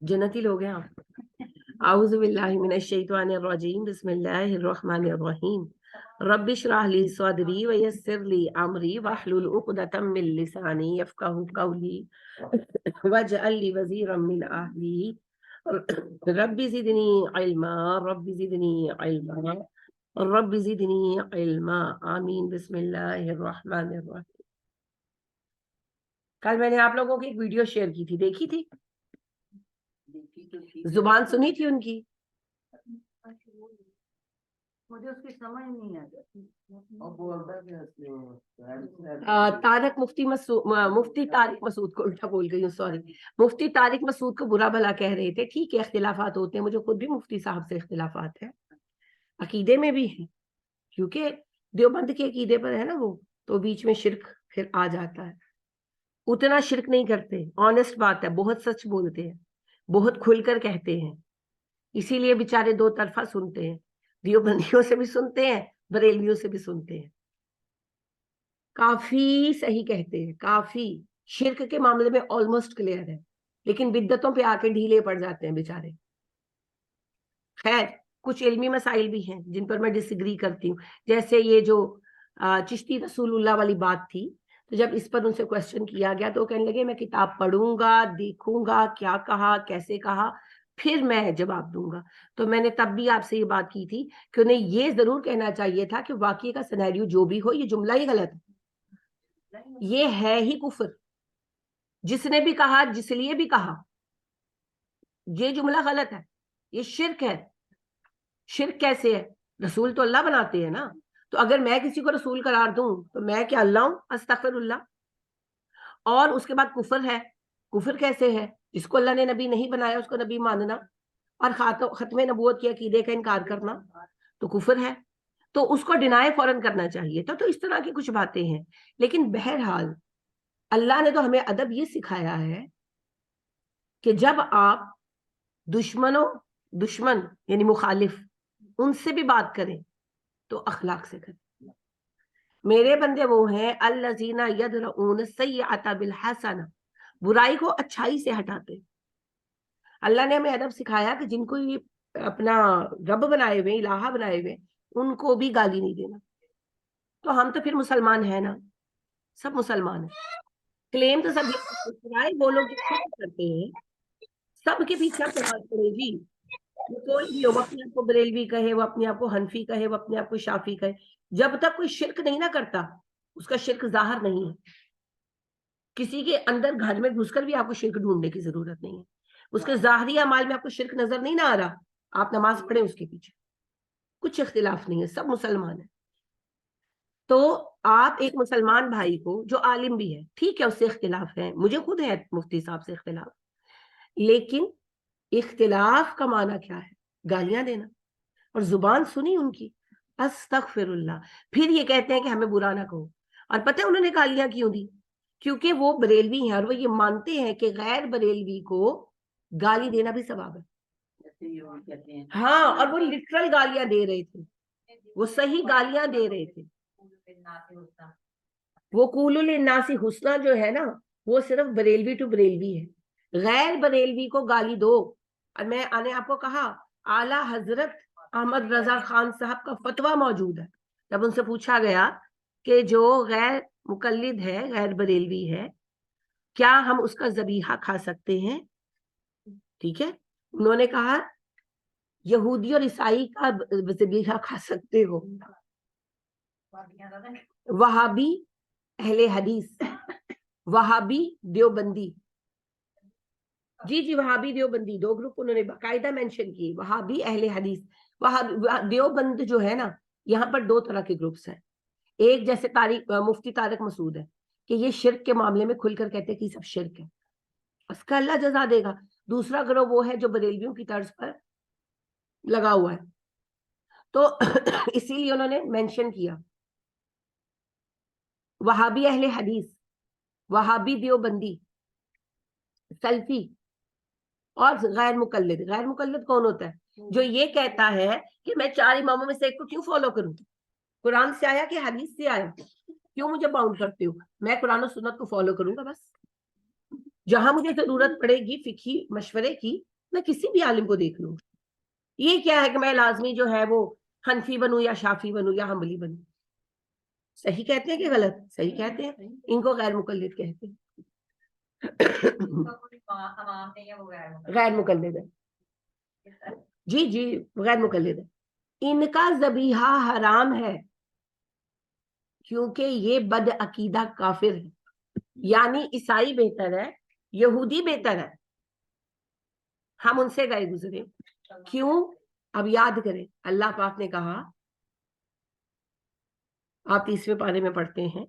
जन्नती लोग हैं आप। आऊज़ु बिल्लाहि मिनश शैतानिर रजीम, बिस्मिल्लाहिर रहमानिर रहीम। रब्बि इश्रह ली सदरी व यस्सिर ली अमरी वहलुल उक़दतम मिन लिसानी यफ़क़हू क़ौली वजअल ली वज़ीरम मिन अहली रब्बि ज़िदनी इल्मा रब्बि ज़िदनी इल्मा रब्बि ज़िदनी इल्मा। आमीन। बिस्मिल्लाहिर रहमानिर रहीम। कल मैंने आप लोगों की एक वीडियो शेयर की थी, देखी थी? जुबान सुनी थी उनकी? मुझे उसकी समझ नहीं आ जाती। तारिक मुफ्ती तारिक मसूद को उल्टा बोल गई हूँ, सॉरी। मुफ्ती तारिक मसूद को बुरा भला कह रहे थे। ठीक है, इख्तिलाफात होते हैं, मुझे खुद भी मुफ्ती साहब से इख्तिलाफात है, अकीदे में भी है, क्योंकि देवबंद के अकीदे पर है ना वो, तो बीच में शिरक फिर आ जाता है। उतना शिरक नहीं करते, ऑनेस्ट बात है, बहुत सच बोलते हैं, बहुत खुलकर कहते हैं, इसीलिए बेचारे दो तरफा सुनते हैं, देवबंदियों से भी सुनते हैं, बरेलवियों से भी सुनते हैं। काफी सही कहते हैं, काफी शिरक के मामले में ऑलमोस्ट क्लियर है, लेकिन बिद्दतों पे आके ढीले पड़ जाते हैं बेचारे। खैर, कुछ इल्मी मसाइल भी हैं जिन पर मैं डिसएग्री करती हूँ, जैसे ये जो चिश्ती रसूलुल्लाह वाली बात थी, तो जब इस पर उनसे क्वेश्चन किया गया तो कहने लगे मैं किताब पढ़ूंगा, देखूंगा क्या कहा, कैसे कहा, फिर मैं जवाब दूंगा। तो मैंने तब भी आपसे ये बात की थी कि उन्हें ये जरूर कहना चाहिए था कि वाकई का सिनेरियो जो भी हो, ये जुमला ही गलत है, ये है ही कुफर। जिसने भी कहा, जिसलिए भी कहा, ये जुमला गलत है, ये शिरक है। शिरक कैसे है? रसूल तो अल्लाह बनाते हैं ना, तो अगर मैं किसी को रसूल करार दूं तो मैं क्या अल्लाह हूं? अस्तगफिरुल्लाह। और उसके बाद कुफर है। कुफर कैसे है? जिसको अल्लाह ने नबी नहीं बनाया उसको नबी मानना और खत्म नबूवत के अकीदे का इनकार करना तो कुफर है, तो उसको डिनाई फौरन करना चाहिए था। तो इस तरह की कुछ बातें हैं, लेकिन बहरहाल अल्लाह ने तो हमें अदब ये सिखाया है कि जब आप दुश्मन यानी मुखालिफ, उनसे भी बात करें तो अखलाक से करें। मेरे बंदे वो हैं अल्लज़ीना यदरऊन सय्यअता बिल हसना, बुराई को अच्छाई से हटाते। अल्लाह ने हमें अदब सिखाया कि जिनको ये अपना रब बनाए हुए, इलाहा बनाए हुए, उनको भी गाली नहीं देना। तो हम तो फिर मुसलमान है ना, सब मुसलमान है। क्लेम तो सब वो लोग करते हैं, सबके पीछे नमाज पढ़े जी। कोई भी हो, वो अपने आप को बरेलवी कहे, वो अपने आप को हनफी कहे, वो अपने आप को शाफी कहे, जब तक कोई शिरक नहीं ना करता उसका शिरक जाहिर नहीं है। किसी के अंदर घर में घुसकर भी आपको शिरक ढूंढने की जरूरत नहीं है। उसके जाहिरी अमाल में आपको शिरक नजर नहीं ना आ रहा, आप नमाज पढ़े उसके पीछे, कुछ इख्तिलाफ नहीं है, सब मुसलमान है। तो आप एक मुसलमान भाई को जो आलिम भी है, ठीक है, उससे इख्तिलाफ है, मुझे खुद है मुफ्ती साहब से इख्तिलाफ, लेकिन इख्तिलाफ का माना क्या है? गालियां देना। और जुबान सुनी उनकी, अस्तगफिरुल्लाह, फिर ये कहते हैं कि हमें बुरा ना कहो। और पता है उन्होंने गालियां क्यों दी? क्योंकि वो बरेलवी हैं और वो ये मानते हैं कि गैर बरेलवी को गाली देना भी सवाब है। हाँ, और वो लिटरल गालियां दे रहे थे, वो सही गालियां दे रहे थे। वो कूलुल नासी हुस्ना जो है ना, वो सिर्फ बरेलवी टू बरेलवी है, गैर बरेलवी को गाली दो। और मैंने आपको कहा आला हजरत अहमद रजा खान साहब का फतवा मौजूद है। जब उनसे पूछा गया कि जो गैर मुकल्लिद है, गैर बरेलवी है, क्या हम उसका ज़बीहा खा सकते हैं? ठीक है, उन्होंने कहा यहूदी और ईसाई का ज़बीहा खा सकते हो, वहाबी अहले हदीस, वहाबी देवबंदी, जी जी, वहाबी देवबंदी, दो ग्रुप उन्होंने बाकायदा मेंशन किए, वहाबी अहले हदीस। वहाबी देवबंद जो है ना, यहाँ पर दो तरह के ग्रुप्स हैं। एक जैसे मुफ्ती तारिक मसूद है कि ये शिरक के मामले में खुलकर कहते हैं कि सब शिरक है, उसका अल्लाह जजा देगा। दूसरा ग्रुप वो है जो बरेलवियों की तर्ज पर लगा हुआ है, तो इसीलिए उन्होंने मेंशन किया वहाबी अहले हदीस, वहाबी देवबंदी, सल्फी और गैर मुकल्लिद। गैर मुकल्लिद कौन होता है? जो ये कहता है कि मैं चार इमामों में से एक को क्यों फॉलो करूं, कुरान से आया कि हदीस से आया, क्यों मुझे बाउंड करते हो? मैं कुरान और सुन्नत को फॉलो करूंगा बस। जहां मुझे जरूरत पड़ेगी फिकी मशवरे की, मैं किसी भी आलिम को देख लूंगा। ये क्या है कि मैं लाजमी जो है वो हनफी बनूं या शाफी बनूं या हम्बली बनूं? सही कहते हैं कि गलत? सही कहते हैं। इनको गैर मुकल्लिद कहते हैं। गैर मुकल्लिद है जी, जी गैर मुकल्लिद है। इनका ज़बीहा हराम है क्योंकि ये बद अकीदा काफिर है। यानी ईसाई बेहतर है, यहूदी बेहतर है, हम उनसे गए गुजरे। क्यों? अब याद करें, अल्लाह पाक ने कहा, आप 30वें पारे में पढ़ते हैं,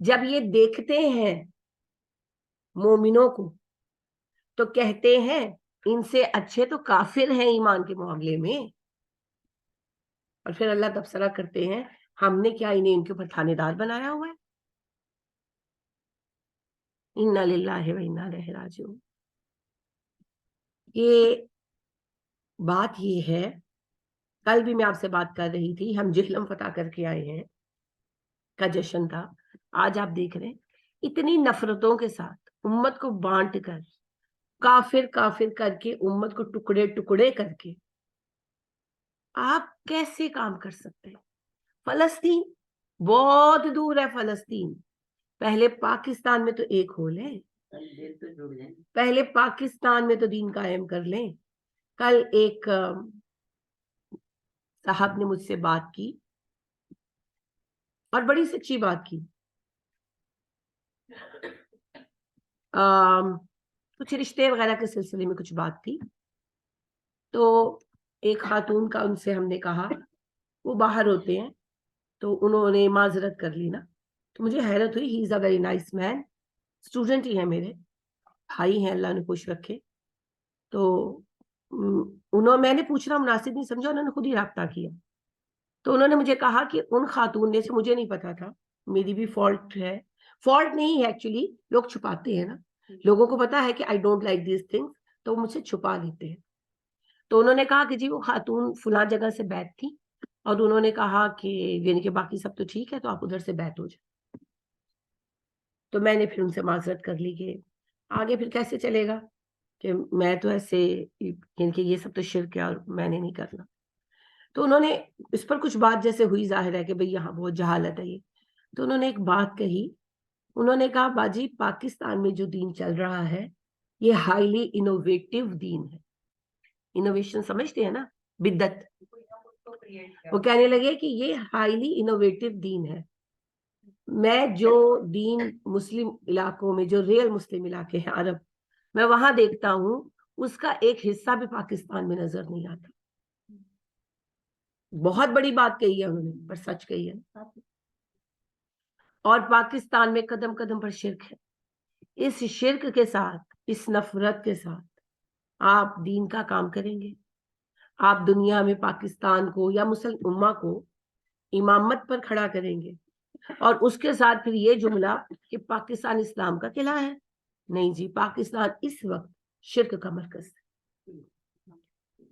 जब ये देखते हैं मोमिनों को तो कहते हैं इनसे अच्छे तो काफिर हैं ईमान के मामले में। और फिर अल्लाह तबसरा करते हैं, हमने क्या इन्हें इनके ऊपर थानेदार बनाया हुआ है? इन्ना लिल्लाहि व इन्ना इलैहि राजिऊन। ये बात ये है, कल भी मैं आपसे बात कर रही थी, हम जेहलम फतह करके आए हैं का जश्न था। आज आप देख रहे हैं इतनी नफरतों के साथ उम्मत को बांट कर, काफिर काफिर करके, उम्मत को टुकड़े टुकड़े करके आप कैसे काम कर सकते हैं? फलस्तीन बहुत दूर है। फलस्तीन पहले पाकिस्तान में तो एक हो लें, पहले पाकिस्तान में तो दीन कायम कर लें। कल एक साहब ने मुझसे बात की और बड़ी सच्ची बात की। कुछ रिश्ते वगैरह के सिलसिले में कुछ बात थी, तो एक खातून का उनसे हमने कहा, वो बाहर होते हैं, तो उन्होंने माजरत कर ली ना, तो मुझे हैरत हुई। He is a very nice man, student ही है मेरे, भाई हैं, अल्लाह ने खुश रखे। तो उन्होंने, मैंने पूछना मुनासिब नहीं समझा, उन्होंने खुद ही राब्ता किया। तो उन्होंने मुझे कहा कि उन खातून ने से, मुझे नहीं पता था, मेरी भी फॉल्ट है, फॉल्ट नहीं है एक्चुअली, लोग छुपाते हैं ना, लोगों को पता है कि I don't like this things, तो वो मुझसे छुपा लेते हैं। तो उन्होंने कहा कि जी वो खातून फुला जगह से बैठ थी और उन्होंने कहा कि यानी कि बाकी सब तो ठीक है, तो आप उधर से बैठ हो जाए। तो मैंने फिर उनसे माजरत कर ली कि आगे फिर कैसे चलेगा, कि मैं तो ऐसे, यानी कि ये सब तो शिर्क है और मैंने नहीं करना। तो उन्होंने इस पर कुछ बात जैसे हुई, जाहिर है कि भाई यहाँ बहुत जहालत है ये। तो उन्होंने एक बात कही, उन्होंने कहा बाजी पाकिस्तान में जो दीन चल रहा है ये हाईली इनोवेटिव दीन है। इनोवेशन समझते हैं ना, बिद्दत। वो कहने लगे कि ये हाईली इनोवेटिव दीन है। मैं जो दीन मुस्लिम इलाकों में, जो रियल मुस्लिम इलाके हैं अरब, मैं वहां देखता हूं, उसका एक हिस्सा भी पाकिस्तान में नजर नहीं आता। बहुत बड़ी बात कही है उन्होंने, पर सच कही है। और पाकिस्तान में कदम कदम पर शिर्क है। इस शिर्क के साथ, इस नफरत के साथ आप दीन का काम करेंगे? आप दुनिया में पाकिस्तान को या मुस्लिम उम्मा को इमामत पर खड़ा करेंगे और उसके साथ फिर ये जुमला कि पाकिस्तान इस्लाम का किला है? नहीं जी, पाकिस्तान इस वक्त शिर्क का मरकज है।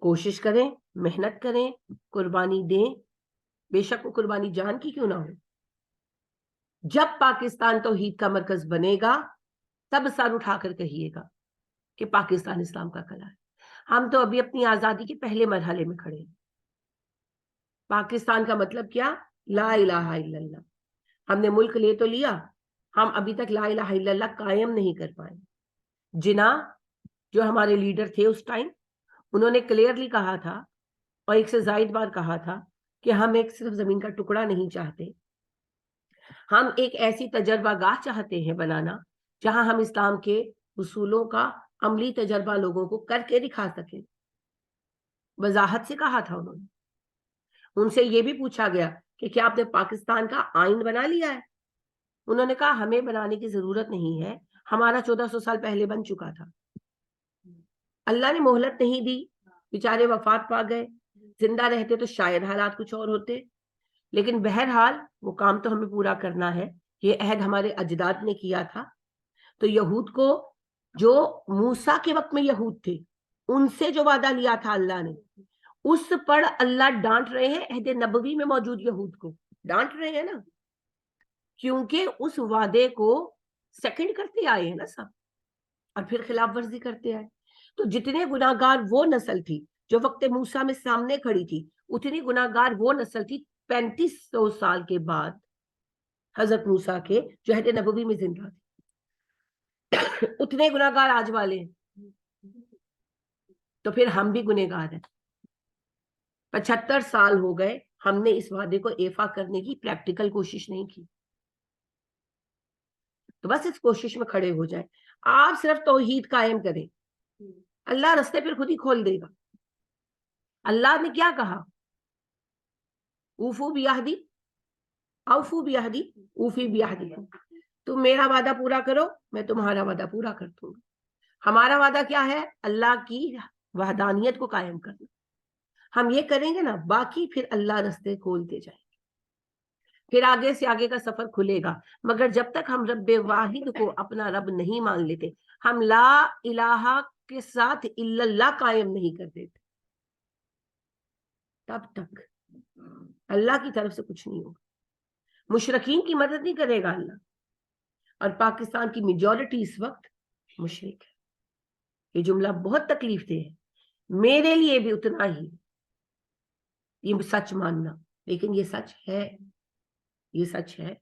कोशिश करें, मेहनत करें, कुर्बानी दें, बेशक वो कुर्बानी जान की क्यों ना हो। जब पाकिस्तान तौहीद का मरकज बनेगा तब सर उठाकर कहिएगा कि पाकिस्तान इस्लाम का किला है। हम तो अभी अपनी आजादी के पहले मरहले में खड़े हैं। पाकिस्तान का मतलब क्या? ला इलाहा इल्लल्लाह। हमने मुल्क ले तो लिया, हम अभी तक ला इलाहा इल्लल्लाह कायम नहीं कर पाए। जिना जो हमारे लीडर थे उस टाइम, उन्होंने क्लियरली कहा था और एक से जायद बार कहा था कि हम एक सिर्फ जमीन का टुकड़ा नहीं चाहते, हम एक ऐसी तजर्बागाह चाहते हैं बनाना जहां हम इस्लाम के उसूलों का अमली तजर्बा लोगों को करके दिखा सकें। वजाहत से कहा था उन्होंने। उनसे ये भी पूछा गया कि क्या आपने पाकिस्तान का आइन बना लिया है? उन्होंने कहा हमें बनाने की जरूरत नहीं है, हमारा 1400 साल पहले बन चुका था। अल्लाह ने मोहलत नहीं दी, बेचारे वफात पा गए। जिंदा रहते तो शायद हालात कुछ और होते, लेकिन बहरहाल वो काम तो हमें पूरा करना है। ये अहद हमारे अजदाद ने किया था। तो यहूद को, जो मूसा के वक्त में यहूद थे, उनसे जो वादा लिया था अल्लाह ने, उस पर अल्लाह डांट रहे हैं। अहद नबवी में मौजूद यहूद को डांट रहे हैं ना। کیونکہ اس وعدے کو سیکنڈ کرتے آئے ہیں نا سب, اور پھر خلاف ورزی کرتے آئے. تو جتنے گناہگار وہ نسل تھی جو وقت موسیٰ میں سامنے کھڑی تھی, اتنی گناہگار وہ نسل تھی 3500 سال کے بعد حضرت موسیٰ کے جو عہد نبوی میں زندہ تھے. اتنے گناہگار آج والے ہیں. تو پھر ہم بھی گنہگار ہیں. 75 سال ہو گئے, ہم نے اس وعدے کو ایفا کرنے کی پریکٹیکل کوشش نہیں کی. تو بس اس کوشش میں کھڑے ہو جائیں. آپ صرف توحید قائم کریں, اللہ رستے پھر خود ہی کھول دے گا. اللہ نے کیا کہا؟ اوفو بیہدی اوفو بیہدی اوفی بیہدی. تم میرا وعدہ پورا کرو, میں تمہارا وعدہ پورا کر دوں گا. ہمارا وعدہ کیا ہے؟ اللہ کی وحدانیت کو قائم کرنا. ہم یہ کریں گے نا, باقی پھر اللہ رستے کھولتے جائیں گے, پھر آگے سے آگے کا سفر کھلے گا. مگر جب تک ہم رب واحد کو اپنا رب نہیں مان لیتے, ہم لا الہ کے ساتھ الا اللہ قائم نہیں کر دیتے, تب تک اللہ کی طرف سے کچھ نہیں ہوگا. مشرکین کی مدد نہیں کرے گا اللہ, اور پاکستان کی میجورٹی اس وقت مشرک ہے. یہ جملہ بہت تکلیف دہ ہے, میرے لیے بھی اتنا ہی یہ سچ ماننا, لیکن یہ سچ ہے, یہ سچ ہے.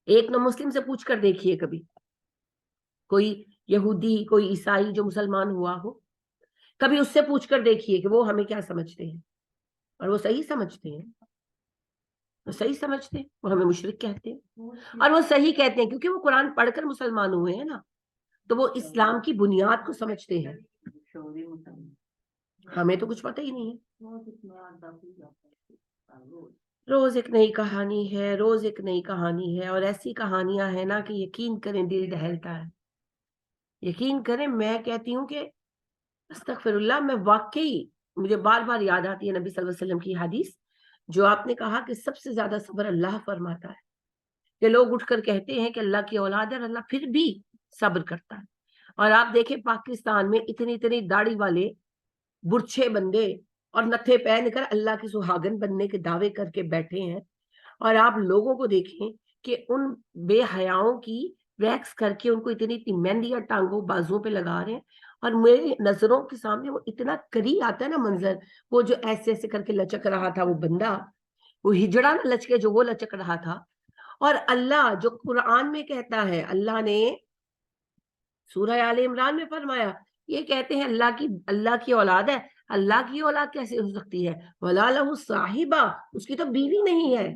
ایک نو مسلم سے پوچھ کر دیکھیے, کبھی کوئی یہودی کوئی عیسائی جو مسلمان ہوا ہو, کبھی اس سے پوچھ کر دیکھیے کہ وہ ہمیں کیا سمجھتے ہیں, اور وہ صحیح سمجھتے ہیں, وہ صحیح سمجھتے ہیں, وہ ہمیں مشرک کہتے ہیں, اور وہ صحیح کہتے ہیں کیونکہ وہ قرآن پڑھ کر مسلمان ہوئے ہیں نا, تو وہ اسلام کی بنیاد کو سمجھتے ہیں. ہمیں تو کچھ پتہ ہی نہیں ہے. روز ایک نئی کہانی ہے, روز ایک نئی کہانی ہے, اور ایسی کہانیاں ہیں نا کہ یقین کریں دل دہلتا ہے. یقین کریں, میں کہتی ہوں کہ استغفر اللہ, میں واقعی مجھے بار بار یاد آتی ہے نبی صلی اللہ علیہ وسلم کی حدیث, جو آپ نے کہا کہ سب سے زیادہ صبر اللہ فرماتا ہے. کہ لوگ اٹھ کر کہتے ہیں کہ اللہ کی اولاد ہے, اور اللہ پھر بھی صبر کرتا ہے. اور آپ دیکھیں پاکستان میں اتنی داڑھی والے برچھے بندے اور نتھے پہن کر اللہ کی سہاگن بننے کے دعوے کر کے بیٹھے ہیں, اور آپ لوگوں کو دیکھیں کہ ان بے حیاؤں کی ویکس کر کے ان کو اتنی مہندیاں ٹانگوں بازوں پہ لگا رہے ہیں, اور میری نظروں کے سامنے وہ اتنا کری آتا ہے نا منظر, وہ جو ایسے ایسے کر کے لچک رہا تھا وہ بندہ, وہ ہجڑا نہ لچکے جو وہ لچک رہا تھا. اور اللہ جو قرآن میں کہتا ہے, اللہ نے سورہ آل عمران میں فرمایا, یہ کہتے ہیں اللہ کی اولاد ہے. اللہ کی اولاد کیسے ہو سکتی ہے؟ وَلَا لَهُ صَاحِبَةٌ, اس کی تو بیوی نہیں ہے.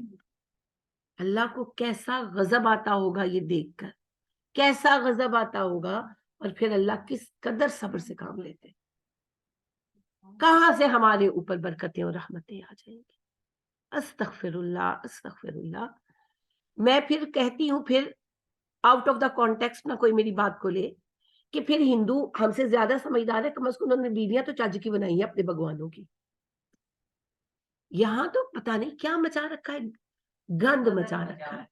اللہ کو کیسا غضب آتا ہوگا یہ دیکھ کر, کیسا غضب آتا ہوگا, اور پھر اللہ کس قدر صبر سے کام لیتے. کہاں سے ہمارے اوپر برکتیں اور رحمتیں آ جائیں گی. استغفر اللہ, استغفر اللہ. میں پھر کہتی ہوں, پھر آؤٹ آف دا کانٹیکسٹ نہ کوئی میری بات کو لے کہ پھر ہندو ہم سے زیادہ سمجھدار ہے, کم از کم انہوں نے بیویاں تو چج کی بنائی ہیں اپنے بھگوانوں کی. یہاں تو پتہ نہیں کیا مچا رکھا ہے, گند مچا رکھا ہے.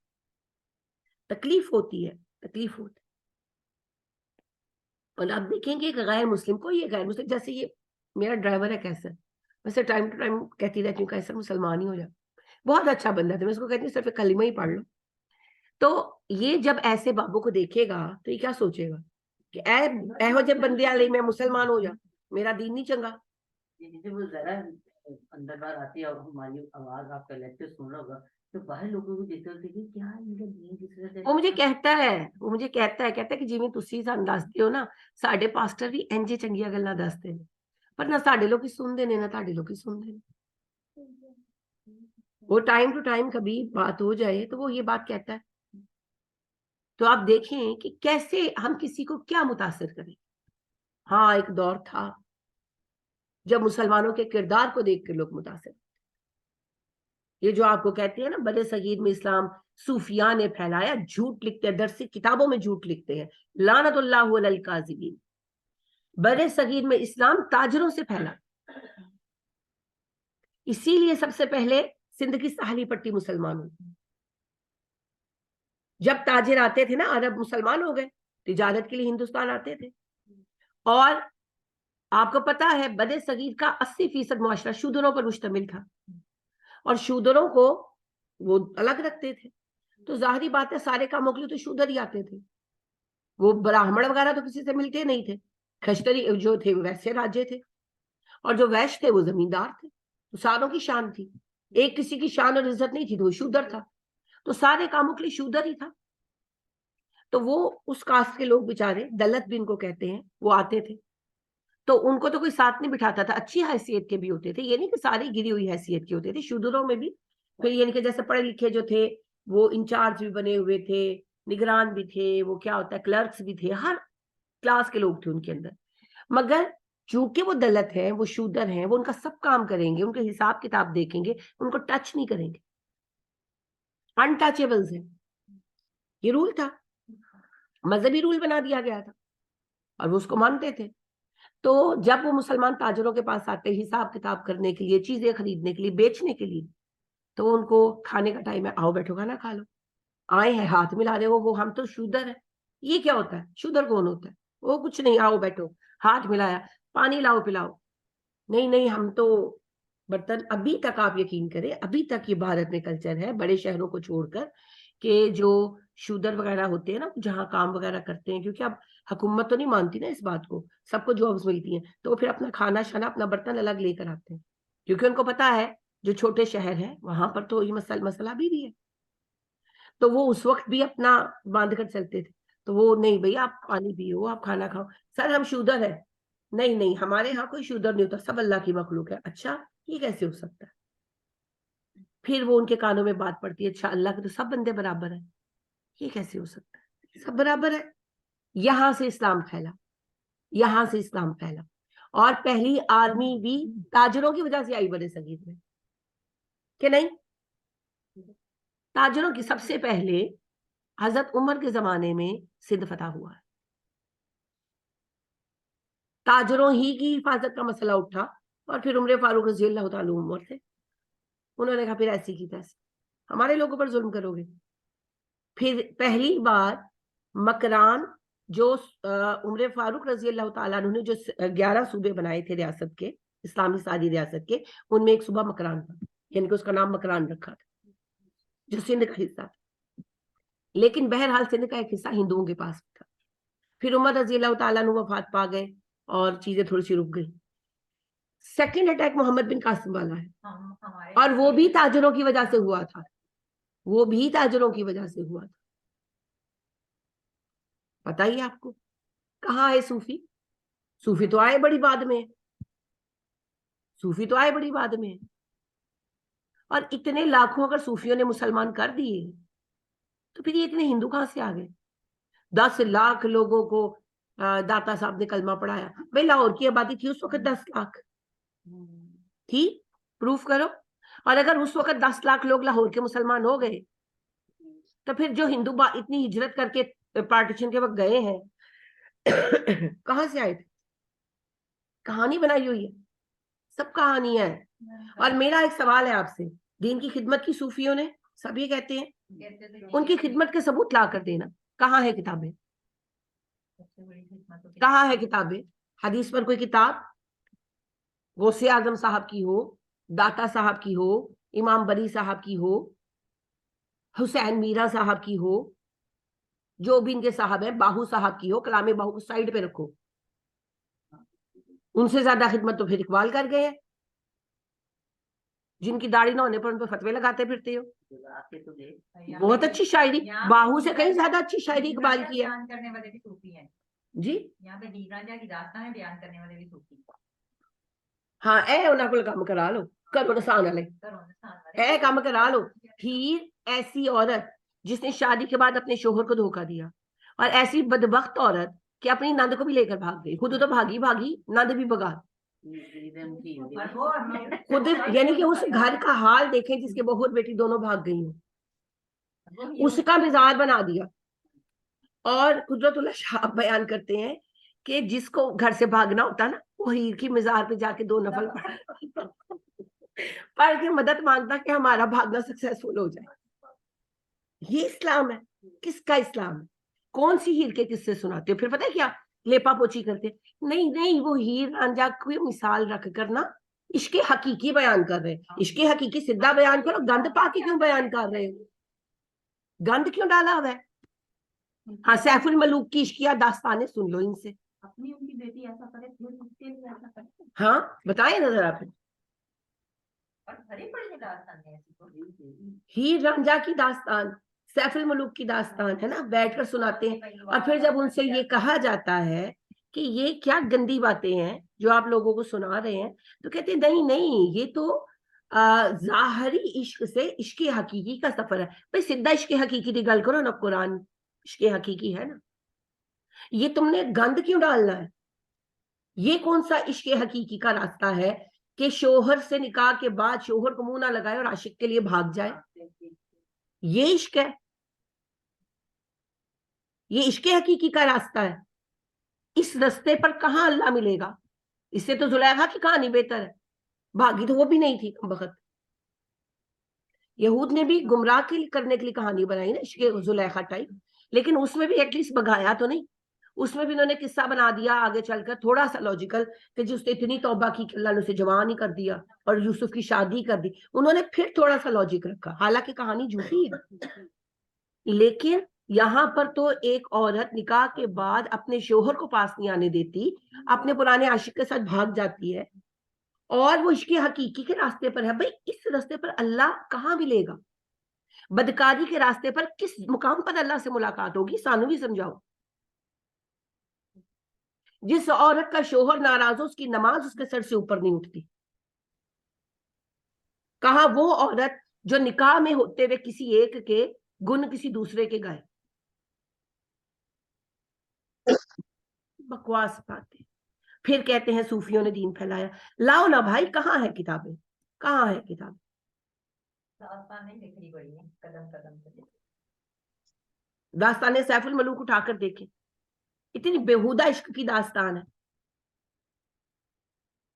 تکلیف ہوتی ہے, تکلیف ہوتی ہے. اور آپ دیکھیں گے کہ غیر مسلم کو, یہ غیر مسلم جیسے یہ میرا ڈرائیور ہے کیسر, ویسے ٹائم ٹو ٹائم کہتی رہتی ہوں کیسر مسلمان ہی ہو جائے, بہت اچھا بندہ تھا, میں اس کو کہتی ہوں صرف کلمہ ہی پڑھ لو. تو یہ جب ایسے بابوں کو دیکھے گا تو یہ کیا سوچے گا کہ اے ہو جب بندے علی میں مسلمان ہو جا, میرا دین نہیں چنگا. وہ ذرا اندر بار آتی ہے اور ہماری آواز آپ کا لیکچر سن رہا ہوگا تو باہر لوگوں کو دیکھ کر کہ کیا وہ مجھے کہتا ہے کہ جی تسی سانوں دسدے ہو نا, ساڈے پاسٹر بھی انج چنگیاں گلاں دسدے نے, پر نہ ساڈے لوگ سنتے ہیں نہ تہاڈے لوگ سنتے ہیں. وہ ٹائم ٹو ٹائم کبھی بات ہو جائے تو وہ یہ بات کہتا ہے. تو آپ دیکھیں کہ کیسے ہم کسی کو کیا متاثر کریں. ہاں ایک دور تھا جب مسلمانوں کے کردار کو دیکھ کر لوگ متاثر. یہ جو آپ کو کہتے ہیں نا بڑے صغیر میں اسلام صوفیاء نے پھیلایا, جھوٹ لکھتے ہیں, درسی کتابوں میں جھوٹ لکھتے ہیں, لعنت اللہ علی الکاذبین. بڑے صغیر میں اسلام تاجروں سے پھیلا, اسی لیے سب سے پہلے سندھ کی ساحلی پٹی مسلمان ہوئی. جب تاجر آتے تھے نا عرب مسلمان ہو گئے, تجارت کے لیے ہندوستان آتے تھے. اور آپ کو پتا ہے بڑے صغیر کا 80% معاشرہ شودروں پر مشتمل تھا, اور شودروں کو وہ الگ رکھتے تھے. تو ظاہری بات ہے سارے کاموں کے لیے تو شودر ہی آتے تھے. وہ براہمن وغیرہ تو کسی سے ملتے نہیں تھے. کھشتری جو تھے ویسے راجے تھے, اور جو ویش تھے وہ زمیندار تھے. تو ساروں کی شان تھی, ایک کسی کی شان اور عزت نہیں تھی, تو وہ شودر تھا. تو سارے کاموں کے لیے شودر ہی تھا. تو وہ اس کاسٹ کے لوگ بیچارے, دلت بھی ان کو کہتے ہیں, وہ آتے تھے. تو ان کو تو کوئی ساتھ نہیں بٹھاتا تھا. اچھی حیثیت کے بھی ہوتے تھے, یہ نہیں کہ ساری گری ہوئی حیثیت کے ہوتے تھے. شودروں میں بھی پھر یعنی کہ جیسے پڑھے لکھے جو تھے وہ انچارج بھی بنے ہوئے تھے, نگران بھی تھے, وہ کیا ہوتا ہے کلرکس بھی تھے, ہر کلاس کے لوگ تھے ان کے اندر. مگر چونکہ وہ دلت ہیں, وہ شودر ہیں, وہ ان کا سب کام کریں گے, ان کے حساب کتاب دیکھیں گے, ان کو ٹچ نہیں کریں گے, انٹچیبلز ہیں. یہ رول تھا, مذہبی رول بنا دیا گیا تھا, اور وہ اس کو مانتے تھے. تو جب وہ مسلمان تاجروں کے پاس آتے حساب کتاب کرنے کے لیے, چیزیں خریدنے کے لیے, بیچنے کے لیے, تو ان کو کھانے کا ٹائم ہے, آؤ بیٹھو کھانا کھا لو. آئے ہیں ہاتھ ملا رہے ہو, وہ ہم تو شودر ہیں. یہ کیا ہوتا ہے, شودر کون ہوتا ہے, وہ کچھ نہیں, آؤ بیٹھو, ہاتھ ملایا, پانی لاؤ پلاؤ. نہیں نہیں, ہم تو برتن. ابھی تک آپ یقین کریں, ابھی تک یہ بھارت میں کلچر ہے, بڑے شہروں کو چھوڑ کر, کہ جو شودر وغیرہ ہوتے ہیں نا, جہاں کام وغیرہ کرتے ہیں, کیونکہ اب حکومت تو نہیں مانتی نا اس بات کو, سب کو جابز ملتی ہیں, تو وہ پھر اپنا کھانا شانا, اپنا برتن الگ لے کر آتے ہیں, کیونکہ ان کو پتا ہے جو چھوٹے شہر ہیں وہاں پر تو یہ مسئلہ بھی ہے. تو وہ اس وقت بھی اپنا باندھ کر چلتے تھے. تو وہ نہیں بھئی آپ پانی پیو, آپ کھانا کھاؤ. سر ہم شودر ہیں. نہیں نہیں, ہمارے ہاں کوئی شودر نہیں ہوتا, سب اللہ کی مخلوق ہے. اچھا, یہ کیسے ہو سکتا ہے؟ پھر وہ ان کے کانوں میں بات پڑتی ہے, اچھا اللہ کے تو سب بندے برابر ہیں, یہ کیسے ہو سکتا ہے, سب برابر ہے. یہاں سے اسلام پھیلا, یہاں سے اسلام پھیلا. اور پہلی آرمی بھی تاجروں کی وجہ سے آئی بڑے صغیر میں, کہ نہیں؟ تاجروں کی سب سے پہلے حضرت عمر کے زمانے میں سندھ فتح ہوا ہے. تاجروں ہی کی حفاظت کا مسئلہ اٹھا, اور پھر عمر فاروق رضی اللہ تعالی عنہ تھے, انہوں نے کہا پھر ایسی کی تیسی, ہمارے لوگوں پر ظلم کرو گے. پھر پہلی بار مکران, جو عمر فاروق رضی اللہ تعالیٰ عنہ نے جو 11 صوبے بنائے تھے ریاست کے, اسلامی ساری ریاست کے, ان میں ایک صوبہ مکران تھا, یعنی کہ اس کا نام مکران رکھا تھا, جو سندھ کا حصہ تھا. لیکن بہرحال سندھ کا ایک حصہ ہندوؤں کے پاس تھا. پھر عمر رضی اللہ تعالیٰ عنہ وفات پا گئے, اور چیزیں تھوڑی سی رک گئی. سیکنڈ اٹیک محمد بن قاسم والا ہے, اور وہ بھی تاجروں کی وجہ سے ہوا تھا, وہ بھی تاجروں کی وجہ سے ہوا تھا. پتہ ہی آپ کو کہاں ہے صوفی؟ صوفی تو آئے بڑی بعد میں, صوفی تو آئے بڑی بعد میں. اور اتنے لاکھوں اگر صوفیوں نے مسلمان کر دیے, تو پھر یہ اتنے ہندو کہاں سے آ گئے؟ 10 لاکھ لوگوں کو داتا صاحب نے کلمہ پڑھایا. بھائی لاہور کی آبادی تھی اس وقت 10 لاکھ تھی, پروف کرو. اور اگر اس وقت 10 لاکھ لوگ لاہور کے مسلمان ہو گئے, تو پھر جو ہندو اتنی ہجرت کر کے پارٹیشن کے وقت گئے ہیں, کہاں سے آئے تھے؟ کہانی بنائی ہوئی ہے, سب کہانی ہے. اور میرا ایک سوال ہے آپ سے, دین کی خدمت کی صوفیوں نے, سب یہ کہتے ہیں, ان کی خدمت کے ثبوت لا کر دینا. کہاں ہے کتابیں, کہاں ہے کتابیں؟ حدیث پر کوئی کتاب غوث اعظم صاحب کی ہو, داتا صاحب کی ہو, امام بری صاحب کی ہو, حسین میرا صاحب کی ہو, جو بھی ان کے صاحب ہیں, باہو صاحب کی ہو, کلام باہو کو سائڈ پہ رکھو, ان سے زیادہ خدمت تو پھر اقبال کر گئے ہیں, جن کی داڑھی نہ ہونے پر ان پہ فتوے لگاتے پھرتے ہو. بہت اچھی شاعری, باہو سے کہیں زیادہ اچھی شاعری اقبال کی ہے. جی یہاں پہ دیوراجا کی داستانیں بیان کرنے والے بھی صوفی ہیں. ہاں, اے انہاں کول کام کرا لو, کرو نسان والے, اے کام کرا لو. پھر ایسی عورت جس نے شادی کے بعد اپنے شوہر کو دھوکہ دیا, اور ایسی بدبخت عورت کہ اپنی نند کو بھی لے کر بھاگ گئی, خود تو بھاگی نند بھی بھگا. خود یعنی کہ اس گھر کا حال دیکھیں جس کے بہو اور بیٹی دونوں بھاگ گئی ہیں, اس کا مزار بنا دیا. اور قدرت اللہ شاہ بیان کرتے ہیں کہ جس کو گھر سے بھاگنا ہوتا نا, وہ ہیر کی مزار پہ جا کے 2 نفل پڑھ کے مدد مانگتا کہ ہمارا بھاگنا سکسیسفل ہو جائے. یہ اسلام ہے. کس کا اسلام ہے؟ کون سی ہیر کے قصے سناتے ہو؟ پھر پتہ ہے کیا لیپا پوچھی کرتے, نہیں نہیں, وہ ہیر رانجھا کوئی مثال رکھ کر نا عشق حقیقی بیان کر رہے ہیں، عشق حقیقی سیدھا بیان کرو، گند پا کے کیوں بیان کر رہے ہو؟ گند کیوں ڈالا ہوا ہے؟ ہاں سیف الملوک کی عشقیہ داستانیں سن لو ان سے، اپنی ان کی بیٹی ایسا کرے پھر اس کے لیے ایسا کرے، ہاں بتائیں نا ذرا پھر. اور بھری پڑی داستان ہے ایسی تو. ہیر رانجھا کی داستان، سیف الملوک کی داستان ہے نا، بیٹھ کر سناتے ہیں. اور پھر جب ان سے یہ کہا جاتا ہے کہ یہ کیا گندی باتیں ہیں جو آپ لوگوں کو سنا رہے ہیں، تو کہتے ہیں نہیں نہیں، یہ تو ظاہری عشق سے عشق حقیقی کا سفر ہے. بھائی سیدھا عشق حقیقی کی گل کرو نا، قرآن عشق حقیقی ہے نا. یہ تم نے گند کیوں ڈالنا ہے؟ یہ کون سا عشق حقیقی کا راستہ ہے کہ شوہر سے نکاح کے بعد شوہر کو منہ نہ لگائے اور عاشق کے لیے بھاگ جائے؟ یہ عشق ہے؟ یہ عشق حقیقی کا راستہ ہے؟ اس رستے پر کہاں اللہ ملے گا؟ اس سے تو زلیخا کی کہانی بہتر ہے، بھاگی تو وہ بھی نہیں تھی کم بخت. یہود نے بھی گمراہ کرنے کے لیے کہانی بنائی نا عشق زلیخا ٹائپ، لیکن اس میں بھی ایٹ لیسٹ بگایا تو نہیں. اس میں بھی انہوں نے قصہ بنا دیا آگے چل کر تھوڑا سا لاجیکل کہ جس نے اتنی توبہ کی کہ اللہ نے اسے جوان ہی کر دیا اور یوسف کی شادی کر دی. انہوں نے پھر تھوڑا سا لاجک رکھا، حالانکہ کہانی جھوٹی ہے. لیکن یہاں پر تو ایک عورت نکاح کے بعد اپنے شوہر کو پاس نہیں آنے دیتی، اپنے پرانے عاشق کے ساتھ بھاگ جاتی ہے اور وہ عشق حقیقی کے راستے پر ہے. بھائی اس راستے پر اللہ کہاں ملے گا؟ بدکاری کے راستے پر کس مقام پر اللہ سے ملاقات ہوگی؟ سانو بھی سمجھاؤ. جس عورت کا شوہر ناراض ہو اس کی نماز اس کے سر سے اوپر نہیں اٹھتی. کہاں وہ عورت جو نکاح میں ہوتے ہوئے کسی ایک کے گن کسی دوسرے کے گائے؟ بکواس باتیں. پھر کہتے ہیں صوفیوں نے دین پھیلایا. لاؤ نا بھائی، کہاں ہے کتابیں؟ کہاں ہے کتاب؟ داستان نہیں لکھنی پڑی ہے قدم قدم سے. داستان سیف الملوک اٹھا کر دیکھیں، اتنی بےہودہ عشق کی داستان ہے.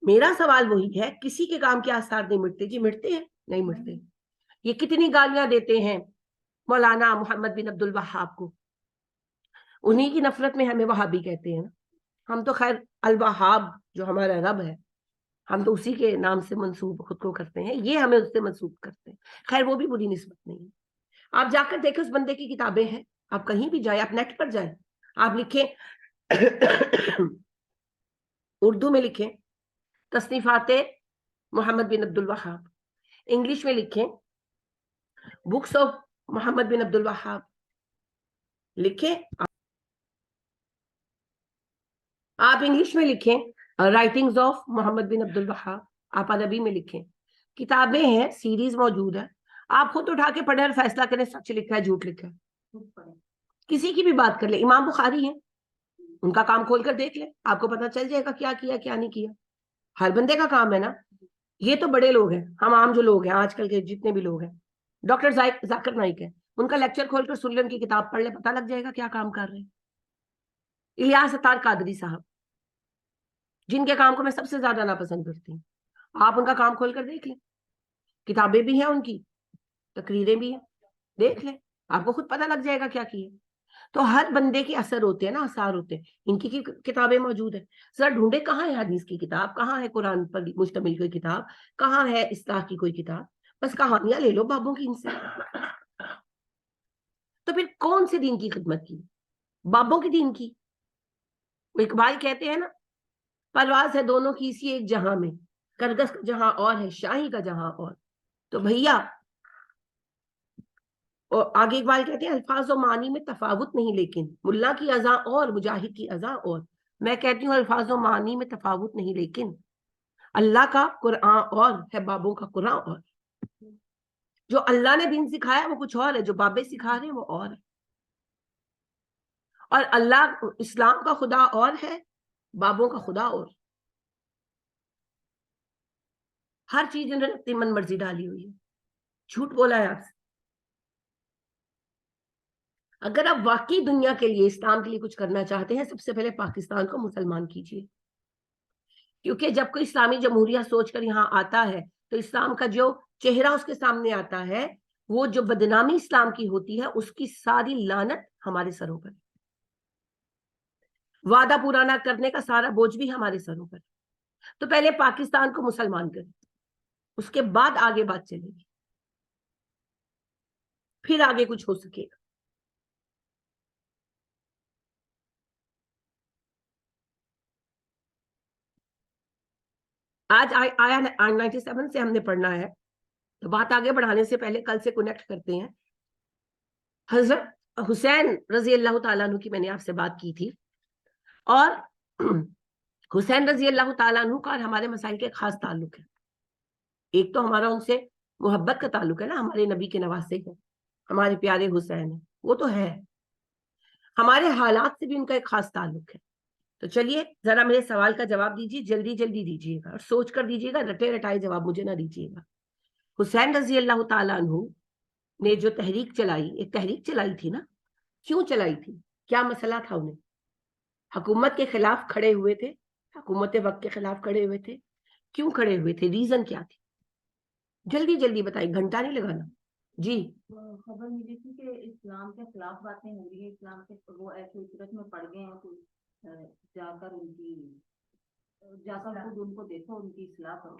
میرا سوال وہی ہے، کسی کے کام کے آثار نہیں مٹتے؟ جی مٹتے ہیں، نہیں مٹتے. یہ کتنی گالیاں دیتے ہیں مولانا محمد بن عبد الوہاب کو، انہی کی نفرت میں ہمیں وہابی کہتے ہیں نا. ہم تو خیر الوہاب جو ہمارا رب ہے ہم تو اسی کے نام سے منسوب خود کو کرتے ہیں، یہ ہمیں اس سے منسوب کرتے ہیں. خیر وہ بھی بری نسبت نہیں ہے. آپ جا کر دیکھیں اس بندے کی کتابیں ہیں، آپ کہیں بھی جائیں، آپ نیٹ پر جائیں، آپ لکھیں اردو میں لکھیں تصنیفات محمد بن عبد الوہاب، انگلش میں لکھیں بکس آف محمد بن عبد الوہاب، لکھیں آپ انگلش میں لکھیں رائٹنگز آف محمد بن عبد الوہاب، آپ عربی میں لکھیں. کتابیں ہیں، سیریز موجود ہے، آپ خود اٹھا کے پڑھیں اور فیصلہ کریں سچ لکھا ہے جھوٹ لکھا ہے. کسی کی بھی بات کر لیں، امام بخاری ہیں، ان کا کام کھول کر دیکھ لیں، آپ کو پتہ چل جائے گا کیا کیا کیا نہیں کیا. ہر بندے کا کام ہے نا. یہ تو بڑے لوگ ہیں، ہم عام جو لوگ ہیں آج کل کے جتنے بھی لوگ ہیں، ڈاکٹر ذاکر نائک ہے، ان کا لیکچر کھول کر سن لیں، ان کی کتاب پڑھ لیں، پتہ لگ جائے گا کیا کام کر رہے ہیں. الیاس اتار قادری صاحب، جن کے کام کو میں سب سے زیادہ ناپسند کرتی ہوں، آپ ان کا کام کھول کر دیکھ لیں، کتابیں بھی ہیں ان کی، تقریریں بھی ہیں، دیکھ لیں، آپ کو خود پتہ لگ جائے گا کیا کیے. تو ہر بندے کے اثر ہوتے ہیں نا، آثار ہوتے ہیں. ان کی کتابیں موجود ہیں، ذرا ڈھونڈے کہاں ہے حدیث کی کتاب، کہاں ہے قرآن پر مشتمل کوئی کتاب، کہاں ہے اصلاح کی کوئی کتاب. بس کہانیاں لے لو بابوں کی ان سے. تو پھر کون سے دین کی خدمت کی؟ بابوں کی دین کی. اقبال کہتے ہیں نا، پرواز ہے دونوں کی اسی ایک جہاں میں، کرگس کا جہاں اور ہے شاہی کا جہاں اور. تو بھیا، اور آگے اقبال کہتے ہیں الفاظ و معنی میں تفاوت نہیں، لیکن ملا کی اذا اور مجاہد کی اذا اور. میں کہتی ہوں الفاظ و معنی میں تفاوت نہیں، لیکن اللہ کا قرآن اور ہے بابوں کا قرآن اور. جو اللہ نے دین سکھایا وہ کچھ اور ہے، جو بابے سکھا رہے ہیں وہ اور ہے. اور اللہ اسلام کا خدا اور ہے، بابوں کا خدا اور. ہر چیز انہوں نے اپنی من مرضی ڈالی ہوئی ہے. جھوٹ بولا ہے آپ سے. اگر آپ واقعی دنیا کے لیے اسلام کے لیے کچھ کرنا چاہتے ہیں، سب سے پہلے پاکستان کو مسلمان کیجیے. کیونکہ جب کوئی اسلامی جمہوریہ سوچ کر یہاں آتا ہے تو اسلام کا جو چہرہ اس کے سامنے آتا ہے، وہ جو بدنامی اسلام کی ہوتی ہے، اس کی ساری لعنت ہمارے سروں پر، وعدہ پورا نہ کرنے کا سارا بوجھ بھی ہمارے سروں پر. تو پہلے پاکستان کو مسلمان کریں، اس کے بعد آگے بات چلے گی، پھر آگے کچھ ہو سکے گا۔ آج آیا 97 سے ہم نے پڑھنا ہے، تو بات آگے بڑھانے سے پہلے کل سے کنیکٹ کرتے ہیں۔ حضرت حسین رضی اللہ تعالیٰ عنہ کی میں نے آپ سے بات کی تھی، اور حسین رضی اللہ تعالیٰ عنہ کا اور ہمارے مسائل کے خاص تعلق ہے۔ ایک تو ہمارا ان سے محبت کا تعلق ہے نا، ہمارے نبی کے نواسے ہیں، ہمارے پیارے حسین ہیں، وہ تو ہے، ہمارے حالات سے بھی ان کا ایک خاص تعلق ہے۔ تو چلیے ذرا میرے سوال کا جواب دیجیے، جلدی جلدی دیجیے گا، اور سوچ کر دیجیے گا، رٹے رٹائے جواب مجھے نہ دیجیے گا۔ حسین رضی اللہ تعالیٰ عنہ نے جو تحریک چلائی، ایک تحریک چلائی تھی نا، کیوں چلائی تھی؟ کیا مسئلہ تھا انہیں؟ حکومت کے خلاف کھڑے ہوئے تھے، حکومت وقت کے خلاف کھڑے ہوئے تھے، کیوں کھڑے ہوئے تھے؟ ریزن کیا تھی؟ جلدی جلدی بتائیں، گھنٹہ نہیں لگانا جی۔ خبر ملی تھی کہ اسلام کے خلاف باتیں ہو رہی ہیں، اسلام کے وہ ایسی فطرت میں پڑ گئے ہیں کہ جا کر خود ان کو دیکھو، ان کی اصلاح کرو۔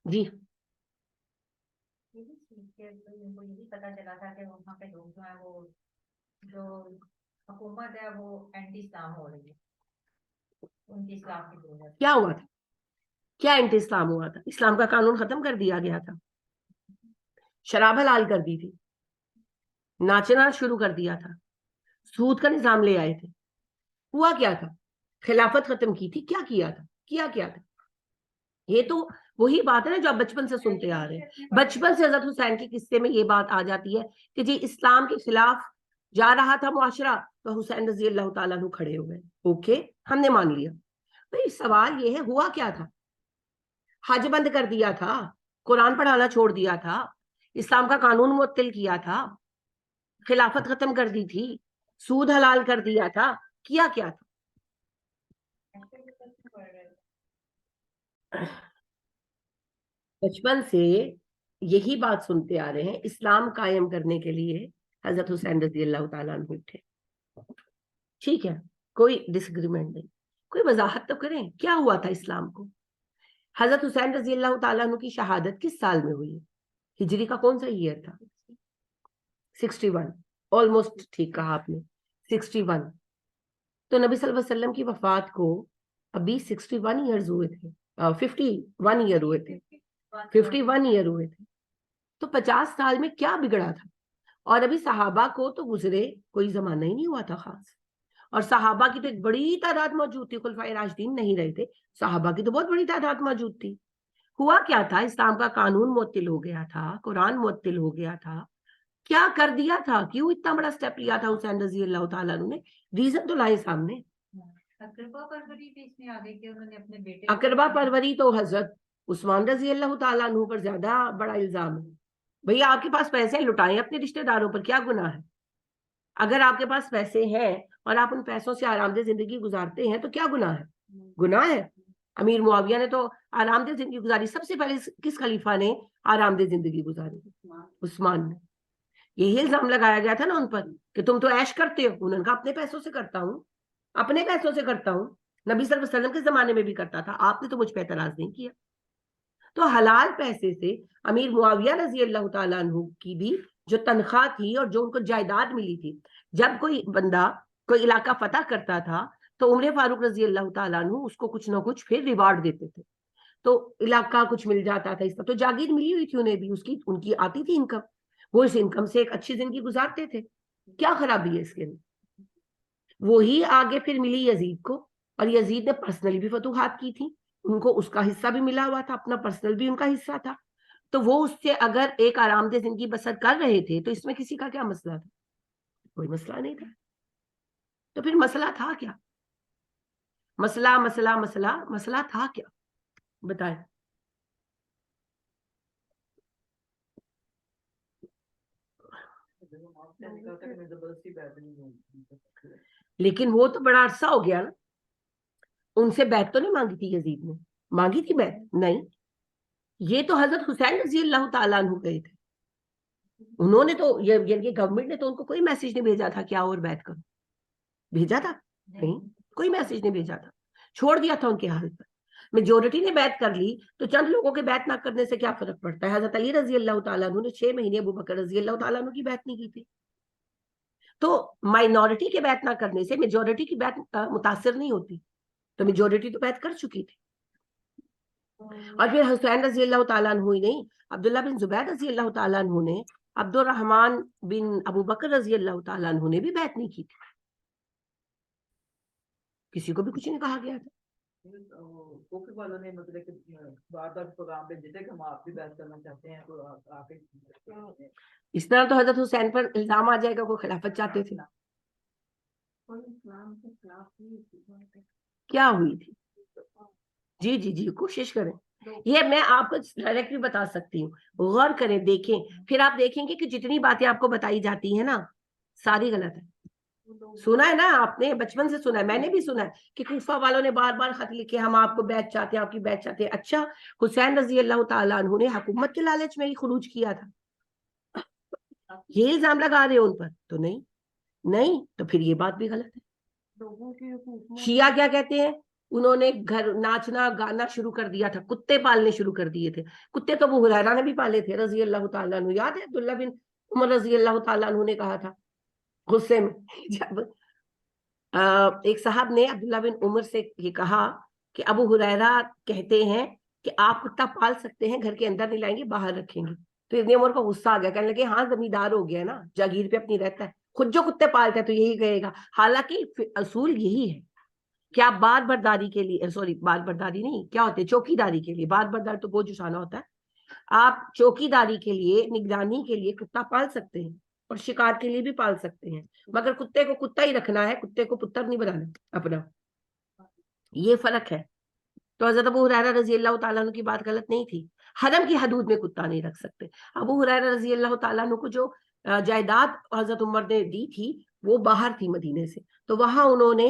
جی ان کو یہی پتا چلا تھا کہ وہاں پہ لوگ جو ہیں، وہ جو حکومت ہے وہ اینٹی اسلام ہو رہی ہے، ان کی اسلام کی ضرورت۔ کیا ہوا تھا؟ کیا اینٹی اسلام ہوا تھا؟ اسلام کا قانون ختم کر دیا گیا تھا، شراب حلال کر دی تھی، ناچنا شروع کر دیا تھا، سود کا نظام لے آئے تھے۔ ہوا کیا تھا؟ خلافت ختم کی تھی، کیا کیا تھا؟ کیا تھا؟ یہ تو وہی بات ہے نا جو آپ بچپن سے سنتے آ رہے ہیں۔ بچپن سے حضرت حسین کے قصے میں یہ بات آ جاتی ہے کہ جی اسلام کے خلاف جا رہا تھا معاشرہ، تو حسین رضی اللہ تعالیٰ عنہ کھڑے ہوئے۔ اوکے، ہم نے مان لیا۔ بھئی سوال یہ ہے، ہوا کیا تھا؟ حج بند کر دیا تھا، قرآن پڑھانا چھوڑ دیا تھا، اسلام کا قانون معطل کیا تھا، خلافت ختم کر دی تھی، سود حلال کر دیا تھا، کیا تھا؟ بچپن سے یہی بات سنتے آ رہے ہیں، اسلام قائم کرنے کے لیے حضرت حسین رضی اللہ تعالیٰ عنہ اٹھے۔ ٹھیک ہے، کوئی ڈس ایگریمنٹ نہیں، کوئی وضاحت تو کریں کیا ہوا تھا اسلام کو۔ حضرت حسین رضی اللہ تعالیٰ عنہ کی شہادت کس سال میں ہوئی؟ ہجری کا کون سا ایئر تھا؟ 61، آلموسٹ ٹھیک کہا آپ نے، 61۔ تو نبی صلی اللہ علیہ وسلم کی وفات کو ابھی 61 ایئرز ہوئے تھے، 51 ایئر ہوئے تھے، 51 ایئر ہوئے تھے۔ تو 50 سال میں کیا بگڑا تھا؟ اور ابھی صحابہ کو تو گزرے کوئی زمانہ ہی نہیں ہوا تھا خاص، اور صحابہ کی تو ایک بڑی تعداد موجود تھی، خلفائے راشدین نہیں رہے تھے، صحابہ کی تو بہت بڑی تعداد موجود تھی۔ ہوا کیا تھا؟ اسلام کا قانون معطل ہو گیا تھا، قرآن معطل ہو گیا تھا، کیا کر دیا تھا؟ کیوں اتنا بڑا سٹیپ لیا تھا حسین رضی اللہ تعالیٰ عنہ نے؟ ریزن تو لائے سامنے۔ اقربا پروری بھی اس میں آ گئی کہ انہوں نے اپنے بیٹے اقربا پروری تو حضرت عثمان رضی اللہ تعالیٰ عنہ پر زیادہ بڑا الزام ہے۔ بھئی آپ کے پاس پیسے لٹائیں اپنے رشتہ داروں پر، کیا گناہ ہے؟ اگر آپ کے پاس پیسے ہیں اور آپ ان پیسوں سے آرام دہ زندگی گزارتے ہیں تو کیا گناہ ہے؟ گناہ ہے۔ امیر معاویہ نے تو آرام دہ زندگی گزاری، سب سے پہلے کس خلیفہ نے آرام دہ زندگی گزاری؟ عثمان نے۔ یہی الزام لگایا گیا تھا نا ان پر کہ تم تو عیش کرتے ہو، انہوں نے کہا اپنے پیسوں سے کرتا ہوں، اپنے پیسوں سے کرتا ہوں، نبی صلی اللہ علیہ وسلم کے زمانے میں بھی کرتا تھا، آپ نے تو مجھ پہ اعتراض نہیں کیا۔ تو حلال پیسے سے امیر معاویہ رضی اللہ تعالیٰ عنہ کی بھی جو تنخواہ تھی اور جو ان کو جائیداد ملی تھی، جب کوئی بندہ کوئی علاقہ فتح کرتا تھا تو عمر فاروق رضی اللہ تعالیٰ عنہ اس کو کچھ نہ کچھ پھر ریوارڈ دیتے تھے، تو علاقہ کچھ مل جاتا تھا، اس کا تو جاگیر ملی ہوئی تھی انہیں بھی، ان کی آتی تھی انکم، وہ اس انکم سے ایک اچھی زندگی گزارتے تھے۔ کیا خرابی ہے اس کے اندر؟ وہی آگے پھر ملی یزید کو، اور یزید نے پرسنلی بھی فتوحات کی تھی، ان کو اس کا حصہ بھی ملا ہوا تھا، اپنا پرسنل بھی ان کا حصہ تھا، تو وہ اس سے اگر ایک آرام دہ زندگی بسر کر رہے تھے تو اس میں کسی کا کیا مسئلہ تھا؟ کوئی مسئلہ نہیں تھا۔ تو پھر مسئلہ تھا کیا؟ مسئلہ تھا کیا؟ بتائیں۔ لیکن وہ تو بڑا عرصہ ہو گیا نا، ان سے بیعت تو نہیں مانگی تھی یزید نے؟ مانگی تھی بیعت؟ نہیں، یہ تو حضرت حسین رضی اللہ تعالیٰ عنہ گئے تھے، انہوں نے تو یعنی گورنمنٹ نے تو ان کو کوئی میسج نہیں بھیجا تھا کہ آؤ اور بیعت کرو، بھیجا تھا؟ نہیں، کوئی میسج نہیں بھیجا تھا، چھوڑ دیا تھا ان کے حال پر۔ मेजोरिटी ने बैत कर ली तो चंद लोगों के बैत ना करने से क्या फर्क पड़ता है। हजरत अली रजी अल्लाह तआला अन्हु ने 6 महीने अबू बकर रजी अल्लाह तआला अन्हु की बैत नहीं की थी। तो माइनॉरिटी के बैत ना करने से मेजोरिटी की बैत मुतासिर नहीं होती, तो मेजोरिटी तो बैत कर चुकी थी। और फिर हुसैन रजी अल्लाह तआला अन्हु ही नहीं, अब्दुल्ला बिन जुबैर रजी अल्लाह तआला अन्हु ने अब्दुर्रहमान बिन अबू बकर रजी अल्लाह तआला अन्हु ने भी बैत नहीं की थी, किसी को भी कुछ नहीं कहा गया था। कोफी वालों ने मतलब कि बार बार प्रोग्राम पे जिसे कि हम आप भी बैत करना चाहते हैं तो आके इस तरह तो हजरत हुसैन पर इल्जाम आ जाएगा कोई खिलाफत चाहते थे। क्या हुई थी? जी जी जी, कोशिश करें। ये मैं आपको डायरेक्टली बता सकती हूँ, गौर करें, देखें, फिर आप देखेंगे कि जितनी बातें आपको बताई जाती है ना सारी गलत है। सुना है ना आपने, बचपन से सुना है, मैंने भी सुना है कि कूफा वालों ने बार बार खत लिखे हम आपको बैच चाहते हैं, आपकी बैच चाहते हैं। अच्छा, हुसैन रजी अल्लाह तआला अन्हु ने हुकूमत के लालच में ही खुरूज किया था, ये इल्जाम लगा रहे हो उन पर? तो नहीं नहीं, तो फिर ये बात भी गलत है। शिया क्या कहते हैं, उन्होंने घर नाचना गाना शुरू कर दिया था, कुत्ते पालने शुरू कर दिए थे। कुत्ते तो अबू हुरैरा ने भी पाले थे रजी अल्लाह तआला अन्हु, याद है अब्दुल्ला बिन उमर रजी अल्लाह तआला अन्हु ने कहा था गुस्से में, जब एक साहब ने अब्दुल्ला बिन उमर से ये कहा कि अबू हुरैरा कहते हैं कि आप कुत्ता पाल सकते हैं, घर के अंदर नहीं लाएंगे, बाहर रखेंगे। तो इब्न उमर को गुस्सा आ गया, कहने लगे हाँ जमींदार हो गया ना, जागीर पे अपनी रहता है, खुद जो कुत्ते पालता है तो यही कहेगा। हालांकि असूल यही है कि आप बार बरदारी के लिए, सॉरी बार बरदारी नहीं, क्या होते हैं, चौकीदारी के लिए, बार बरदार तो बोझ उठाना होता है, आप चौकीदारी के लिए, निगरानी के लिए कुत्ता पाल सकते हैं और शिकार के लिए भी पाल सकते हैं, मगर कुत्ते को कुत्ता ही रखना है, कुत्ते को पुत्र नहीं बनाना अपना, ये फर्क है। तो हजरत अबू हुरैरा रजी अल्लाह तआला अन्हु की बात गलत नहीं थी, हरम की हदूद में कुत्ता नहीं रख सकते। अबू हुरैरा रजी अल्लाह तआला अन्हु को जो जायदाद हजरत उमर ने दी थी वो बाहर थी मदीने से, तो वहां उन्होंने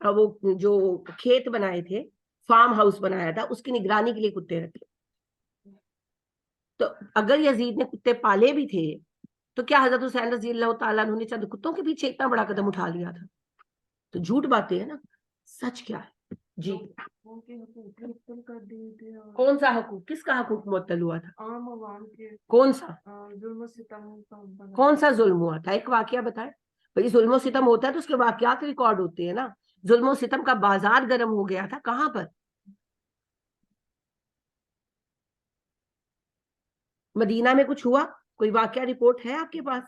वो जो खेत बनाए थे, फार्म हाउस बनाया था, उसकी निगरानी के लिए कुत्ते रखे। तो अगर यजीद ने कुत्ते पाले भी थे तो क्या हजरत हुसैन रजी अल्लाह तआला अन्हु ने चंद कुत्तों के पीछे इतना बड़ा कदम उठा लिया था? तो झूठ बातें है ना, सच क्या है जी। कौन सा हकूक, किसका हकूक मुअत्तल हुआ था? आम आवाम के कौन सा, जुल्म सितम कौन सा जुल्म हुआ था? एक वाकया बताए भाई। जुल्म सितम होता है तो उसके वाकयात रिकॉर्ड होते हैं ना। जुल्म सितम का बाजार गर्म हो गया था, कहां पर? मदीना में कुछ हुआ, कोई वाकया रिपोर्ट है आपके पास?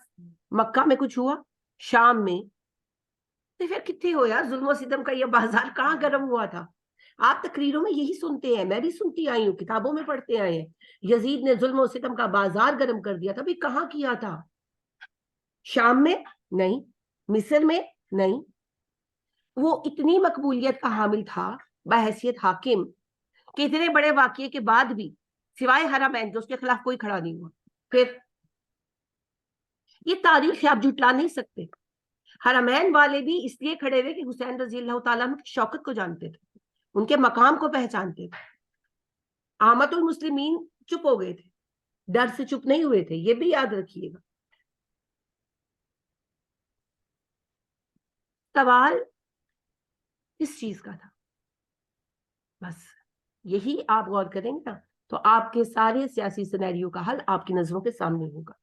मक्का में कुछ हुआ, शाम में, तो फिर कितने हो यार, जुल्म सितम का ये बाजार कहाँ गर्म हुआ था? आप तकरीरों में यही सुनते हैं, मैं भी सुनती आई हूँ, किताबों में पढ़ते आए हैं, यजीद ने जुल्म सितम का बाजार गर्म कर दिया था। भाई कहाँ किया था? शाम में नहीं, मिस्र में नहीं। वो इतनी मकबूलियत का हामिल था बहैसियत हाकिम कि इतने बड़े वाकये के बाद भी सिवाय हरमैन के उसके खिलाफ कोई खड़ा नहीं हुआ। फिर ये तारीख है, आप जुटला नहीं सकते। हरमैन वाले भी इसलिए खड़े हुए कि हुसैन रजी अल्लाह तआला अन्हु की शौकत को जानते थे, उनके मकाम को पहचानते थे। आमतुल मुस्लिमीन चुप हो गए थे, डर से चुप नहीं हुए थे, ये भी याद रखिएगा। सवाल किस चीज का था? बस यही आप गौर करेंगे ना तो आपके सारे सियासी सिनेरियो का हल आपकी नजरों के सामने होगा।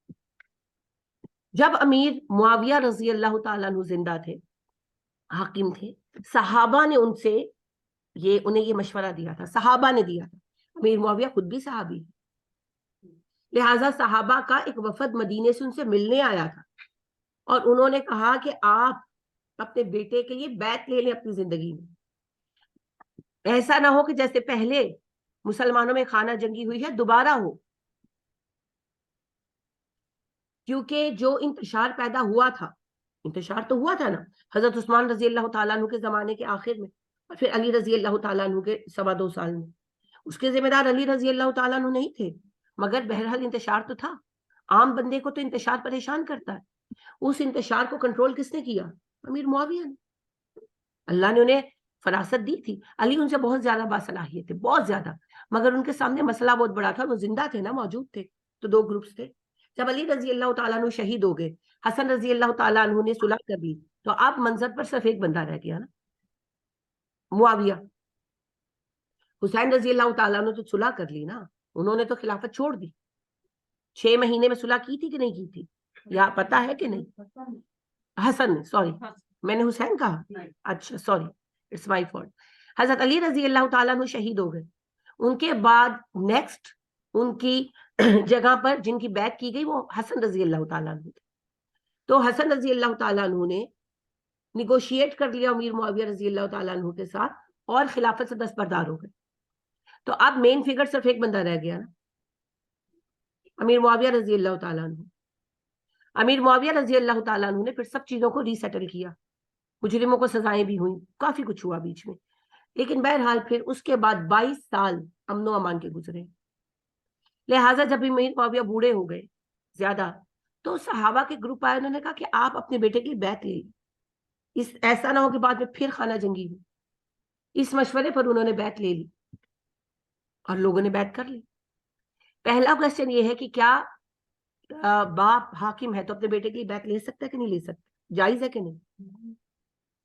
जब अमीर मुआविया रजी अल्लाह तआला अन्हु जिंदा थे, हाकिम थे, सहाबा ने उनसे उन्हें ये मशवरा दिया था, सहाबा ने दिया था। अमीर मुआविया खुद भी सहाबी, लिहाजा सहाबा का एक वफद मदीने से उनसे मिलने आया था और उन्होंने कहा कि आप अपने बेटे के लिए बैत ले लें अपनी जिंदगी में। ऐसा ना हो कि जैसे पहले मुसलमानों में खाना जंगी हुई है दोबारा हो, क्योंकि जो इंतशार पैदा हुआ था, इंतशार तो हुआ था ना हजरत उस्मान रजी अल्लाह तआला अन्हु के जमाने के आखिर में, और फिर अली रजी अल्लाह तआला अन्हु के 2.25 साल में। उसके जिम्मेदार अली रजी अल्लाह तआला अन्हु नहीं थे, मगर बहरहाल इंतशार तो था। आम बंदे को तो इंतशार परेशान करता है, उस इंतशार को कंट्रोल किसने किया? अमीर मुआविया ने। अल्लाह ने उन्हें फरासत दी थी। अली उनसे बहुत ज्यादा बासलाहियत थे, बहुत ज्यादा, मगर उनके सामने मसला बहुत बड़ा था, वो जिंदा थे ना, मौजूद थे। तो दो ग्रुप्स थे। जब अली रजी अल्लाह तआला अन्हु शहीद हो गए, हसन रजी अल्लाह तआला अन्हु ने सुलह कर ली, तो अब मंजर पर सिर्फ एक बंदा रह गया ना, मुआविया। हुसैन रजी अल्लाह ताला ने तो सुलह कर ली ना, उन्होंने तो खिलाफत छोड़ दी। 6 महीने में सुलह की थी कि नहीं की थी, या पता है कि नहीं? हसन ने, सॉरी मैंने हुसैन कहा, अच्छा सॉरी, इट्स माय फॉल्ट। हजरत अली रजी अल्लाह ताला अन्हु शहीद हो गए, उनके बाद नेक्स्ट उनकी जगह पर जिनकी बैत की गई वो हसन रजी अल्लाह ताला अन्हु थे। तो हसन रजी अल्लाह ताला अन्हु ने निगोशिएट कर लिया अमीर मुआविया रजी अल्लाह ताला अन्हु के साथ और खिलाफत से दस्तबरदार हो गए। तो अब मेन फिगर सिर्फ एक बंदा रह गया ना, अमीर मुआविया रजी अल्लाह ताला अन्हु। अमीर मुआविया रजी अल्लाह ताला अन्हु ने फिर सब चीजों को रीसेटल किया, मुजरिमों को सजाएं भी हुई, काफी कुछ हुआ बीच में, लेकिन बहरहाल फिर उसके बाद 22 साल अमनो अमान के गुजरे। लिहाजा जब अमीर मुआविया बूढ़े हो गए ज्यादा, तो सहाबा के ग्रुप आए, उन्होंने कहा कि आप अपने बेटे की बैत ले, इस ऐसा ना हो कि बाद में फिर खाना जंगी हो। इस मशवरे पर उन्होंने बैत ले ली और लोगों ने बैत कर ली। पहला क्वेश्चन ये है कि क्या बाप हाकिम है तो अपने बेटे की बैत ले सकता है कि नहीं ले सकता, जायज है कि नहीं?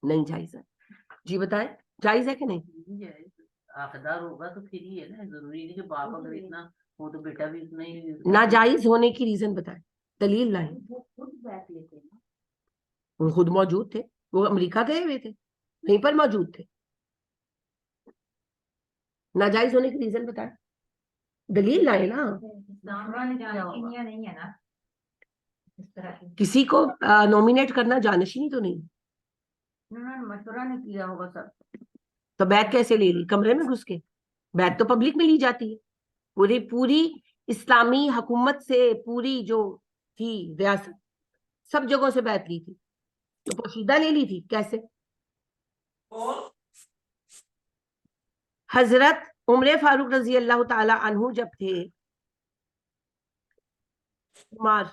नहीं जायज है। जी बताएं, जायज है कि नहीं? हकदार होगा तो फिर ही है ना, जरूरी नहीं कि बाप अगर इतना हो तो बेटा भी उतना ही। नाजायज होने की रीजन बताएं, दलील लाएं। वो खुद बैठ लेते हैं ना। वो खुद मौजूद थे, वो अमेरिका गए हुए थे, वहीं पर मौजूद थे। नाजायज होने की रीजन बताएं, दलील लाए ना। जानशीनियां नहीं है ना इस तरह की। किसी को नॉमिनेट करना जानशीनी तो नहीं, उन्होंने मशवरा नहीं किया होगा सर। तो बैत कैसे ले ली? कमरे में घुस के? बैत तो पब्लिक में ली जाती है, पूरी पूरी इस्लामी हुकूमत से पूरी जो थी रियासत सब जगहों से बैत ली थी, तो पोशीदा ले ली थी कैसे? हजरत उमर फारूक रजी अल्लाह ताला अन्हु जब थे कुमार,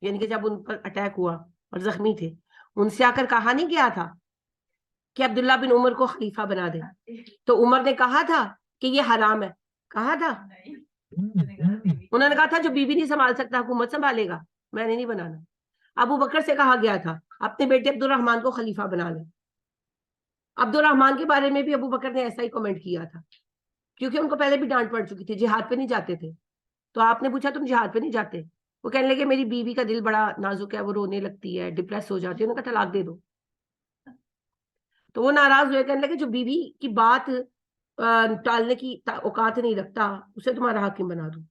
यानी कि जब उन पर अटैक हुआ और जख्मी थे, उनसे आकर कहा नहीं गया था कि अब्दुल्ला बिन उमर को खलीफा बना दे? तो उमर ने कहा था कि ये हराम है, कहा था? उन्होंने कहा था जो बीवी नहीं संभाल सकता हुकूमत संभालेगा, मैंने नहीं बनाना। अबू बकर से कहा गया था अपने बेटे अब्दुर्रहमान को खलीफा बना ले। अब्दुर्रहमान के बारे में भी अबू बकर ने ऐसा ही कमेंट किया था, क्योंकि उनको पहले भी डांट पड़ चुकी थी, जिहाद पे नहीं जाते थे। तो आपने पूछा तुम जिहाद पे नहीं जाते? वो कहने लगे मेरी बीवी का दिल बड़ा नाजुक है, वो रोने लगती है, डिप्रेस हो जाती है, उन्होंने कहा तलाक दे दो। तो वो नाराज हुए, कहने लगे जो बीवी की बात टालने की औकात नहीं रखता उसे तुम्हारा हाकिम बना दो।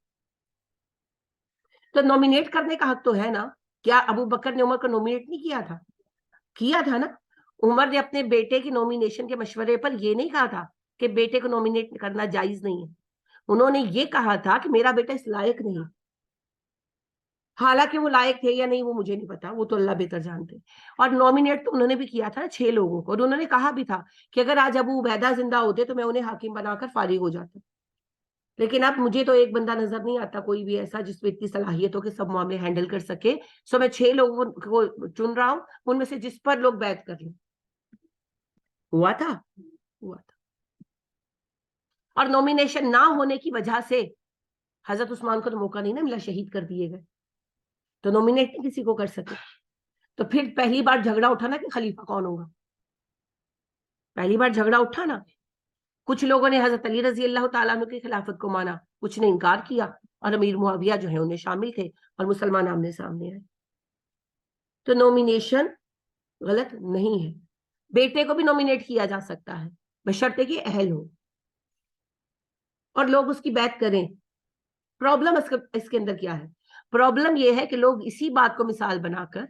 तो नॉमिनेट करने का हक तो है ना। क्या अबू बकर ने उमर को नॉमिनेट नहीं किया था? किया था ना। उमर ने अपने बेटे की नॉमिनेशन के मशवरे पर यह नहीं कहा था कि बेटे को नॉमिनेट करना जायज नहीं है, उन्होंने ये कहा था कि मेरा बेटा इस लायक नहीं है। हालांकि वो लायक थे या नहीं वो मुझे नहीं पता, वो तो अल्लाह बेहतर जानते। और नॉमिनेट तो उन्होंने भी किया था ना 6 लोगों को, और उन्होंने कहा भी था कि अगर आज अबू उबैदा जिंदा होते तो मैं उन्हें हाकिम बनाकर फारिग हो जाता। लेकिन अब मुझे तो एक बंदा नजर नहीं आता कोई भी ऐसा जिसमें इतनी सलाहियत हो कि सब मामले हैंडल कर सके। सो मैं 6 लोगों को चुन रहा हूं, उनमें से जिस पर लोग बैत कर लें। हुआ था, हुआ था। और नॉमिनेशन ना होने की वजह से हजरत उस्मान को तो मौका नहीं ना मिला, शहीद कर दिए गए, तो नॉमिनेट नहीं किसी को कर सके। तो फिर पहली बार झगड़ा उठा ना कि खलीफा कौन होगा, पहली बार झगड़ा उठा ना। कुछ लोगों ने हजरत अली रजी अल्लाह ताला अन्हु की खिलाफत को माना, कुछ ने इनकार किया, और अमीर मुआविया जो है उन्हें शामिल थे, और मुसलमान आमने सामने आए। तो नॉमिनेशन गलत नहीं है, बेटे को भी नॉमिनेट किया जा सकता है बशर्ते कि अहल हो और लोग उसकी बैत करें। प्रॉब्लम इसके अंदर क्या है? प्रॉब्लम यह है कि लोग इसी बात को मिसाल बनाकर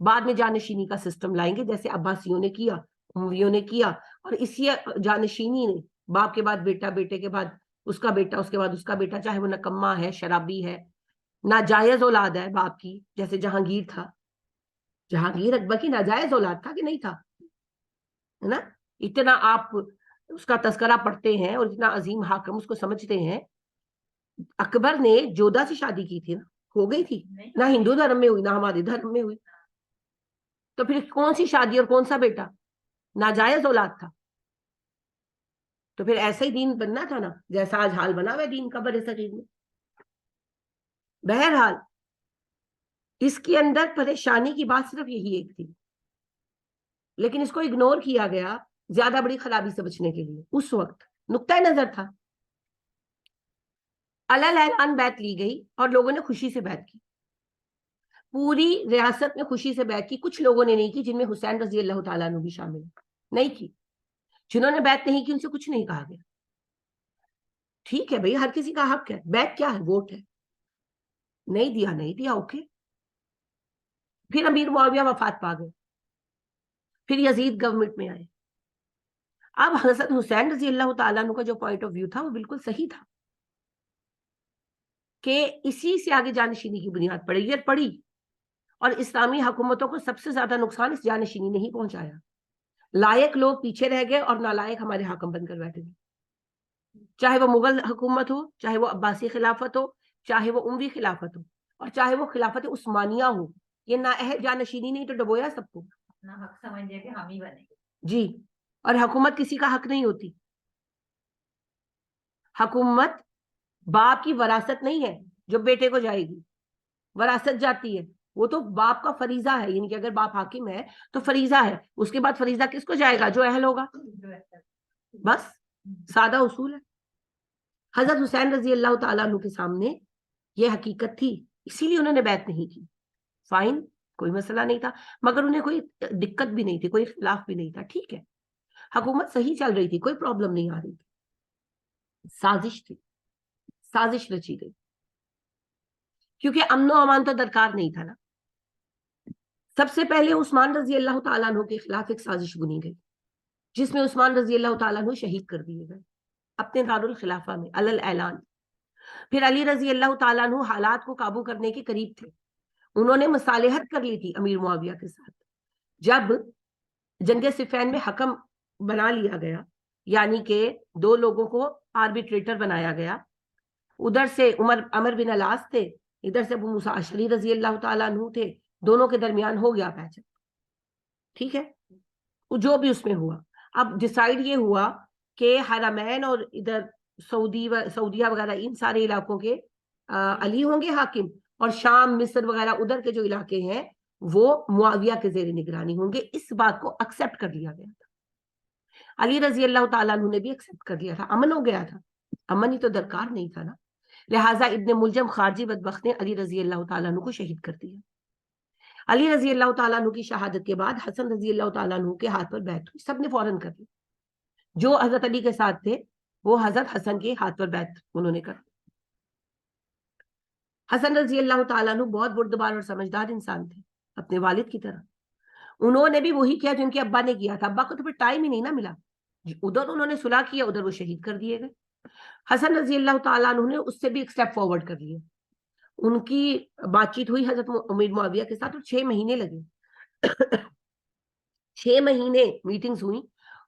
बाद में जानशीनी का सिस्टम लाएंगे, जैसे अब्बासियों ने किया, उमवियों ने किया, और इसी जानशीनी ने बाप के बाद बेटा, बेटे के बाद उसका बेटा, उसके बाद उसका बेटा, चाहे वो नकम्मा है, शराबी है, नाजायज औलाद है बाप की, जैसे जहांगीर था। जहांगीर अकबर की नाजायज औलाद था कि नहीं था? है ना। इतना आप उसका तस्करा पढ़ते हैं और इतना अजीम हाकिम उसको समझते हैं। अकबर ने जोधा से शादी की थी ना, हो गई थी ना, हिंदू धर्म में हुई ना हमारे धर्म में हुई। तो फिर कौन सी शादी और कौन सा बेटा? नाजायज औलाद था। तो फिर ऐसा ही दीन बनना था ना, जैसा आज हाल बना हुआ दीन का बड़े सगीर में। बहरहाल इसके अंदर परेशानी की बात सिर्फ यही एक थी, लेकिन इसको इग्नोर किया गया ज्यादा बड़ी खराबी से बचने के लिए। उस वक्त नुक्ता नजर था। अलल ऐलान बैत ली गई और लोगों ने खुशी से बैत की, पूरी रियासत ने खुशी से बैत की। कुछ लोगों ने नहीं की, जिनमें हुसैन रजी अल्लाह तआला अन्हु भी शामिल नहीं की। जिन्होंने बैत नहीं की उनसे कुछ नहीं कहा गया। ठीक है भाई, हर किसी का हक है। बैत क्या है? वोट है। नहीं दिया, नहीं दिया, ओके। फिर अमीर मुआविया वफात पा गए, फिर यजीद गवर्नमेंट में आए। अब हजरत हुसैन रजी अल्लाह तआला अन्हु का जो पॉइंट ऑफ व्यू था वो बिल्कुल सही था कि इसी से आगे जानशीनी की बुनियाद पड़ी और इस्लामी हुकूमतों को सबसे ज्यादा नुकसान इस जानशीनी ने ही पहुंचाया। लायक लोग पीछे रह गए और नालायक हमारे हाकम बनकर बैठे गए, चाहे वो मुगल हुकूमत हो, चाहे वो अब्बासी खिलाफत हो, चाहे वो उमवी खिलाफत हो, और चाहे वो खिलाफत उस्मानिया हो। ये नाअहल जानशीनी ने तो डबोया सबको। अपना हक समझ लिया कि हम ही बनेंगे। जी, और हुकूमत किसी का हक नहीं होती। हुकूमत बाप की वरासत नहीं है जो बेटे को जाएगी, वरासत जाती है। वो तो बाप का फरीजा है, यानी कि अगर बाप हाकिम है तो फरीजा है, उसके बाद फरीजा किसको जाएगा? जो अहल होगा। बस सादा उसूल है। हजरत हुसैन रजी अल्लाह तआला अन्हु के सामने ये हकीकत थी, इसीलिए उन्होंने बैत नहीं की। फाइन, कोई मसला नहीं था, मगर उन्हें कोई दिक्कत भी नहीं थी, कोई इख्तिलाफ भी नहीं था। ठीक है, हुकूमत सही चल रही थी, कोई प्रॉब्लम नहीं आ रही थी। साजिश थी, साजिश रची गई, क्योंकि अमनो अमान तो दरकार नहीं था ना। सबसे पहले उस्मान रजी अल्लाह तआला अन्हु के खिलाफ एक साजिश बुनी गई, जिसमें उस्मान रजी अल्लाह तआला अन्हु शहीद कर दिए गए अपने दारुल खिलाफा में अलल ऐलान। फिर अली रजी अल्लाह तआला अन्हु हालात को काबू करने के करीब थे, उन्होंने मुसालिहत कर ली थी अमीर मुआविया के साथ। जब जंगे सिफैन में हकम बना लिया गया, यानी कि 2 लोगों को आर्बिट्रेटर बनाया गया, उधर से अमर बिन अलास थे, इधर से अबू मूसा अशरी रजी अल्लाह तआला अन्हु थे, दोनों के दरमियान हो गया पैचअप। ठीक है, जो भी उसमें हुआ, अब डिसाइड ये हुआ कि हरमैन और इधर सऊदिया वगैरह इन सारे इलाकों के अली होंगे हाकिम, और शाम मिस्र वगैरह उधर के जो इलाके हैं वो मुआविया के जेर निगरानी होंगे। इस बात को एक्सेप्ट कर लिया गया था। अली रजी अल्लाह तआला अन्हु ने भी एक्सेप्ट कर लिया था, अमन हो गया था। अमन ही तो दरकार नहीं था ना। लिहाजा इब्ने मुलजम खारजी बदबख्त ने अली रजी अल्लाह तआला अन्हु को शहीद कर दिया। अली रजी अल्लाह तआला अन्हु की शहादत के बाद हसन रजी अल्लाह तआला अन्हु के हाथ पर बैत हुई, सबने फौरन कर ली। जो हजरत अली के साथ थे वो हजरत हसन के हाथ पर बैत उन्होंने कर। हसन रजी अल्लाह तआला अन्हु बहुत बुर्दबार और समझदार इंसान थे, अपने वालिद की तरह। उन्होंने भी वही किया जो उनके अब्बा ने किया था। अब्बा को तो फिर टाइम ही नहीं ना मिला, उधर उन्होंने सुलह किया, उधर वो शहीद कर दिए गए। हसन रजी अल्लाह तआला अन्हु ने उससे भी एक स्टेप फॉरवर्ड कर लिया। उनकी बातचीत हुई हजरत अमीर मुआविया के साथ और 6 महीने लगे 6 महीने मीटिंग्स हुई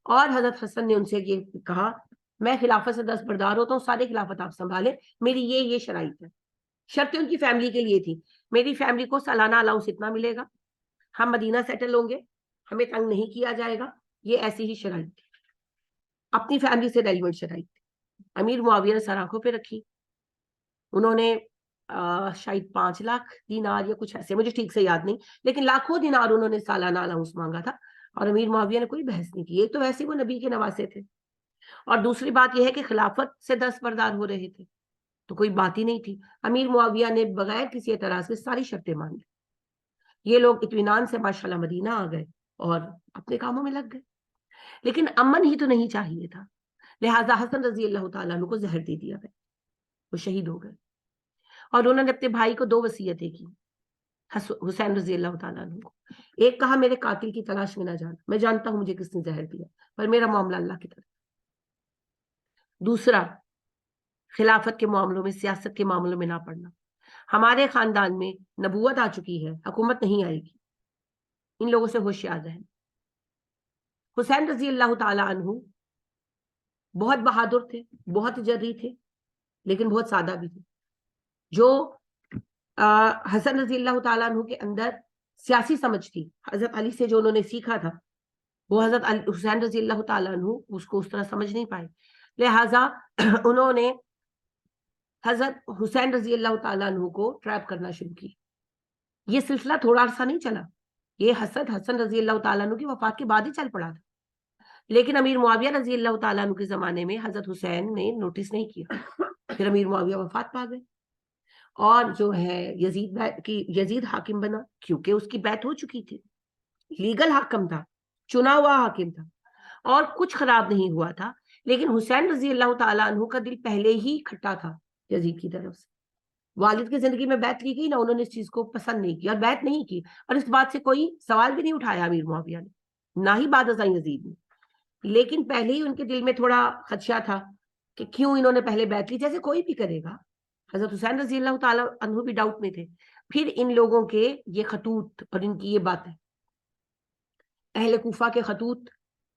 और हजरत हसन ने उनसे ये कहा, मैं खिलाफत से दस्तबरदार होता हूँ, सारे खिलाफत आप संभाले, मेरी ये शराइत है। शर्तें उनकी फैमिली के लिए थी, मेरी फैमिली को सालाना अलाउंस इतना मिलेगा, हम मदीना सेटल होंगे, हमें तंग नहीं किया जाएगा, ये ऐसी ही शराइत थी, अपनी फैमिली से रेलिवेंट शराइत थी। अमीर मुआविया ने सर आंखों पे रखी। उन्होंने शायद 5 लाख दिनार या कुछ ऐसे, मुझे ठीक से याद नहीं, लेकिन लाखों दिनार उन्होंने सालाना अलाउंस मांगा था। और अमीर मुआविया ने कोई बहस नहीं की। एक तो वैसे वो नबी के नवासे थे, और दूसरी बात यह है कि खिलाफत से दस्तबरदार हो रहे थे, तो कोई बात ही नहीं थी। अमीर मुआविया ने बगैर किसी एतराज के सारी शर्तें मान ली। ये लोग इत्मीनान से माशाल्लाह मदीना आ गए और अपने कामों में लग गए। लेकिन अमन ही तो नहीं चाहिए था, लिहाजा हसन रजी अल्लाह तआला अन्हु को जहर दे दिया गया, वो शहीद हो गए। और उन्होंने अपने भाई को 2 वसीयतें की, हुसैन रजी अल्लाह तआला अन्हु को। एक कहा, मेरे कातिल की तलाश में ना जाना, मैं जानता हूं मुझे किसने जहर दिया, पर मेरा मामला अल्लाह की तरफ। दूसरा, खिलाफत के मामलों में, सियासत के मामलों में ना पड़ना। हमारे खानदान में नबूवत आ चुकी है, हुकूमत नहीं आएगी, इन लोगों से होशियार रहें। हुसैन रजी अल्लाह तआला अन्हु बहुत बहादुर थे, बहुत जर्री थे, लेकिन बहुत सादा भी थे। जो हसन रजी अल्लाह तआला अन्हु के अंदर सियासी समझ थी, हजरत अली से जो उन्होंने सीखा था, वो हजरत हुसैन रजी अल्लाह तआला अन्हु उसको उस तरह समझ नहीं पाए। लिहाजा उन्होंने हजरत हुसैन रजी अल्लाह तआला अन्हु को ट्रैप करना शुरू किया। ये सिलसिला थोड़ा अरसा नहीं चला, ये हसन रजी अल्लाह तआला अन्हु की वफात के बाद ही चल पड़ा था। लेकिन अमीर मुआविया रजी अल्लाह ताला अन्हु के जमाने में हजरत हुसैन ने नोटिस नहीं किया, फिर अमीर मुआविया वफात पा गए और जो है यजीद हाकिम बना, क्योंकि उसकी बैत हो चुकी थी, लीगल हाकिम था, चुना हुआ हाकिम था और कुछ खराब नहीं हुआ था। लेकिन हुसैन रजी अल्लाह ताला अन्हु का दिल पहले ही खट्टा था यजीद की तरफ से। वालिद की जिंदगी में बैत ली गई ना, उन्होंने इस चीज को पसंद नहीं किया और बैत नहीं की, और इस बात से कोई सवाल भी नहीं उठाया अमीर मुआविया ने, ना ही बाद यजीद ने। लेकिन पहले ही उनके दिल में थोड़ा खदशा था कि क्यों इन्होंने पहले बैत ली, जैसे कोई भी करेगा। हजरत हुसैन रजी अल्लाह ताला अन्हु भी डाउट में थे। फिर इन लोगों के ये खतूत और इनकी ये बातें, अहले कूफा के खतूत,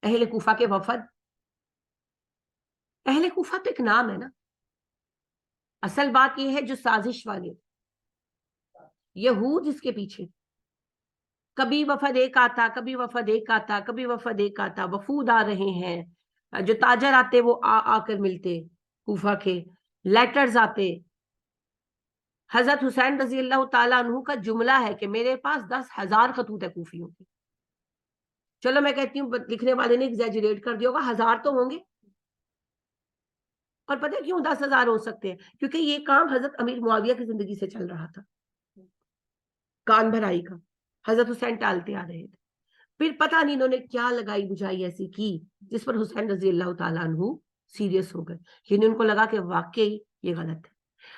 अहले कूफा के वफद। अहले कूफा तो एक नाम है ना, असल बात यह है जो साजिश वाले यहूद इसके पीछे, कभी वफद एक आता, कभी वफद एक आता, कभी वफद एक आता, वफूद आ रहे हैं, जो ताजर आते वो आकर मिलते, कूफा के लेटर्स आते। हजरत हुसैन रजी अल्लाह ताला अन्हु का जुमला है कि मेरे पास 10,000 खतूत है कूफियों के। चलो मैं कहती हूँ लिखने वाले ने एग्जैजुरेट कर दिया होगा, 1000 तो होंगे। और पता है क्यों 10,000 हो सकते हैं? क्योंकि ये काम हजरत अमीर मुआविया की जिंदगी से चल रहा था, कान भराई का हजरत हुसैन टालते आ रहे थे। फिर पता नहीं इन्होंने क्या लगाई बुझाई ऐसी की जिस पर हुसैन रजी अल्लाह ताला अन्हु सीरियस हो गए, लेकिन उनको लगा कि वाकई ये गलत है।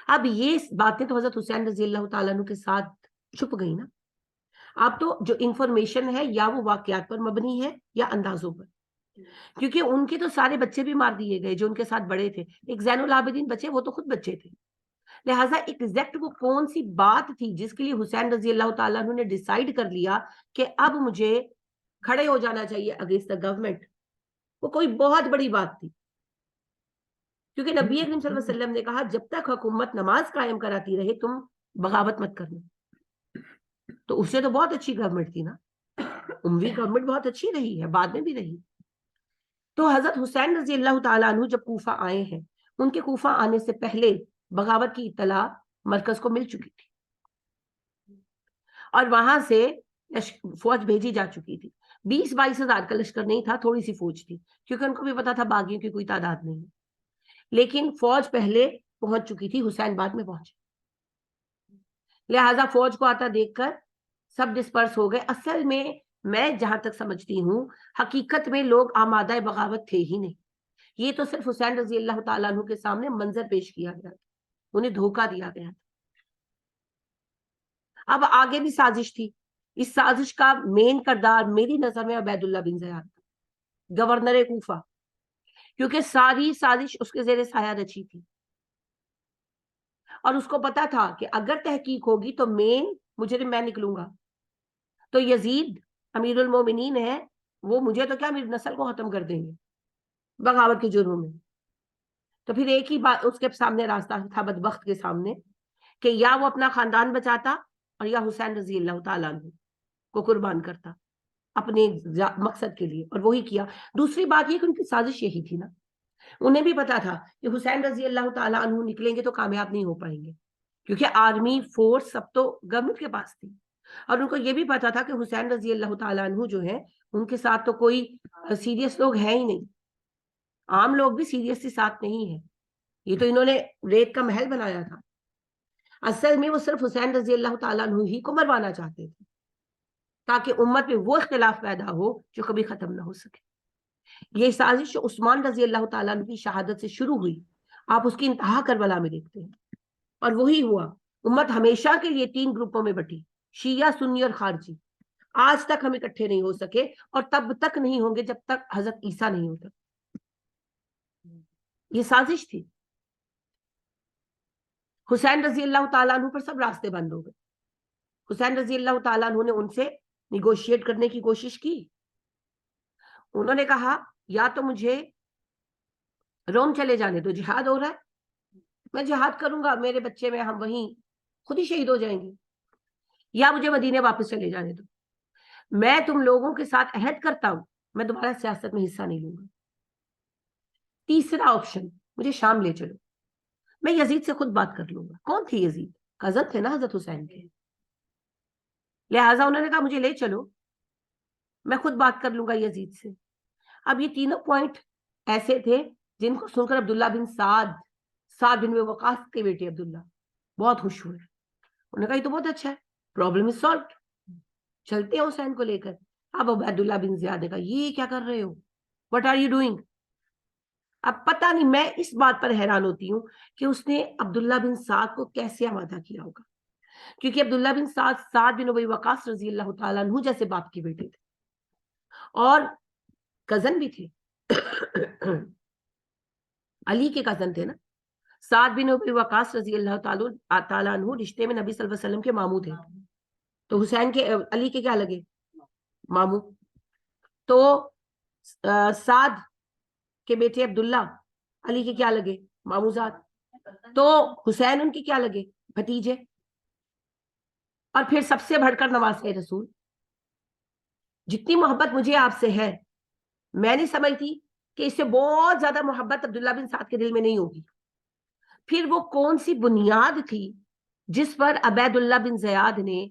अब ये बातें तो हजरत हुसैन रजी अल्लाह ताला अन्हु के साथ छुप गई ना। अब तो जो इंफॉर्मेशन है या वो वाकयात पर मबनी है या अंदाजों पर, क्योंकि उनके तो सारे बच्चे भी मार दिए गए जो उनके साथ बड़े थे। एक ज़ैनुल आबिदीन बचे, वो तो खुद बच्चे थे। लिहाजा एग्जैक्ट वो कौन सी बात थी जिसके लिए हुसैन रजी अल्लाह ताला अन्हु ने डिसाइड कर लिया कि अब मुझे खड़े हो जाना चाहिए अगेंस्ट द गवर्नमेंट, वो कोई बहुत बड़ी बात थी। क्योंकि नबी अकरम सल्लल्लाहु अलैहि वसल्लम ने कहा जब तक हुकूमत नमाज कायम कराती रहे तुम बगावत मत करना। तो उससे तो बहुत अच्छी गवर्नमेंट थी ना, उमवी गवर्नमेंट बहुत अच्छी रही है, बाद में भी रही। तो हजरत हुसैन रजी अल्लाह ताला अन्हु जब कूफा आए हैं, उनके कूफा आने से पहले बगावत की इत्तला मरकज को मिल चुकी थी और वहां से फौज भेजी जा चुकी थी। 20-22 हजार का लश्कर नहीं था, थोड़ी सी फौज थी, क्योंकि उनको भी पता था बागियों की कोई तादाद नहीं है। लेकिन फौज पहले पहुंच चुकी थी, हुसैन बाद में पहुंचे। लिहाजा फौज को आता देखकर सब डिस्पर्स हो गए। असल में मैं जहां तक समझती हूँ, हकीकत में लोग आमादा बगावत थे ही नहीं। ये तो सिर्फ हुसैन रजी अल्लाह ताला अन्हु के सामने मंजर पेश किया गया था, उन्हें धोखा दिया गया था। अब आगे भी साजिश थी। इस साजिश का मेन किरदार मेरी नजर में उबैदुल्लाह बिन ज़ियाद था, गवर्नर कूफा, क्योंकि सारी साजिश उसके जेरे साया रची थी और उसको पता था कि अगर तहकीक होगी तो मुजरिम मैं निकलूंगा। तो यजीद अमीरुल मोमिनीन है, वो मुझे तो क्या मेरी नस्ल को खत्म कर देंगे बगावत के जुर्म में। तो फिर एक ही बात उसके सामने रास्ता था, बदबख्त के सामने, कि या वो अपना खानदान बचाता और या हुसैन रजी अल्लाह ताला अन्हु को कुर्बान करता अपने मकसद के लिए, और वही किया। दूसरी बात ये कि उनकी साजिश यही थी ना, उन्हें भी पता था कि हुसैन रजी अल्लाह ताला अन्हु निकलेंगे तो कामयाब नहीं हो पाएंगे, क्योंकि आर्मी फोर्स सब तो गवर्नमेंट के पास थी। और उनको ये भी पता था कि हुसैन रजी अल्लाह ताला अन्हु जो है उनके साथ तो कोई सीरियस लोग हैं ही नहीं, आम लोग भी सीरियसली साथ नहीं है। ये तो इन्होंने रेत का महल बनाया था। असल में वो सिर्फ हुसैन रजी अल्लाह ताला अन्हु ही को मरवाना चाहते थे, ताकि उम्मत में वो इख्तिलाफ पैदा हो जो कभी खत्म ना हो सके। ये साजिश उस्मान रजी अल्लाह ताला अन्हु की शहादत से शुरू हुई, आप उसकी इंतहा करबला में देखते हैं, और वही हुआ। उम्मत हमेशा के लिए 3 ग्रुपों में बटी, शिया, सुन्नी और खारजी। आज तक हम इकट्ठे नहीं हो सके और तब तक नहीं होंगे जब तक हजरत ईसा नहीं होता। ये साजिश थी। हुसैन रजी अल्लाह ताला अन्हु पर सब रास्ते बंद हो गए। हुसैन रजी अल्लाह ताला अन्हु ने उनसे निगोशिएट करने की कोशिश की। उन्होंने कहा या तो मुझे रोम चले जाने दो, जिहाद हो रहा है, मैं जिहाद करूंगा, मेरे बच्चे में हम वहीं खुद ही शहीद हो जाएंगे, या मुझे मदीने वापस चले जाने दो। मैं तुम लोगों के साथ अहद करता हूं, मैं दोबारा सियासत में हिस्सा नहीं लूंगा। तीसरा ऑप्शन, मुझे शाम ले चलो, मैं यजीद से खुद बात कर लूंगा। कौन थे यजीद? कजन थे ना हजरत हुसैन के। लिहाजा उन्होंने कहा मुझे ले चलो, मैं खुद बात कर लूंगा यजीद से। اب یہ تینوں پوائنٹ ایسے تھے جن کو سن کر عبداللہ بن سعد بن وقاص کے بیٹے عبداللہ بہت خوش ہوئے. انہوں نے کہا یہ تو بہت اچھا ہے, پرابلم از سالوڈ, چلتے ہیں حسین کو لے کر. اب عبیداللہ بن زیاد نے کہا یہ کیا کر رہے ہو, وٹ آر یو ڈوئنگ. اب پتہ نہیں, میں اس بات پر حیران ہوتی ہوں کہ اس نے عبداللہ بن سعد کو کیسے آمادہ کیا ہوگا, کیونکہ عبداللہ بن سعد بن ابی وقاص رضی اللہ تعالیٰ عنہ جیسے باپ کے بیٹے تھے اور کزن بھی تھے, علی کے کزن تھے نا. سعد بن ابی وقاص رضی اللہ تعالیٰ عنہ رشتے میں نبی صلی اللہ علیہ وسلم کے ماموں تھے, تو حسین کے علی کے کیا لگے, ماموں. تو سعد کے بیٹے عبداللہ علی کے کیا لگے, ماموزاد. تو حسین ان کے کیا لگے, بھتیجے. اور پھر سب سے بڑھ کر نواسے رسول. جتنی محبت مجھے آپ سے ہے, میں نہیں سمجھتی کہ اس سے بہت زیادہ محبت عبداللہ بن سعد کے دل میں نہیں ہوگی. پھر وہ کون سی بنیاد تھی جس پر عبید اللہ بن زیاد نے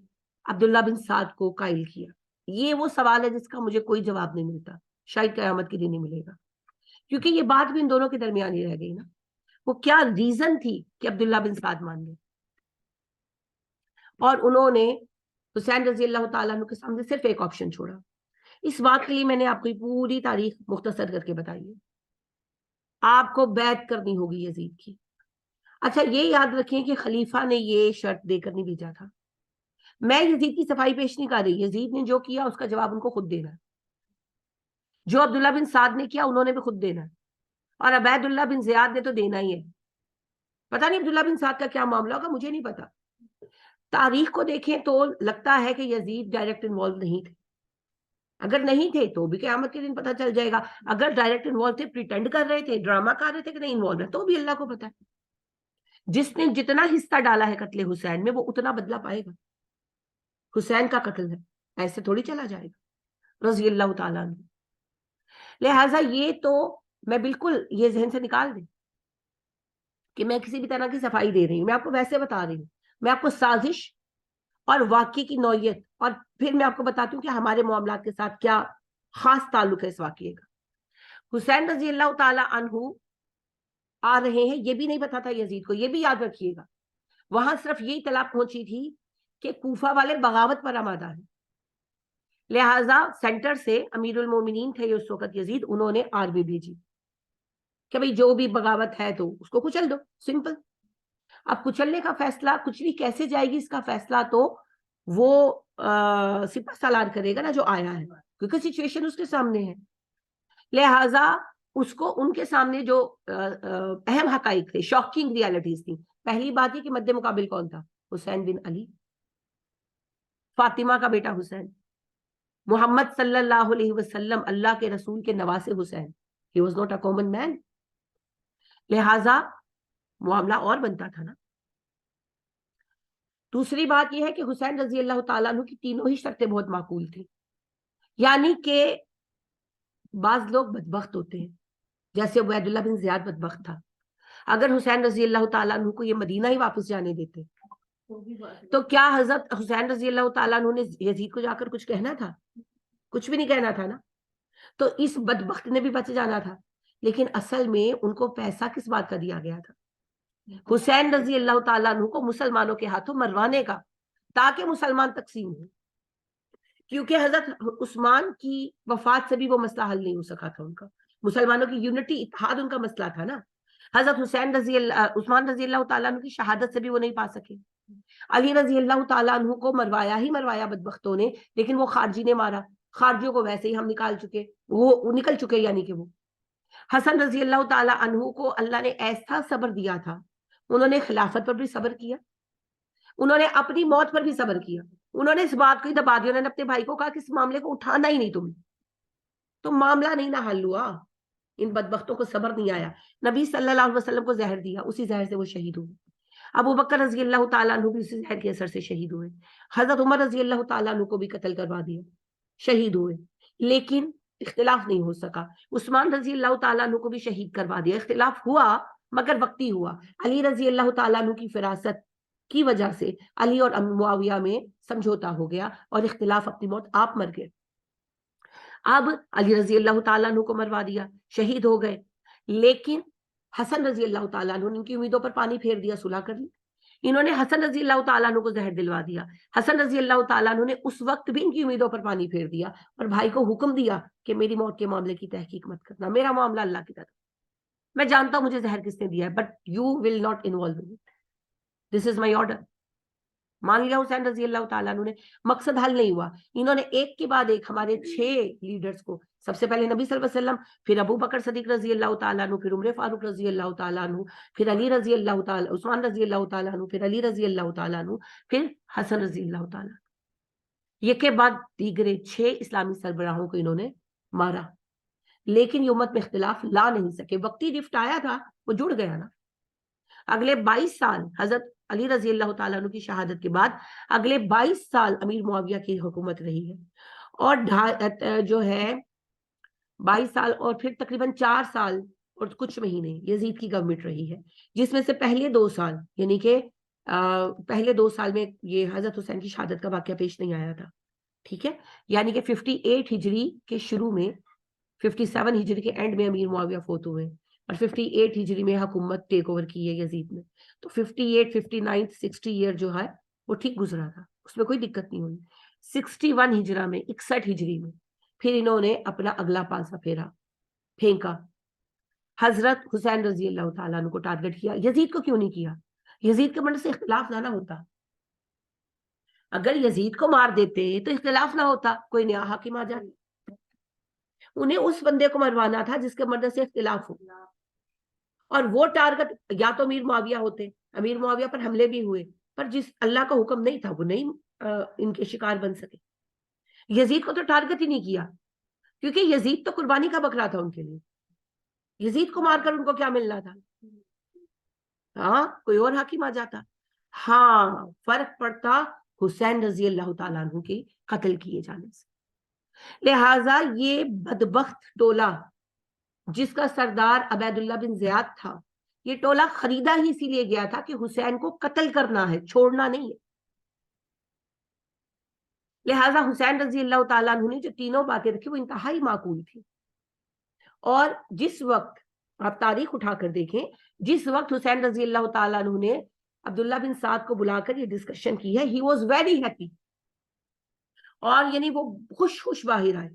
عبداللہ بن سعد کو قائل کیا؟ یہ وہ سوال ہے جس کا مجھے کوئی جواب نہیں ملتا, شاید قیامت کے دن نہیں ملے گا, کیونکہ یہ بات بھی ان دونوں کے درمیان ہی رہ گئی نا. وہ کیا ریزن تھی کہ عبداللہ بن سعد مان گئے, اور انہوں نے حسین رضی اللہ تعالیٰ عنہ کے سامنے صرف ایک آپشن چھوڑا. اس بات کے لیے میں نے آپ کو پوری تاریخ مختصر کر کے بتائی ہے. آپ کو بیعت کرنی ہوگی یزید کی. اچھا یہ یاد رکھیں کہ خلیفہ نے یہ شرط دے کر نہیں بھیجا تھا. میں یزید کی صفائی پیش نہیں کر رہی, یزید نے جو کیا اس کا جواب ان کو خود دینا ہے. جو عبداللہ بن سعد نے کیا انہوں نے بھی خود دینا ہے, اور عبید اللہ بن زیاد نے تو دینا ہی ہے. پتہ نہیں عبداللہ بن سعد کا کیا معاملہ ہوگا, مجھے نہیں پتا. تاریخ کو دیکھیں تو لگتا ہے کہ یزید ڈائریکٹ انوالو نہیں تھے. اگر نہیں تھے تو بھی قیامت کے دن پتہ چل جائے گا. اگر ڈائریکٹ انوالو تھے, پریٹینڈ کر رہے تھے, ڈرامہ کر رہے تھے کہ نہیں انوالو ہے, تو بھی اللہ کو پتا ہے. جس نے جتنا حصہ ڈالا ہے قتل حسین میں وہ اتنا بدلہ پائے گا. حسین کا قتل ہے, ایسے تھوڑی چلا جائے گا رضی اللہ تعالیٰ عنہ. لہٰذا یہ تو میں بالکل یہ ذہن سے نکال دیں کہ میں کسی بھی طرح کی صفائی دے رہی ہوں. میں آپ کو ویسے بتا رہی ہوں, میں آپ کو سازش اور واقعے کی نوعیت, اور پھر میں آپ کو بتاتی ہوں کہ ہمارے معاملات کے ساتھ کیا خاص تعلق ہے اس واقعے کا. حسین رضی اللہ تعالیٰ عنہ آ رہے ہیں, یہ بھی نہیں پتا تھا یزید کو, یہ بھی یاد رکھیے گا. وہاں صرف یہی اطلاع پہنچی تھی کہ کوفہ والے بغاوت پر آمادہ ہیں. لہٰذا سینٹر سے امیر المومنین تھے اس وقت یزید, انہوں نے آرمی بھیجی کہ بھئی جو بھی بغاوت ہے تو اس کو کچل دو, سمپل. اب کچلنے کا فیصلہ کچلی کیسے جائے گی, اس کا فیصلہ تو وہ سپہ سالار کرے گا نا جو آیا ہے, کیونکہ سچویشن اس کے سامنے ہے. لہٰذا اس کو ان کے سامنے جو اہم حقائق تھے, شاکنگ ریالٹیز تھیں. پہلی بات یہ کہ مد مقابل کون تھا, حسین بن علی, فاطمہ کا بیٹا حسین, محمد صلی اللہ علیہ وسلم اللہ کے رسول کے نواسے حسین. He was not a common man. لہٰذا معاملہ اور بنتا تھا نا. دوسری بات یہ ہے کہ حسین رضی اللہ تعالیٰ عنہ کی تینوں ہی شرطیں بہت معقول تھیں. یعنی کہ بعض لوگ بدبخت ہوتے ہیں, جیسے عبید اللہ بن زیاد بدبخت تھا. اگر حسین رضی اللہ تعالیٰ عنہ کو یہ مدینہ ہی واپس جانے دیتے تو کیا حضرت حسین رضی اللہ تعالیٰ عنہ نے یزید کو جا کر کچھ کہنا تھا؟ کچھ بھی نہیں کہنا تھا نا. تو اس بدبخت نے بھی بچ جانا تھا. لیکن اصل میں ان کو پیسہ کس بات کا دیا گیا تھا؟ حسین رضی اللہ تعالیٰ عنہ کو مسلمانوں کے ہاتھوں مروانے کا, تاکہ مسلمان تقسیم ہو. کیونکہ حضرت عثمان کی وفات سے بھی وہ مسئلہ حل نہیں ہو سکا تھا ان کا. مسلمانوں کی یونٹی, اتحاد ان کا مسئلہ تھا نا. حضرت عثمان رضی اللہ تعالیٰ عنہ کی شہادت سے بھی وہ نہیں پا سکے. علی رضی اللہ تعالیٰ عنہ کو مروایا ہی مروایا بدبختوں نے, لیکن وہ خارجی نے مارا. خارجیوں کو ویسے ہی ہم نکال چکے, وہ نکل چکے. یعنی کہ وہ حسن رضی اللہ تعالیٰ عنہ کو اللہ نے ایسا صبر دیا تھا, انہوں نے خلافت پر بھی صبر کیا, انہوں نے اپنی موت پر بھی صبر کیا. انہوں نے اس بات کو ہی دبا دیا, انہوں نے اپنے بھائی کو کہا کہ اس معاملے کو اٹھانا ہی نہیں تمہیں, تو معاملہ نہیں نہ حل ہوا. ان بدبختوں کو صبر نہیں آیا. نبی صلی اللہ علیہ وسلم کو زہر دیا, اسی زہر سے وہ شہید ہوئے. ابو بکر رضی اللہ تعالیٰ عنہ بھی اسی زہر کے اثر سے شہید ہوئے. حضرت عمر رضی اللہ تعالیٰ عنہ کو بھی قتل کروا دیا, شہید ہوئے. لیکن اختلاف نہیں ہو سکا. عثمان رضی اللہ تعالیٰ عنہ کو بھی شہید کروا دیا. اختلاف ہوا مگر وقتی ہوا. علی رضی اللہ تعالیٰ عنہ کی فراست کی وجہ سے علی اور معاویہ میں سمجھوتا ہو گیا اور اختلاف اپنی موت آپ مر گئے. اب علی رضی اللہ تعالیٰ عنہ کو مروا دیا, شہید ہو گئے, لیکن حسن رضی اللہ تعالیٰ عنہ نے ان کی امیدوں پر پانی پھیر دیا, صلح کر لی. انہوں نے حسن رضی اللہ تعالیٰ عنہ کو زہر دلوا دیا. حسن رضی اللہ تعالیٰ عنہ نے اس وقت بھی ان کی امیدوں پر پانی پھیر دیا اور بھائی کو حکم دیا کہ میری موت کے معاملے کی تحقیق مت کرنا, میرا معاملہ اللہ کی طرف, میں جانتا ہوں مجھے زہر کس نے دیا ہے, but you will not involve in it, this is my order. مان لیا حسین رضی اللہ تعالیٰ عنہ نے, مقصد حل نہیں ہوا. انہوں نے ایک کے بعد ایک ہمارے 6 لیڈرز کو, سب سے پہلے نبی صلی اللہ علیہ وسلم, پھر ابو بکر صدیق رضی اللہ تعالیٰ عنہ, پھر عمر فاروق رضی اللہ تعالیٰ عنہ, پھر علی رضی اللہ تعالیٰ, عثمان رضی اللہ تعالیٰ عنہ, پھر علی رضی اللہ تعالیٰ عنہ, پھر حسن رضی اللہ تعالیٰ عنہ. یہ کے بعد دیگرے 6 اسلامی سربراہوں کو انہوں نے مارا, لیکن یہ امت میں اختلاف لا نہیں سکے. وقتی رفت آیا تھا, وہ جڑ گیا نا. اگلے 22 سال حضرت علی رضی اللہ تعالیٰ عنہ کی شہادت کے بعد اگلے 22 سال امیر معاویہ کی حکومت رہی ہے, اور جو ہے 22 سال اور پھر تقریباً 4 سال اور کچھ مہینے یزید کی گورنمنٹ رہی ہے, جس میں سے پہلے 2 سال یعنی کہ پہلے 2 سال میں یہ حضرت حسین کی شہادت کا واقعہ پیش نہیں آیا تھا, ٹھیک ہے. یعنی کہ 58 ہجری کے شروع میں, 57 ہجری کے اینڈ میں امیر معاویہ فوت ہوئے, اور 58 ہجری میں حکومت ٹیک اوور کی ہے یزید نے. تو 58, 59, 60 ایئر جو ہے وہ ٹھیک گزرا تھا, اس میں کوئی دقت نہیں ہوئی. 61 ہجرہ میں, 61 ہجری میں پھر انہوں نے اپنا اگلا پاسا پھینکا, حضرت حسین رضی اللہ تعالیٰ عنہ کو ٹارگٹ کیا. یزید کو کیوں نہیں کیا؟ یزید کے مرنے سے اختلاف نہ ہوتا. اگر یزید کو مار دیتے تو اختلاف نہ ہوتا, کوئی نیا حاکم آ جاتا. انہیں اس بندے کو مروانا تھا جس کے مرنے سے اختلاف ہو, اور وہ ٹارگٹ یا تو امیر معاویہ ہوتے, امیر معاویہ پر حملے بھی ہوئے, پر جس اللہ کا حکم نہیں تھا وہ نہیں ان کے شکار بن سکے. یزید کو تو ٹارگٹ ہی نہیں کیا, کیونکہ یزید تو قربانی کا بکرا تھا ان کے لیے. یزید کو مار کر ان کو کیا ملنا تھا؟ ہاں, کوئی اور حاکم آ جاتا. ہاں, فرق پڑتا حسین رضی اللہ تعالیٰ عنہ کے قتل کیے جانے سے. لہٰذا یہ بدبخت ٹولہ جس کا سردار عبید اللہ بن زیاد تھا, یہ ٹولہ خریدا ہی اسی لیے گیا تھا کہ حسین کو قتل کرنا ہے, چھوڑنا نہیں ہے. لہٰذا حسین رضی اللہ تعالیٰ عنہ نے جو تینوں باتیں رکھی وہ انتہائی معقول تھی. اور جس وقت آپ تاریخ اٹھا کر دیکھیں, جس وقت حسین رضی اللہ تعالیٰ عنہ نے عبداللہ بن سعد کو بلا کر یہ ڈسکشن کی ہے, ہی واز ویری ہیپی, اور یعنی وہ خوش باہر آئے.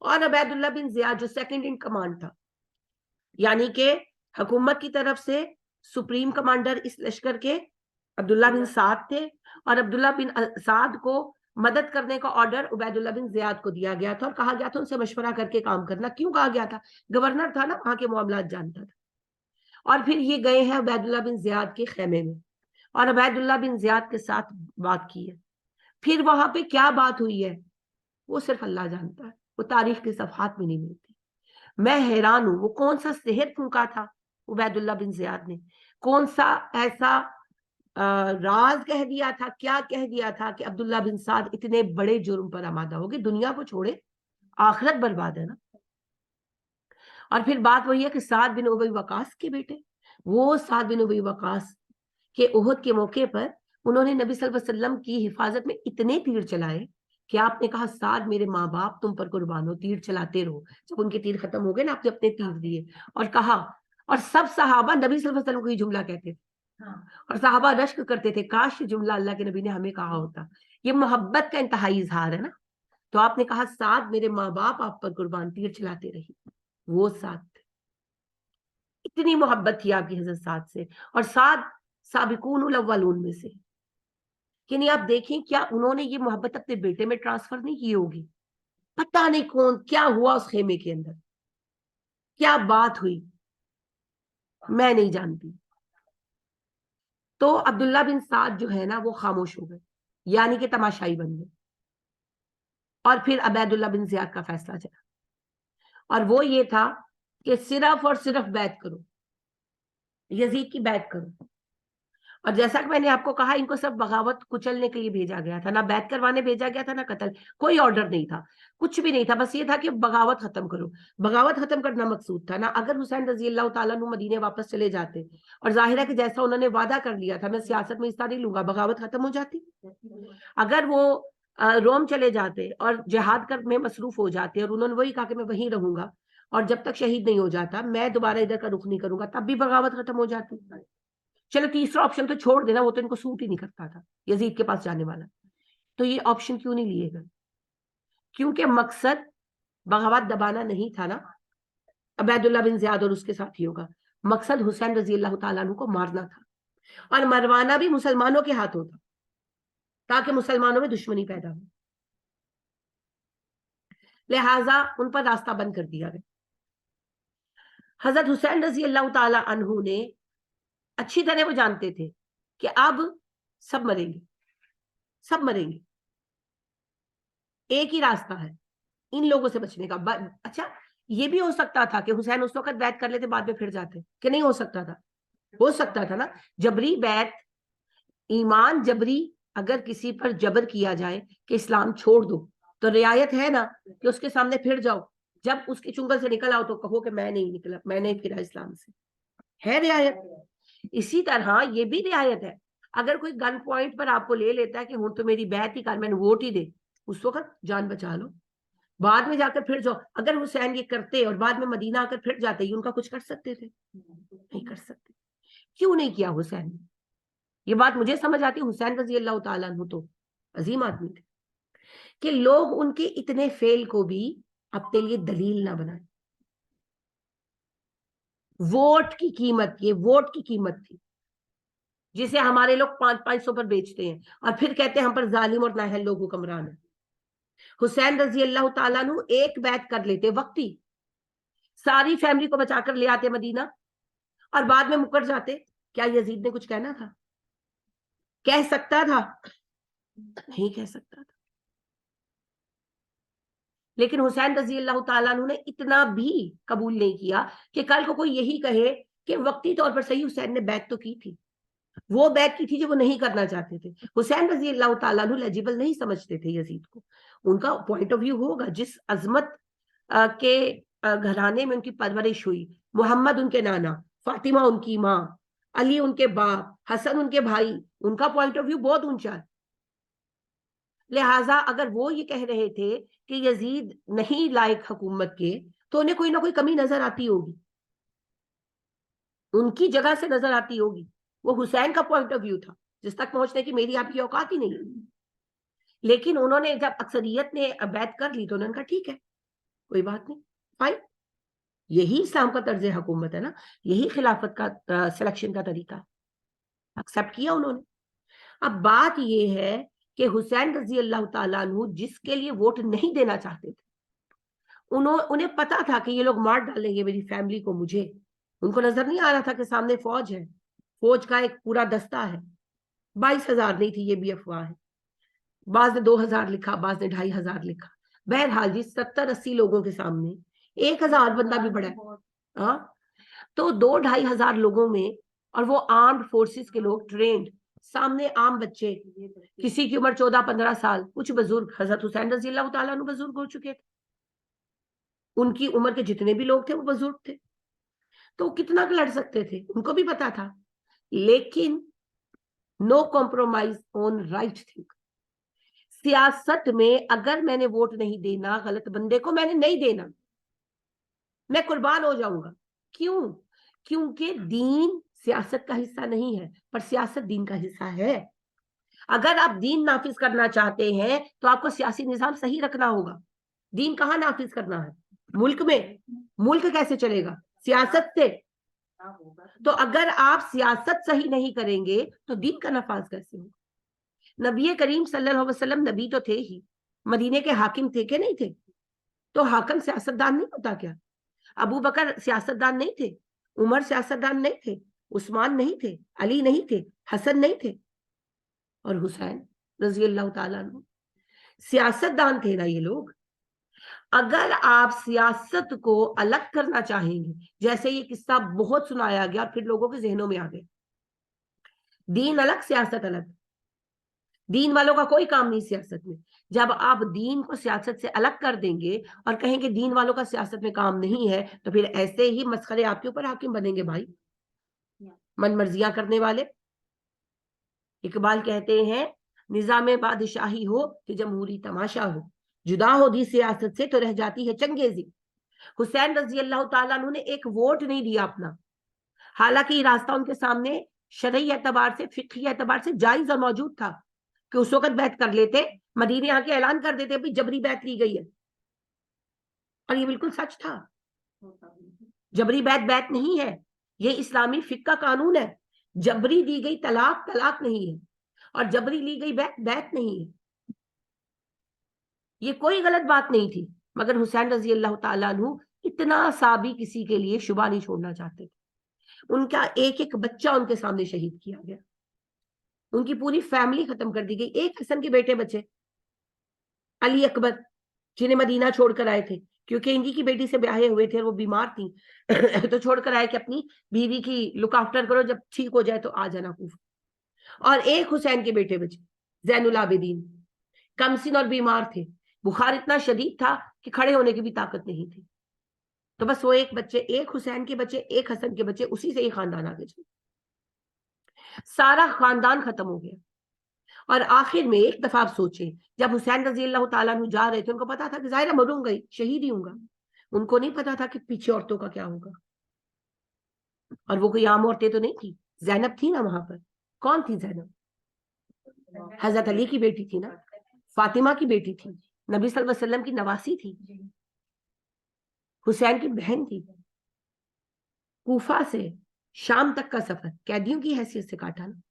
اور عبید اللہ بن زیاد جو سیکنڈ ان کمانڈ تھا, یعنی کہ حکومت کی طرف سے سپریم کمانڈر اس لشکر کے عبداللہ بن سعد تھے, اور عبداللہ بن سعد کو مدد کرنے کا آرڈر عبید اللہ بن زیاد کو دیا گیا تھا, اور کہا گیا تھا ان سے مشورہ کر کے کام کرنا. کیوں کہا گیا تھا؟ گورنر تھا نا, وہاں کے معاملات جانتا تھا. اور پھر یہ گئے ہیں عبید اللہ بن زیاد کے خیمے میں, اور عبید اللہ بن زیاد کے ساتھ بات کی ہے. پھر وہاں پہ کیا بات ہوئی ہے وہ صرف اللہ جانتا ہے, وہ تاریخ کے صفحات میں نہیں ملتی. میں حیران ہوں, وہ کون سا سحر پھونکا تھا عبید اللہ بن زیاد نے, کون سا ایسا راز کہہ دیا تھا, کیا کہہ دیا تھا کہ عبداللہ بن سعد اتنے بڑے جرم پر آمادہ ہو گئے. دنیا کو چھوڑے, آخرت برباد ہے نا. اور پھر بات وہی ہے کہ سعد بن ابی وقاص کے بیٹے, وہ سعد بن ابی وقاص کہ احد کے موقع پر انہوں نے نبی صلی اللہ علیہ وسلم کی حفاظت میں اتنے تیر چلائے کہ آپ نے کہا سعد میرے ماں باپ تم پر قربان ہو, تیر چلاتے رہو. جب ان کے تیر ختم ہو گئے نا, آپ نے اپنے تیر دیے, اور کہا, اور سب صحابہ نبی صلی اللہ علیہ وسلم کو یہ جملہ کہتے تھے, اور صحابہ رشک کرتے تھے کاش یہ جملہ اللہ کے نبی نے ہمیں کہا ہوتا. یہ محبت کا انتہائی اظہار ہے نا. تو آپ نے کہا سعد میرے ماں باپ آپ پر قربان, تیر چلاتے رہی. وہ سعد تھے, اتنی محبت تھی آپ کی حضرت سعد سے. اور سعد سابقون الاولون میں سے, یعنی آپ دیکھیں کیا انہوں نے یہ محبت اپنے بیٹے میں ٹرانسفر نہیں کی ہوگی. پتہ نہیں کون کیا ہوا اس خیمے کے اندر, کیا بات ہوئی میں نہیں جانتی. تو عبداللہ بن سعد جو ہے نا وہ خاموش ہو گئے, یعنی کہ تماشائی بن گئے. اور پھر عبید اللہ بن زیاد کا فیصلہ چلا, اور وہ یہ تھا کہ صرف اور صرف بیعت کرو, یزید کی بیعت کرو. اور جیسا کہ میں نے آپ کو کہا, ان کو سب بغاوت کچلنے کے لیے بھیجا گیا تھا, نہ بیعت کروانے بھیجا گیا تھا, نہ قتل, کوئی آرڈر نہیں تھا, کچھ بھی نہیں تھا. بس یہ تھا کہ بغاوت ختم کرو. بغاوت ختم کرنا مقصود تھا نا. اگر حسین رضی اللہ تعالیٰ عنہ مدینے واپس چلے جاتے, اور ظاہر ہے کہ جیسا انہوں نے وعدہ کر لیا تھا, میں سیاست میں حصہ نہیں لوں گا, بغاوت ختم ہو جاتی. اگر وہ روم چلے جاتے اور جہاد کر میں مصروف ہو جاتے اور انہوں نے وہی کہا کہ میں وہیں رہوں گا اور جب تک شہید نہیں ہو جاتا میں دوبارہ ادھر کا رخ نہیں کروں گا، تب بھی بغاوت ختم ہو جاتی. چلو تیسرا آپشن تو چھوڑ دینا، وہ تو ان کو سوٹ ہی نہیں کرتا تھا یزید کے پاس جانے والا. تو یہ آپشن کیوں نہیں لیے گئے؟ کیونکہ مقصد بغاوت دبانا نہیں تھا نا عبید اللہ بن زیاد اور اس کے ساتھیوں کا، مقصد حسین رضی اللہ تعالیٰ عنہ کو مارنا تھا اور مروانا بھی مسلمانوں کے ہاتھوں تھا تاکہ مسلمانوں میں دشمنی پیدا ہو. لہذا ان پر راستہ بند کر دیا گیا. حضرت حسین رضی اللہ تعالی عنہ نے اچھی طرح وہ جانتے تھے کہ اب سب مریں گے، سب مریں گے، ایک ہی راستہ ہے ان لوگوں سے بچنے کا. اچھا یہ بھی ہو سکتا تھا کہ حسین اس وقت بیعت کر لیتے بعد میں پھر جاتے، کہ نہیں ہو سکتا تھا؟ ہو سکتا تھا نا. جبری بیعت، ایمان جبری، اگر کسی پر جبر کیا جائے کہ اسلام چھوڑ دو تو رعایت ہے نا کہ اس کے سامنے پھر جاؤ، جب اس کی چنگل سے نکل آؤ تو کہو کہ میں نہیں نکلا، میں نہیں پھرا اسلام سے، ہے رعایت. اسی طرح یہ بھی رعایت ہے. اگر کوئی گن پوائنٹ پر آپ کو لے لیتا ہے کہ ہوں تو میری بیعت ہی کر، میں نے ووٹ ہی دے، اس وقت جان بچا لو، بعد میں جا کر پھر جاؤ. اگر حسین یہ کرتے اور بعد میں مدینہ آ کر پھر جاتے، یہ ان کا کچھ کر سکتے تھے؟ نہیں کر سکتے. کیوں نہیں کیا حسین نے؟ یہ بات مجھے سمجھ آتی. حسین رضی اللہ تعالیٰ عنہ تو عظیم آدمی تھے کہ لوگ ان کے اتنے فیل کو بھی اپنے لیے دلیل نہ بنائیں. ووٹ کی قیمت، یہ ووٹ کی قیمت تھی جسے ہمارے لوگ 500 پر بیچتے ہیں اور پھر کہتے ہیں ہم پر ظالم اور نااہل لوگ حکمران ہیں. حسین رضی اللہ تعالیٰ عنہ ایک بیعت کر لیتے وقتی، ساری فیملی کو بچا کر لے آتے مدینہ اور بعد میں مکر جاتے، کیا یزید نے کچھ کہنا تھا؟ کہہ سکتا تھا؟ نہیں کہہ سکتا تھا. لیکن حسین رضی اللہ تعالیٰ عنہ نے اتنا بھی قبول نہیں کیا کہ کل کو کوئی یہی کہے کہ وقتی طور پر صحیح حسین نے بیعت تو کی تھی، وہ بیعت کی تھی جو وہ نہیں کرنا چاہتے تھے. حسین رضی اللہ تعالیٰ عنہ لیجیبل نہیں سمجھتے تھے یزید کو. ان کا پوائنٹ آف ویو ہوگا جس عظمت کے گھرانے میں ان کی پرورش ہوئی، محمد ان کے نانا، فاطمہ ان کی ماں، علی ان کے باپ، حسن ان کے بھائی، ان کا پوائنٹ آف ویو بہت اونچا ہے. لہٰذا اگر وہ یہ کہہ رہے تھے کہ یزید نہیں لائق حکومت کے تو انہیں کوئی نہ کوئی کمی نظر آتی ہوگی، ان کی جگہ سے نظر آتی ہوگی. وہ حسین کا پوائنٹ آف ویو تھا جس تک پہنچنے کی میری آپ کی اوقات ہی نہیں. لیکن انہوں نے جب اکثریت نے بیعت کر لی تو انہوں نے کہا ٹھیک ہے کوئی بات نہیں، فائن. یہی اسلام کا طرز حکومت ہے نا، یہی خلافت کا سلیکشن کا طریقہ ہے. ایکسپٹ کیا انہوں نے. اب بات یہ ہے کہ حسین رضی اللہ تعالیٰ عنہ جس کے لیے ووٹ نہیں دینا چاہتے تھے، انہیں پتا تھا کہ یہ لوگ مار ڈالیں گے میری فیملی کو، مجھے. ان کو نظر نہیں آ رہا تھا کہ سامنے فوج ہے، فوج کا ایک پورا دستہ ہے. 22,000 نہیں تھی، یہ بھی افواہ ہے. بعض نے 2,000 لکھا، بعض نے 2,500 لکھا. بہرحال جی 70-80 لوگوں کے سامنے 1,000 بندہ بھی بڑا ہے. ہاں تو 2-2,500 لوگوں میں، اور وہ آرمڈ فورسز کے لوگ ٹرینڈ، سامنے عام بچے، کسی کی عمر 14-15 سال، کچھ بزرگ. حضرت حسین رضی اللہ تعالیٰ عنہ بزرگ ہو چکے تھے، ان کی عمر کے جتنے بھی لوگ تھے وہ بزرگ تھے، تو کتنا لڑ سکتے تھے، ان کو بھی پتا تھا. لیکن نو کمپرومائز آن رائٹ تھنگ. سیاست میں اگر میں نے ووٹ نہیں دینا غلط بندے کو، میں نے نہیں دینا، میں قربان ہو جاؤں گا. کیوں؟ کیونکہ دین سیاست کا حصہ نہیں ہے، پر سیاست دین کا حصہ ہے. اگر آپ دین نافذ کرنا چاہتے ہیں تو آپ کو سیاسی نظام صحیح رکھنا ہوگا. دین کہاں نافذ کرنا ہے؟ ملک میں. ملک کیسے چلے گا؟ سیاست سے. تو اگر آپ سیاست صحیح نہیں کریں گے تو دین کا نفاذ کیسے ہوگا؟ نبی کریم صلی اللہ علیہ وسلم نبی تو تھے ہی، مدینے کے حاکم تھے کہ نہیں تھے؟ تو حاکم سیاست دان نہیں ہوتا کیا؟ ابو بکر سیاست دان نہیں تھے، عمر سیاست دان نہیں تھے، عثمان نہیں تھے، علی نہیں تھے، حسن نہیں تھے، اور حسین رضی اللہ تعالیٰ عنہ سیاست دان تھے نا یہ لوگ. اگر آپ سیاست کو الگ کرنا چاہیں گے، جیسے یہ قصہ بہت سنایا گیا اور پھر لوگوں کے ذہنوں میں آ گئے، دین الگ سیاست الگ، دین والوں کا کوئی کام نہیں سیاست میں. جب آپ دین کو سیاست سے الگ کر دیں گے اور کہیں کہ دین والوں کا سیاست میں کام نہیں ہے، تو پھر ایسے ہی مسخرے آپ کے اوپر حاکم بنیں گے بھائی، من مرضیاں کرنے والے. اقبال کہتے ہیں निजाम बादशाही हो कि जमहूरी तमाशा हो, जुदा हो दी सियासत से तो रह जाती है चंगेजी। हुसैन रजी अल्लाह ताला अन्हु ने एक वोट नहीं दिया अपना, हालांकि ये रास्ता उनके सामने शरई एतबार से, फिक्री एतबार से जायज और मौजूद था कि उस वक्त बैत कर लेते, मदीने आके ऐलान कर देते भी जबरी बैत ली गई है, और ये बिल्कुल सच था। जबरी बैत बैत नहीं है, ये इस्लामी फिक्र का कानून है। जबरी दी गई तलाक तलाक नहीं है, और जबरी ली गई बैत बैत नहीं है। ये कोई गलत बात नहीं थी, मगर हुसैन रजी अल्लाह ताला अन्हु इतना सा भी किसी के लिए शुबा नहीं छोड़ना चाहते थे। उनका एक एक बच्चा उनके सामने शहीद किया गया, उनकी पूरी फैमिली खत्म कर दी गई। एक हसन के बेटे बचे, अली अकबर, जिन्हें मदीना छोड़कर आए थे, क्योंकि इनकी की बेटी से ब्याहे हुए थे, वो बीमार थी तो छोड़कर आए कि अपनी बीवी की लुक आफ्टर करो, जब ठीक हो जाए तो आ जाना कूफा। और एक हुसैन के बेटे बचे, जैनुल आबिदीन, कमसिन और बीमार थे, बुखार इतना शदीद था कि खड़े होने की भी ताकत नहीं थी। तो बस वो एक बच्चे, एक हुसैन के बच्चे, एक हसन के बच्चे, उसी से एक खानदान आगे चले, सारा खानदान खत्म हो गया। और आखिर में एक दफा आप सोचे, जब हुसैन रजी अल्लाह ताला अन्हु जा रहे थे, उनको पता था कि जाहिर मरूंगा ही, शहीद ही हूंगा, उनको नहीं पता था कि पीछे औरतों का क्या होगा। और वो कोई आम औरतें तो नहीं थी, जैनब थी ना वहां पर। कौन थी जैनब? हजरत अली की बेटी थी ना, फातिमा की बेटी थी, नबी सल्लल्लाहु अलैहि वसल्लम की नवासी थी, हुसैन की बहन थी। कूफा से शाम तक का सफर कैदियों की हैसियत से काटा ना।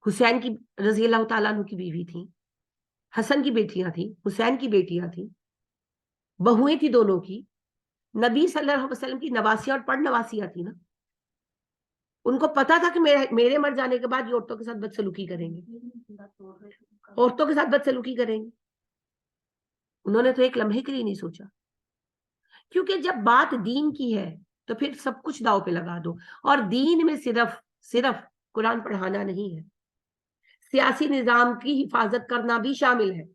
हुसैन की रजी अल्लाह ताला अन्हु की बीवी थी, हसन की बेटियां थी, हुसैन की बेटियां थी, बहुएं थी दोनों की, नबी सल्लल्लाहु अलैहि वसल्लम की नवासियां और पढ़ नवासियां थी ना। उनको पता था कि मेरे मर जाने के बाद ये औरतों के साथ बदसलूकी करेंगे, औरतों के साथ बदसलूकी करेंगे। उन्होंने तो एक लम्हे के लिए नहीं सोचा, क्योंकि जब बात दीन की है तो फिर सब कुछ दाव पे लगा दो। और दीन में सिर्फ सिर्फ कुरान पढ़ाना नहीं है, सियासी निजाम की हिफाजत करना भी शामिल है।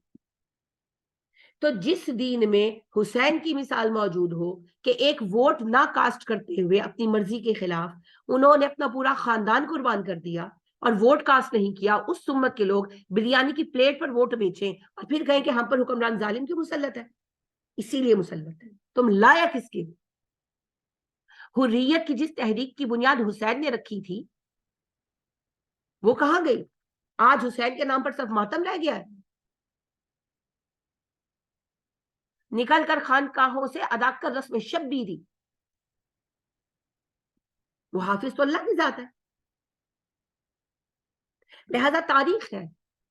तो जिस दीन में हुसैन की मिसाल मौजूद हो कि एक वोट ना कास्ट करते हुए अपनी मर्जी के खिलाफ उन्होंने अपना पूरा खानदान कुर्बान कर दिया और वोट कास्ट नहीं किया, उस उम्मत के लोग बिरयानी की प्लेट पर वोट बेचें और फिर कहें कि हम पर हुक्मरान जालिम क्यों मुसल्लत है, इसीलिए मुसल्लत है। तुम लायक इसके। हुर्रियत की जिस तहरीक की बुनियाद हुसैन ने रखी थी, वो कहां गई? आज हुसैन के नाम पर सिर्फ मातम रह गया है। निकल कर खानकाहों से अदा कर रस्म शब्बी दी। वो हाफिज तो अल्लाह की जात है, लिहाजा तारीख है,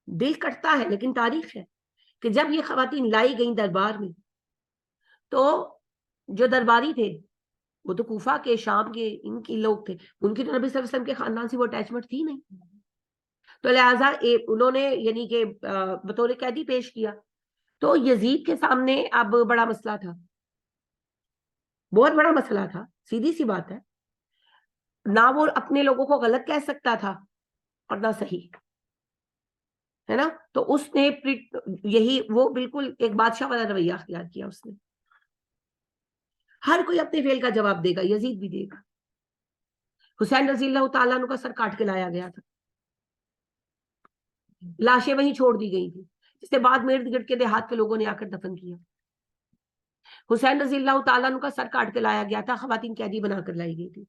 दिल कटता है लेकिन तारीख है कि जब ये खवातीन लाई गई दरबार में, तो जो दरबारी थे वो तो कूफा के, शाम के, इनके लोग थे, उनकी तो नबी सल्लल्लाहु अलैहि वसल्लम के खानदान से वो अटैचमेंट थी नहीं। तो लिहाजा उन्होंने यानी कि बतौर कैदी पेश किया। तो यजीद के सामने अब बड़ा मसला था, बहुत बड़ा मसला था, सीधी सी बात है ना। वो अपने लोगों को गलत कह सकता था और ना सही, है ना। तो उसने यही वो बिल्कुल एक बादशाह वाला रवैया अख्तियार किया उसने। हर कोई अपने फेल का जवाब देगा, यजीद भी देगा। हुसैन रजी अल्लाह ताला अन्हु का सर काट के लाया गया था, लाशें वहीं छोड़ दी गई थी, जिसके बाद मेर्द गिर्द के देहात के लोगों ने आकर दफन किया। हुसैन रजी अल्लाह ताला अन्हु का सर काट के लाया गया था, खवातीन कैदी बनाकर लाई गई थी।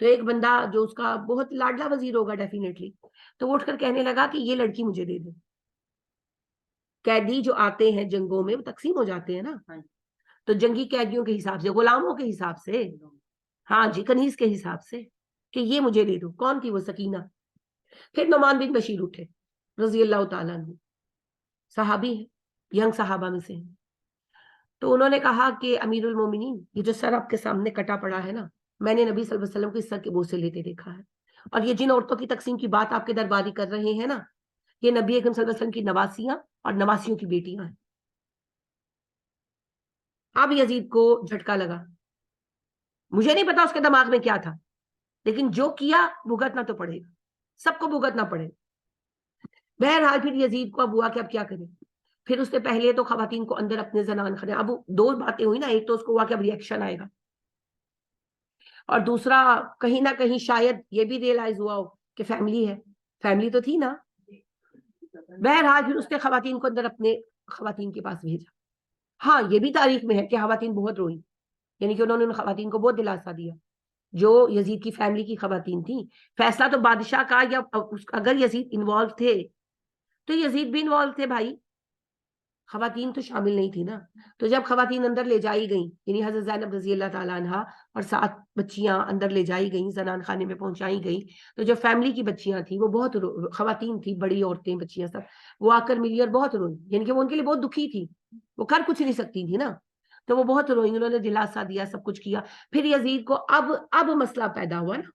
तो एक बंदा जो उसका बहुत लाडला वजीर होगा डेफिनेटली, तो वो उठकर कहने लगा कि ये लड़की मुझे दे दे। कैदी जो आते हैं जंगों में वो तकसीम हो जाते हैं ना, तो जंगी कैदियों के हिसाब से, गुलामों के हिसाब से, हाँ जी, कनीज के हिसाब से, कि ये मुझे दे दो। कौन थी वो? सकीना। फिर नुमान बिन बशीर उठे रजी अल्लाह ताला अन्हु, सहाबी है, यंग सहाबा में से हैं। तो उन्होंने कहा कि अमीरुल मोमिनीन, ये जो सर आपके सामने कटा पड़ा है ना, मैंने नबी सल्लल्लाहु अलैहि वसल्लम को इस सर के बोझ से लेते देखा है। और ये जिन औरतों की तकसीम की बात आपके दरबारी कर रहे हैं ना, ये नबी अकरम सल्लल्लाहु अलैहि वसल्लम की नवासियां और नवासियों की बेटियां हैं। अब यजीद को झटका लगा, मुझे नहीं पता उसके दिमाग में क्या था, लेकिन जो किया भुगतना तो पड़ेगा, सबको भुगतना पड़ेगा। बहरहाल फिर यजीद को अब हुआ कि अब क्या करें। फिर उसने पहले तो खवातीन को अंदर अपने जनान खड़े, अब दो बातें हुई ना, एक तो उसको हुआ कि अब रिएक्शन आएगा, और दूसरा कहीं ना कहीं शायद ये भी रियलाइज हुआ हो कि फैमिली है, फैमिली तो थी ना, बहरहाल फिर उसने खवातीन को अंदर अपने खवातीन के पास भेजा। हाँ, ये भी तारीख में है कि खवातीन बहुत रोई, यानी कि उन्होंने उन खवातीन को बहुत दिलासा दिया जो यजीद की फैमिली की खवातीन थी। फैसला तो बादशाह का, या अगर यजीद इन्वॉल्व थे तो यजीद भी इन्वॉल्व थे भाई, खवातीन तो शामिल नहीं थी ना। तो जब खवातीन अंदर ले जाई गई, यानी हजरत ज़ैनब रजी अल्लाह ताला अन्हा और 7 बच्चियां अंदर ले जाई गई, जनान खाने में पहुंचाई गई, तो जो फैमिली की बच्चियां थी वो बहुत खवातीन थी, बड़ी औरतें बच्चियां सब, वो आकर मिली और बहुत रोई, यानी कि वो उनके लिए बहुत दुखी थी, वो कर कुछ नहीं सकती थी ना, तो वो बहुत रोई, उन्होंने दिलासा दिया, सब कुछ किया। फिर यजीद को अब मसला पैदा हुआ ना,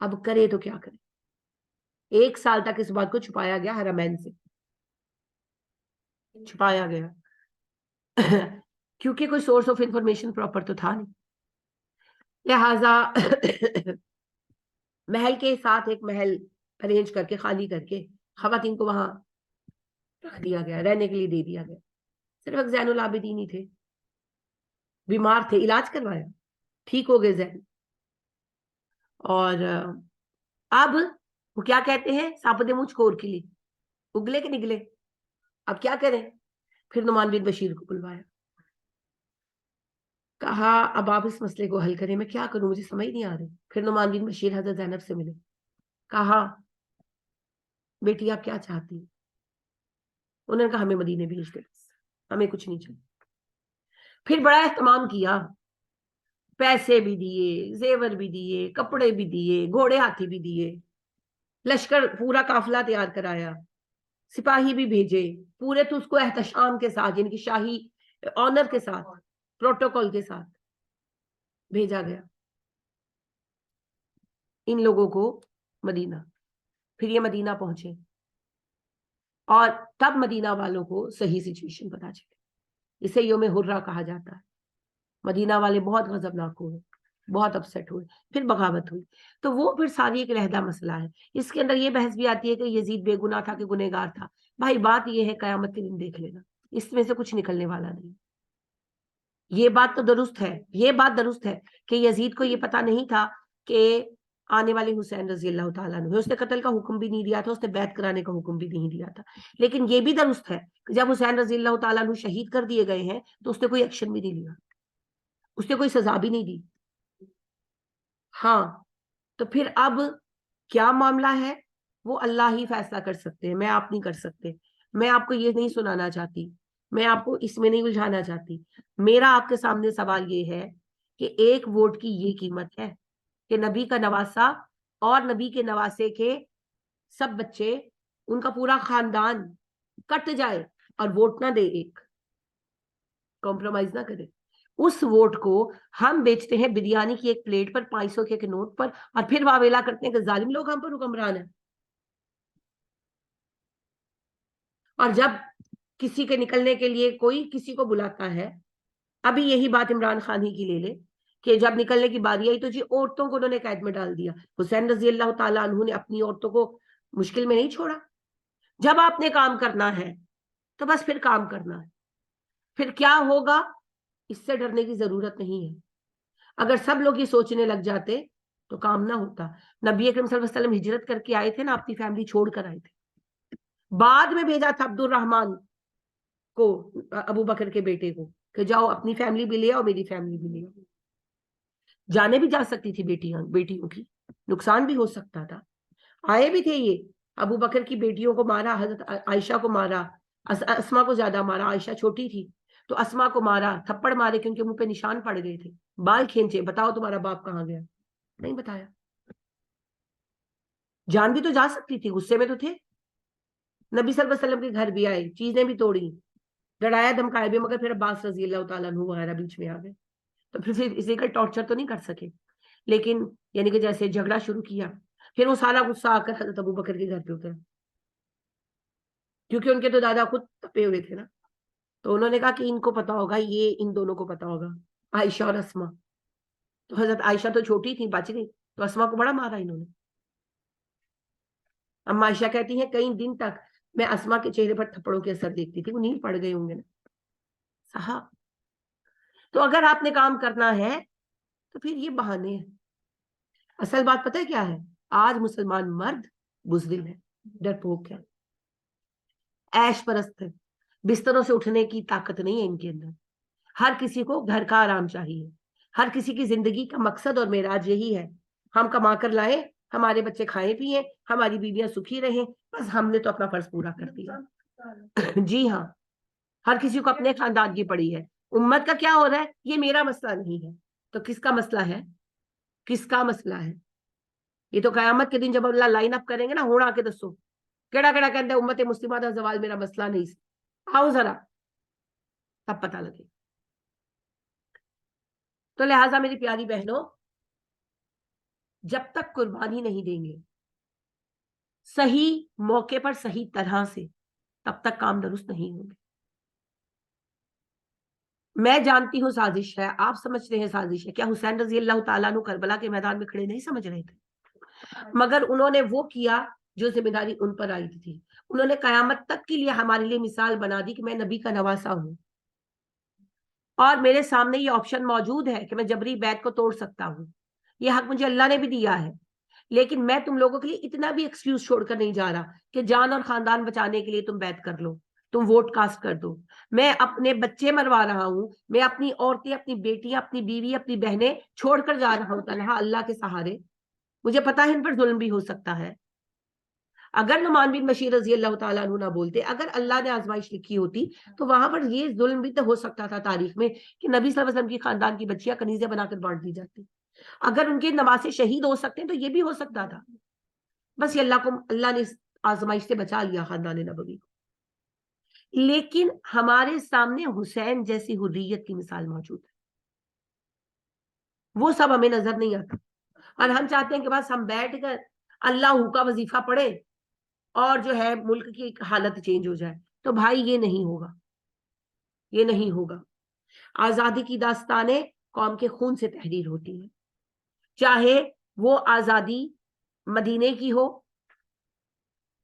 अब करे तो क्या करे। 1 साल तक इस बात को छुपाया गया, हरमैन से छुपाया गया क्योंकि कोई सोर्स ऑफ इंफॉर्मेशन प्रॉपर तो था नहीं, लिहाजा महल के साथ एक महल अरेंज करके, खाली करके खवातीन को वहां रख दिया गया, रहने के लिए दे दिया गया। सिर्फ एक जैनुल आबिदीन ही थे, बीमार थे, इलाज करवाया, ठीक हो गए जैन। और अब वो क्या कहते हैं, सापदे मुझ कोर के लिए उगले के निगले, अब क्या करें। फिर नुमान बिन बशीर को बुलवाया, कहा अब आप इस मसले को हल करें, मैं क्या करूं, मुझे समझ नहीं आ रही। फिर नुमान बिन बशीर हजरत ज़ैनब से मिले, कहा बेटी आप क्या चाहती हैं। उन्होंने कहा हमें मदीने भेज दे, बस हमें कुछ नहीं चाहिए। फिर बड़ा एहतमाम किया, पैसे भी दिए, जेवर भी दिए, कपड़े भी दिए, घोड़े हाथी भी दिए, लश्कर पूरा काफिला तैयार कराया, सिपाही भी भेजे पूरे, तो उसको एहतशाम के साथ, यानी कि शाही ऑनर के साथ, प्रोटोकॉल के साथ भेजा गया इन लोगों को मदीना। फिर ये मदीना पहुंचे और तब मदीना वालों को सही सिचुएशन पता चली, इसे यौम हुर्रा कहा जाता है। मदीना वाले बहुत गजबनाक हुए, बहुत अपसेट हुए, फिर बगावत हुई। तो वो फिर सारी एक अलहदा मसला है। इसके अंदर ये बहस भी आती है कि यजीद बेगुनाह था कि गुनहगार था। भाई बात ये है, कयामत के दिन देख लेना, इसमें से कुछ निकलने वाला नहीं। ये बात तो दुरुस्त है, ये बात दुरुस्त है कि यजीद को ये पता नहीं था कि आने वाले हुसैन रजी अल्लाह ताला अन्हु, उसने कत्ल का हुक्म भी नहीं दिया था, उसने बैत कराने का हुक्म भी नहीं दिया था। लेकिन ये भी दुरुस्त है कि जब हुसैन रजी अल्लाह ताला अन्हु शहीद कर दिए गए हैं तो उसने कोई एक्शन भी नहीं लिया, उसने कोई सजा भी नहीं दी। हाँ, तो फिर अब क्या मामला है वो अल्लाह ही फैसला कर सकते हैं, मैं आप नहीं कर सकते। मैं आपको ये नहीं सुनाना चाहती, मैं आपको इसमें नहीं उलझाना चाहती। मेरा आपके सामने सवाल ये है कि एक वोट की ये कीमत है कि नबी का नवासा और नबी के नवासे के सब बच्चे, उनका पूरा खानदान कट जाए और वोट ना दे, एक कॉम्प्रोमाइज ना करे। उस वोट को हम बेचते हैं बिरयानी की एक प्लेट पर, 500 के नोट पर, और फिर वावेला करते हैं कि जालिम लोग हम पर हुक्मरान है। और जब किसी के निकलने के लिए कोई किसी को बुलाता है, अभी यही बात इमरान खान ही की ले ले कि जब निकलने की बारी आई तो जी औरतों को उन्होंने कैद में डाल दिया। हुसैन रजी अल्लाह ताला अन्हु ने अपनी औरतों को मुश्किल में नहीं छोड़ा। जब आपने काम करना है तो बस फिर काम करना है, फिर क्या होगा इससे डरने की जरूरत नहीं है। अगर सब लोग ये सोचने लग जाते तो काम ना होता। नबी अकरम सल्लल्लाहु अलैहि वसल्लम हिजरत करके आए थे ना, अपनी फैमिली छोड़ कर आए थे, बाद में भेजा था अब्दुल रहमान को, अबू बकर के बेटे को, कि जाओ अपनी फैमिली भी ले आओ, मेरी फैमिली भी ले आओ। जाने भी जा सकती थी बेटियों की, नुकसान भी हो सकता था। आए भी थे ये, अबू बकर की बेटियों को मारा, हजरत आयशा को मारा, अस्मा को ज्यादा मारा, आयशा छोटी थी तो अस्मा को मारा, थप्पड़ मारे क्योंकि मुंह पे निशान पड़ गए थे, बाल खींचे, बताओ तुम्हारा बाप कहाँ गया, नहीं बताया। जान भी तो जा सकती थी, गुस्से में तो थे। नबी सल्लल्लाहु अलैहि वसल्लम के घर भी आए, चीजें भी तोड़ी, डराया धमकाया भी, मगर फिर अब्बास रजी अल्लाह ताला अन्हु वगैरह बीच में आ गए, तो फिर फिजिकल टॉर्चर तो नहीं कर सके, लेकिन यानी कि जैसे झगड़ा शुरू किया, फिर वो सारा गुस्सा आकर हजरत अबू बकर के घर पे उतरा, क्योंकि उनके तो दादा खुद तपे हुए थे ना। तो उन्होंने कहा कि इनको पता होगा, ये इन दोनों को पता होगा, आयशा और अस्मा। तो हजरत आयशा तो छोटी थी, बच गई, तो अस्मा को बड़ा मारा इन्होंने। अम्मा आयशा कहती है कई दिन तक मैं अस्मा के चेहरे पर थप्पड़ों के असर देखती थी, वो नींद पड़ गए होंगे ना साहब। तो अगर आपने काम करना है तो फिर ये बहाने हैं। असल बात पता है क्या है, आज मुसलमान मर्द बुज़दिल है, डरपोक है। ऐश परस्त है, बिस्तरों से उठने की ताकत नहीं है इनके अंदर। हर किसी को घर का आराम चाहिए, हर किसी की जिंदगी का मकसद और मेराज यही है, हम कमा कर लाए, हमारे बच्चे खाएं पिए, हमारी बीवियां सुखी रहें, बस हमने तो अपना फर्ज पूरा कर दिया। जी हाँ, हर किसी को अपने खानदान की पड़ी है। उम्मत का क्या हो रहा है ये मेरा मसला नहीं है, तो किसका मसला है? किसका मसला है? ये तो कयामत के दिन जब अल्लाह लाइन अप करेंगे ना, होना आके दसो केड़ा केड़ा कहते हैं उम्मत मुस्लिमा दा जवाल मेरा मसला नहीं, आओ जरा तब पता लगे। तो लिहाजा मेरी प्यारी बहनों, जब तक कुर्बानी नहीं देंगे सही मौके पर सही तरह से, तब तक काम दुरुस्त नहीं होंगे। मैं जानती हूं साजिश है, आप समझते हैं साजिश है, क्या हुसैन रजी अल्लाह ताला अन्हु करबला के मैदान में खड़े नहीं समझ रहे थे? मगर उन्होंने वो किया जो जिम्मेदारी उन पर आई थी। उन्होंने कयामत तक के लिए हमारे लिए मिसाल बना दी कि मैं नबी का नवासा हूं और मेरे सामने ये ऑप्शन मौजूद है कि मैं जबरी बैत को तोड़ सकता हूं। ये हक मुझे अल्लाह ने भी दिया है, लेकिन मैं तुम लोगों के लिए इतना भी एक्सक्यूज छोड़कर नहीं जा रहा कि जान और खानदान बचाने के लिए तुम बैत कर लो, तुम वोट कास्ट कर दो। मैं अपने बच्चे मरवा रहा हूं, मैं अपनी औरतें, अपनी बेटियां, अपनी बीवी, अपनी बहनें छोड़कर जा रहा हूं तन्हा अल्लाह के सहारे। मुझे पता है इन पर जुल्म भी हो सकता है। अगर नुमान बिन बशीर रजी अल्लाह ताला अन्हु ना बोलते, अगर अल्लाह ने आजमाइश लिखी होती, तो वहां पर ये जुल्म भी तो हो सकता था तारीख में कि नबी सल्लल्लाहु अलैहि वसल्लम की खानदान की बच्चियां कनीजे बनाकर बांट दी जाती। अगर उनके नवासे शहीद हो सकते हैं तो ये भी हो सकता था। बस ये अल्लाह ने आजमाइश से बचा लिया खानदान नबवी को। लेकिन हमारे सामने हुसैन जैसी हुर्रियत की मिसाल मौजूद है, वो सब हमें नजर नहीं आता और हम चाहते हैं कि बस हम बैठ कर अल्लाह का वजीफा पढ़े और जो है मुल्क की हालत चेंज हो जाए। तो भाई ये नहीं होगा, ये नहीं होगा। आजादी की दास्तानें कौम के खून से तहरीर होती है, चाहे वो आजादी मदीने की हो,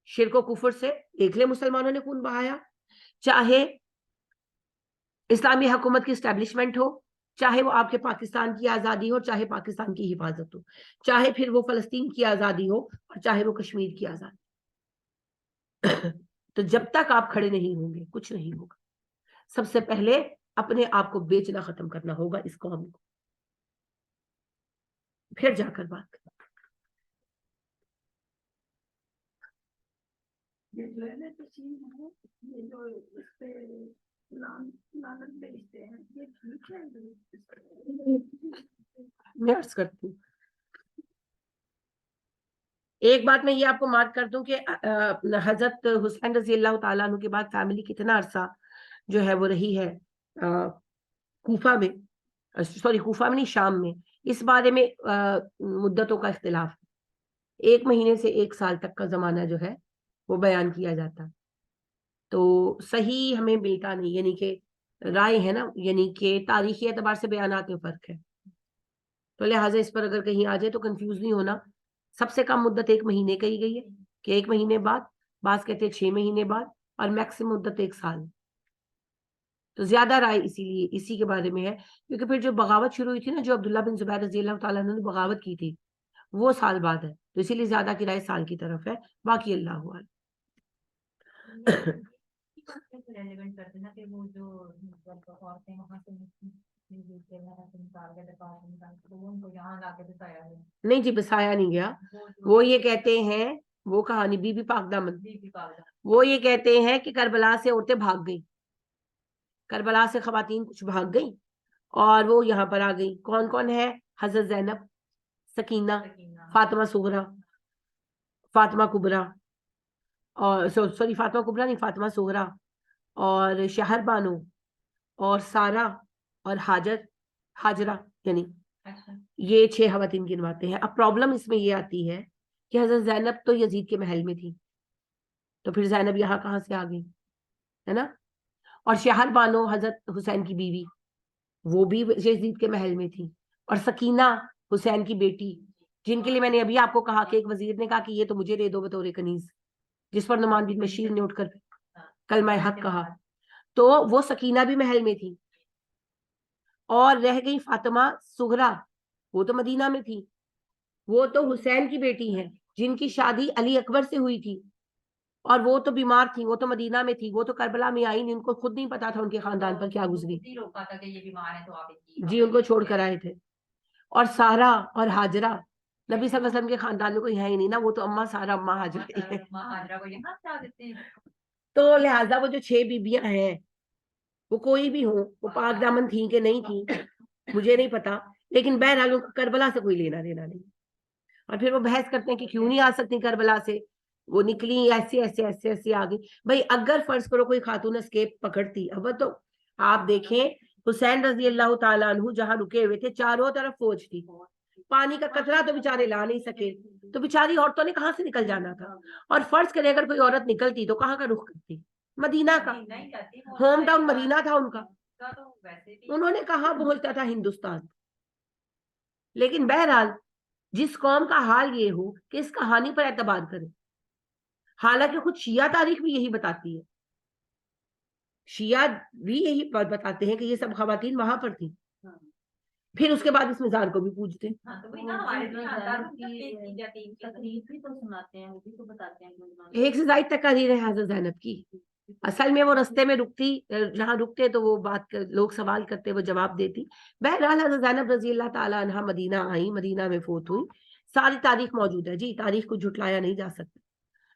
शिरक कुफर से देख ले मुसलमानों ने खून बहाया, चाहे इस्लामी हुकूमत की एस्टेब्लिशमेंट हो, चाहे वो आपके पाकिस्तान की आजादी हो, चाहे पाकिस्तान की हिफाजत हो, चाहे फिर वो फलस्तीन की आजादी हो और चाहे वो कश्मीर की आजादी। तो जब तक आप खड़े नहीं होंगे कुछ नहीं होगा। सबसे पहले अपने आप को बेचना खत्म करना होगा इस कौम को, फिर जाकर बात करना। ये जो है ना तस्वीर है, ये जो इस पे लानत भेजते हैं, ये ठीक है? मैं अर्ज करती हूँ, एक बात मैं ये आपको मार्क कर दूं कि हजरत हुसैन रजी अल्लाह ताला अन्हु के बाद फैमिली कितना अरसा जो है वो रही है कूफा में, सॉरी कूफा में नहीं, शाम में। इस बारे में मुद्दतों का इख्तिलाफ है, 1 महीने से 1 साल तक का जमाना जो है वो बयान किया जाता, तो सही हमें मिलता नहीं, यानी कि राय है ना, यानी कि तारीखी एतबार से बयानात में फर्क है। तो लिहाजा इस पर अगर कहीं आ जाए तो कंफ्यूज नहीं होना। सबसे कम मुद्दत 1 महीने कही गई है कि 1 महीने बाद, बास कहते हैं 6 महीने बाद, और मैक्सिमम मुद्दत 1 साल। तो ज्यादा राय इसीलिए इसी के बारे में है क्योंकि फिर जो बगावत शुरू हुई थी ना, जो अब्दुल्ला बिन जुबैर रजी अल्लाह ताला अन्हु ने बगावत की थी, वो साल बाद है, तो इसीलिए ज्यादा की राय साल की तरफ है। बाकी अल्लाह हुआ। रेलेवेंट करते ना कि वो जो औरतें वहां से निकाल के तो उनको यहाँ लाके बताया है। नहीं जी, बसाया नहीं गया। वो ये कहते हैं, वो कहानी बीबी पाक दामन, वो ये कहते हैं कि करबला से औरतें भाग गई, करबला से खवातीन कुछ भाग गई और वो यहाँ पर आ गई। कौन कौन है? हजरत जैनब, सकीना, फातिमा सुगरा, फातिमा कुबरा, और सॉरी फातिमा कुबरा नहीं, फातिमा सुगरा, और शहर बानो, और सारा, और हाजरा, यानी ये 6 खवातीन गिनवाते हैं। अब प्रॉब्लम इसमें ये आती है कि हजरत जैनब तो यजीद के महल में थी, तो फिर जैनब यहाँ कहाँ से आ गई, है ना? और शहर बानो हजरत हुसैन की बीवी, वो भी यजीद के महल में थी। और सकीना हुसैन की बेटी, जिनके लिए मैंने अभी आपको कहा कि एक वजीर ने कहा कि ये तो मुझे दे दो बतौर कनीज, जिस पर नुमान बिन बशीर ने उठकर कलमा हक कहा, तो वो सकीना भी महल में थी। और रह गई फातिमा सुगरा, वो तो मदीना में थी, वो तो हुसैन की बेटी है जिनकी शादी अली अकबर से हुई थी। اور وہ تو بیمار تھی, وہ تو مدینہ میں تھی, وہ تو کربلا میں آئی نہیں, ان کو خود نہیں پتا تھا ان کے خاندان پر کیا گزری. خود ہی روکا تھا کہ یہ بیمار ہے تو آپ ان کی جی, ان کو چھوڑ کر آئے تھے. اور سارا اور ہاجرہ, نبی صلی اللہ علیہ وسلم کے خاندان میں کوئی ہے ہی نہیں نا, وہ تو اماں سارا اماں ہاجرہ ہی ہے. حاضرہ کو یہاں سے آ دیتے ہیں. تو لہٰذا وہ جو 6 بیبیاں ہیں وہ کوئی بھی ہوں, وہ پاک دامن تھیں کہ نہیں تھیں مجھے نہیں پتا, لیکن بہرحال ان کو کربلا سے کوئی لینا دینا نہیں. اور پھر وہ بحث کرتے ہیں کہ کیوں نہیں آ سکتی کربلا سے, وہ نکلی ایسے ایسے ایسے ایسے آ گئی. بھائی اگر فرض کرو کوئی خاتون اسکیپ پکڑتی, اب تو آپ دیکھیں حسین رضی اللہ تعالیٰ عنہ جہاں رکے ہوئے تھے چاروں طرف فوج تھی, پانی کا قطرہ تو بیچارے لا نہیں سکے, تو بیچاری عورتوں نے کہاں سے نکل جانا تھا. اور فرض کرے اگر کوئی عورت نکلتی تو کہاں کا رخ کرتی, مدینہ کا, نہیں جاتی ہوم ٹاؤن مدینہ تھا ان کا, تو ویسے بھی انہوں نے کہاں پہنچتا تھا ہندوستان. لیکن بہرحال جس قوم کا حال یہ ہو کہ اس کہانی پر اعتبار کرے, حالانکہ خود شیعہ تاریخ بھی یہی بتاتی ہے, شیعہ بھی یہی بتاتے ہیں کہ یہ سب خواتین وہاں پر تھیں, پھر اس کے بعد اس مزار کو بھی پوجتے ہیں. ہاں تو وہی نا ہمارے جو خاندان میں پیش کی جاتی ہے ان کی تقریر بھی تو سناتے ہیں, وہ بھی تو بتاتے ہیں کہ انہوں نے- ایک سے زائد تقاریر ہے حضرت زینب کی. اصل میں وہ رستے میں رکتی, جہاں رکتے تو وہ بات لوگ سوال کرتے وہ جواب دیتی. بہرحال حضرت زینب رضی اللہ تعالیٰ عنہ مدینہ آئی, مدینہ میں فوت ہوئی, ساری تاریخ موجود ہے جی, تاریخ کو جھٹلایا نہیں جا سکتا.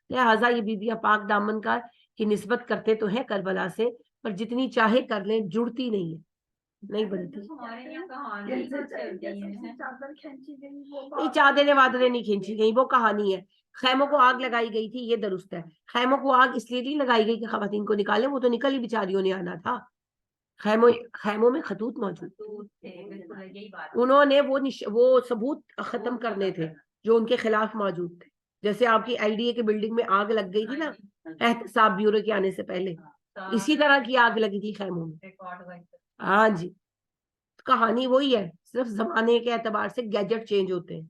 لہٰذا یہ بیویاں پاک دامن کا کی نسبت کرتے تو ہیں کربلا سے, پر جتنی چاہے کر لیں جڑتی نہیں ہے, نہیں بنتی. ہمارے یہاں کہانی جیسے تو چلتی جیسے ہے. چادر کھینچی گئی وہ یہ بات- چادریں وادریں نہیں کھینچی گئی, وہ کہانی ہے. خیموں کو آگ لگائی گئی تھی, یہ درست ہے. خیموں کو آگ اس لیے نہیں لگائی گئی کہ خواتین کو نکالیں, وہ تو نکل ہی بیچاریوں نے آنا تھا. خیموں میں خطوط موجود, بالکل یہی بات. انہوں نے وہ ثبوت ختم کرنے تھے جو ان کے خلاف موجود تھے. جیسے آپ کی LDA کے بلڈنگ میں آگ لگ گئی تھی نا احتساب بیورو کے آنے سے پہلے, اسی طرح کی آگ لگی تھی خیموں میں. ہاں جی, کہانی وہی ہے, صرف زمانے کے اعتبار سے گیجٹ چینج ہوتے ہیں.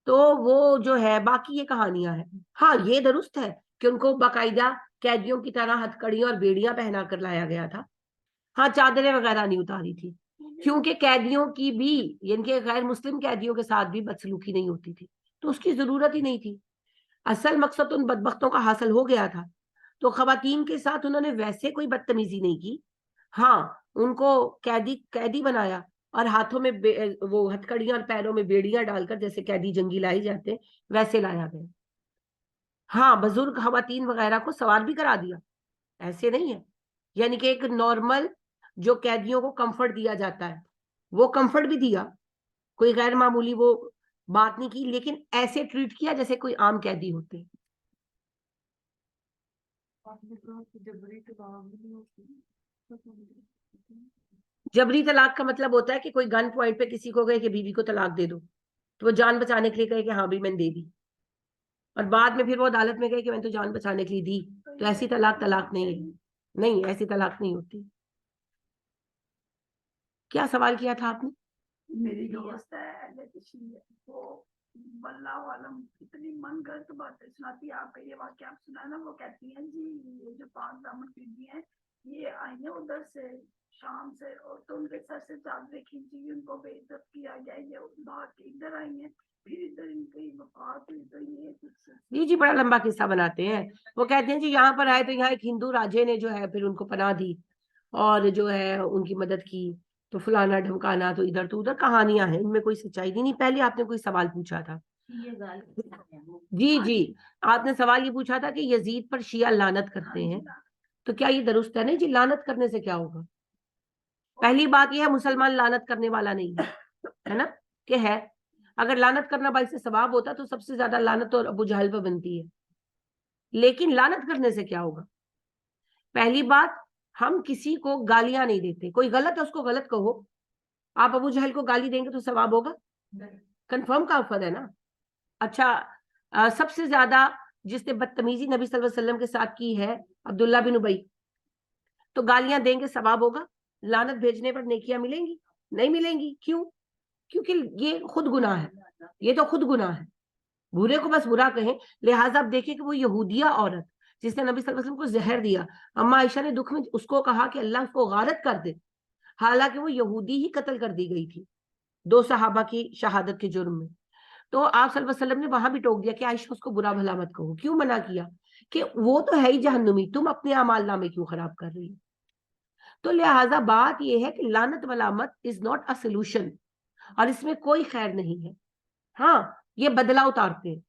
تو وہ جو ہے باقی یہ کہانیاں ہیں. ہاں یہ درست ہے کہ ان کو باقاعدہ قیدیوں کی طرح ہتھکڑیاں اور بیڑیاں پہنا کر لایا گیا تھا. ہاں چادریں وغیرہ نہیں اتاری تھی, کیونکہ قیدیوں کی بھی, یعنی کہ غیر مسلم قیدیوں کے ساتھ بھی بدسلوکی نہیں ہوتی تھی, تو اس کی ضرورت ہی نہیں تھی. اصل مقصد ان بدبختوں کا حاصل ہو گیا تھا, تو خواتین کے ساتھ انہوں نے ویسے کوئی بدتمیزی نہیں کی. ہاں ان کو قیدی بنایا, اور ہاتھوں میں وہ ہتھکڑیاں اور پیروں میں بیڑیاں ڈال کر جیسے قیدی جنگی لائے جاتے ہیں ویسے لایا گیا. ہاں بزرگ خواتین وغیرہ کو سوار بھی کرا دیا, ایسے نہیں ہے. یعنی کہ ایک نارمل جو قیدیوں کو کمفرٹ دیا جاتا ہے وہ کمفرٹ بھی دیا, کوئی غیر معمولی وہ بات نہیں کی, لیکن ایسے ٹریٹ کیا جیسے کوئی عام قیدی ہوتے ہیں. جبری طلاق کا مطلب ہوتا ہے کہ کوئی گن پوائنٹ پہ کسی کو کہے کہ بیوی کو طلاق دے دو, تو وہ جان بچانے کے لیے کہے کہ ہاں بھی میں نے دے دی, اور بعد میں پھر وہ عدالت میں کہے کہ میں تو جان بچانے کے لیے دی, تو ایسی طلاق نہیں ہے. نہیں, ایسی طلاق نہیں ہوتی. کیا سوال کیا تھا آپ نے؟ میری دوست ہے وہ واللہ عالم اتنی من گھر باتیں سناتی ہے. آپ کا یہ واقعہ آپ سنا نا, وہ کہتی ہیں جی یہ جو پاک دامن بیوی ہیں یہ آئی ہیں ادھر سے شام سے, اور تو ان کے سر سے چادریں کھینچی گئی, ان کو بے عزت کیا گیا, یہ بات ادھر آئی ہیں, پھر ادھر ان کی وفات ہوئی, تو یہ جی بڑا لمبا قصہ بناتے ہیں. وہ کہتے ہیں جی یہاں پر آئے تو یہاں ایک ہندو راجے نے جو ہے پھر ان کو پناہ دی اور جو ہے ان کی مدد کی, تو فلانا ڈھمکانا, تو ادھر کہانیاں ہیں, ان میں کوئی سچائی نہیں. پہلے آپ نے کوئی سوال پوچھا تھا. جی آپ نے سوال یہ پوچھا تھا کہ یزید پر شیعہ لعنت کرتے ہیں, تو کیا یہ درست ہے؟ نہیں جی, لعنت کرنے سے کیا ہوگا؟ پہلی بات یہ ہے مسلمان لعنت کرنے والا نہیں ہے نا, کہ ہے. اگر لعنت کرنا باعث ثواب ہوتا تو سب سے زیادہ لعنت تو ابو جہل پہ بنتی ہے, لیکن لعنت کرنے سے کیا ہوگا؟ پہلی بات, ہم کسی کو گالیاں نہیں دیتے, کوئی غلط ہے اس کو غلط کہو. آپ ابو جہل کو گالی دیں گے تو ثواب ہوگا؟ کنفرم کا افراد ہے نا. اچھا سب سے زیادہ جس نے بدتمیزی نبی صلی اللہ علیہ وسلم کے ساتھ کی ہے عبداللہ بن ابی, تو گالیاں دیں گے ثواب ہوگا؟ لعنت بھیجنے پر نیکیاں ملیں گی؟ نہیں ملیں گی. کیوں؟ کیونکہ یہ خود گناہ ہے, یہ تو خود گناہ ہے, برے کو بس برا کہیں. لہٰذا اب دیکھیں کہ وہ یہودیہ عورت جس نے نبی صلی اللہ علیہ وسلم کو زہر دیا, اما عائشہ نے دکھ میں اس کو کہا کہ اللہ اس کو غارت کر دے, حالانکہ وہ یہودی ہی قتل کر دی گئی تھی 2 صحابہ کی شہادت کے جرم میں. تو آپ صلی اللہ علیہ وسلم نے وہاں بھی ٹوک دیا کہ عائشہ اس کو برا بھلا مت کہو. کیوں منع کیا؟ کہ وہ تو ہے ہی جہنمی, تم اپنے اعمال نامے کیوں خراب کر رہی ہو. تو لہٰذا بات یہ ہے کہ لعنت ملامت از ناٹ اے سولوشن, اور اس میں کوئی خیر نہیں ہے. ہاں یہ بدلہ اتارتے ہیں,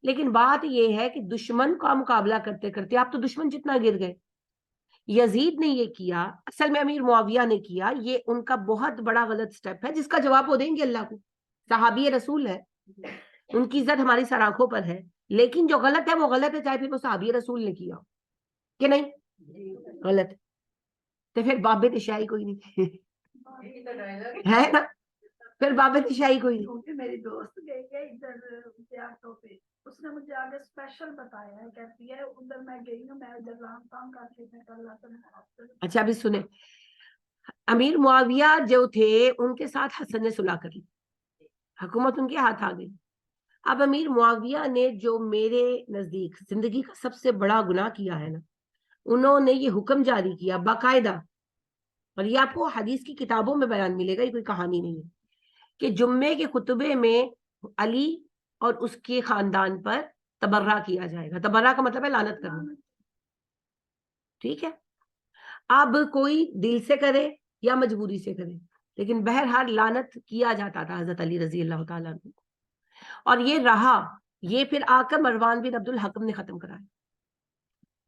لیکن بات یہ ہے کہ دشمن کا مقابلہ کرتے کرتے آپ تو دشمن جتنا گر گئے. یزید نے یہ کیا, اصل میں امیر معاویہ نے کیا, یہ ان کا بہت بڑا غلط سٹیپ ہے جس کا جواب وہ دیں گے اللہ کو. صحابی رسول ہے, ان کی عزت ہماری سر آنکھوں پر ہے, لیکن جو غلط ہے وہ غلط ہے, چاہے پھر وہ صحابی رسول نے کیا کہ نہیں, غلط ہے. تو پھر باب تشائی کوئی نہیں ہے نا, پھر باب تشائی کوئی نہیں. کیونکہ میری دوست گئی ہے ادھر زیارتوں پہ, اس نے مجھے آگے اسپیشل بتایا ہے, کہتی ہے ادھر میں گئی ہوں, میں ادھر رام کام کر کے میں اللہ سے. اچھا ابھی سنیں, امیر معاویہ جو تھے ان کے ساتھ حسن نے صلح کر لی, حکومت ان کے ہاتھ آ گئی. اب امیر معاویہ نے جو میرے نزدیک زندگی کا سب سے بڑا گناہ کیا ہے نا, انہوں نے یہ حکم جاری کیا باقاعدہ, اور یہ آپ کو حدیث کی کتابوں میں بیان ملے گا, یہ کوئی کہانی نہیں ہے, کہ جمعے کے خطبے میں علی اور اس کے خاندان پر تبرہ کیا جائے گا. تبرہ کا مطلب ہے لعنت کرنا, ٹھیک ہے. اب کوئی دل سے کرے یا مجبوری سے کرے, لیکن بہرحال لعنت کیا جاتا تھا حضرت علی رضی اللہ تعالیٰ عنہ. اور یہ رہا, یہ پھر آ کر مروان بن عبد الحکم نے ختم کرایا.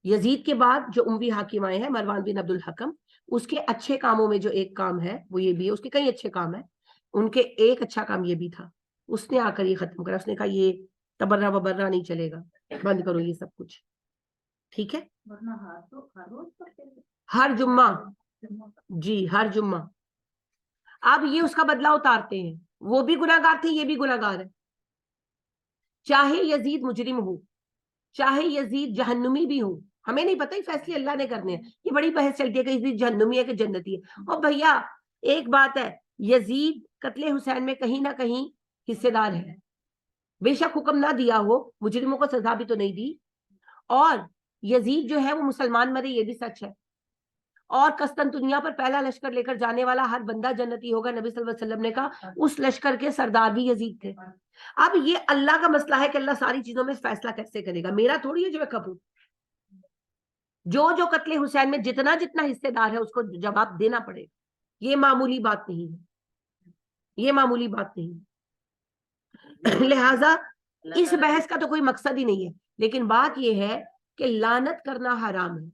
یزید کے بعد جو اموی حاکم آئے ہیں مروان بن عبد الحکم, اس کے اچھے کاموں میں جو ایک کام ہے وہ یہ بھی ہے, اس کے کئی اچھے کام ہیں, ان کے ایک اچھا کام یہ بھی تھا, اس نے آ کر یہ ختم کرا. اس نے کہا یہ تبرہ وبرہ نہیں چلے گا, بند کرو یہ سب کچھ, ٹھیک ہے. ورنہ ہر روز پڑھتے تھے. ہر جمعہ, جی ہر جمعہ. اب یہ اس کا بدلہ اتارتے ہیں, وہ بھی گناہ گار تھے, یہ بھی گناہ گار ہے. چاہے یزید مجرم ہو, چاہے یزید جہنمی بھی ہو, ہمیں نہیں پتہ, فیصلے اللہ نے کرنے ہیں. یہ بڑی بحث چلتی ہے کہ یزید جہنمی ہے کہ جنتی ہے. اور بھیا ایک بات ہے, یزید قتل حسین میں کہیں نہ کہیں حصے دار ہے, بے شک حکم نہ دیا ہو, مجرموں کو سزا بھی تو نہیں دی. اور یزید جو ہے وہ مسلمان مرے, یہ بھی سچ ہے. اور قسطنطنیہ پر پہلا لشکر لے کر جانے والا ہر بندہ جنتی ہوگا, نبی صلی اللہ علیہ وسلم نے کہا. اس لشکر کے سردار بھی یزید تھے. اب یہ اللہ کا مسئلہ ہے کہ اللہ ساری چیزوں میں فیصلہ کیسے کرے گا, میرا تھوڑی ہے جو میں کہوں. جو قتل حسین میں جتنا جتنا حصے دار ہے اس کو جواب دینا پڑے گا. یہ معمولی بات نہیں ہے, یہ معمولی بات نہیں ہے. لہذا اس بحث کا تو کوئی مقصد ہی نہیں ہے. لیکن بات یہ ہے کہ لعنت کرنا حرام ہے.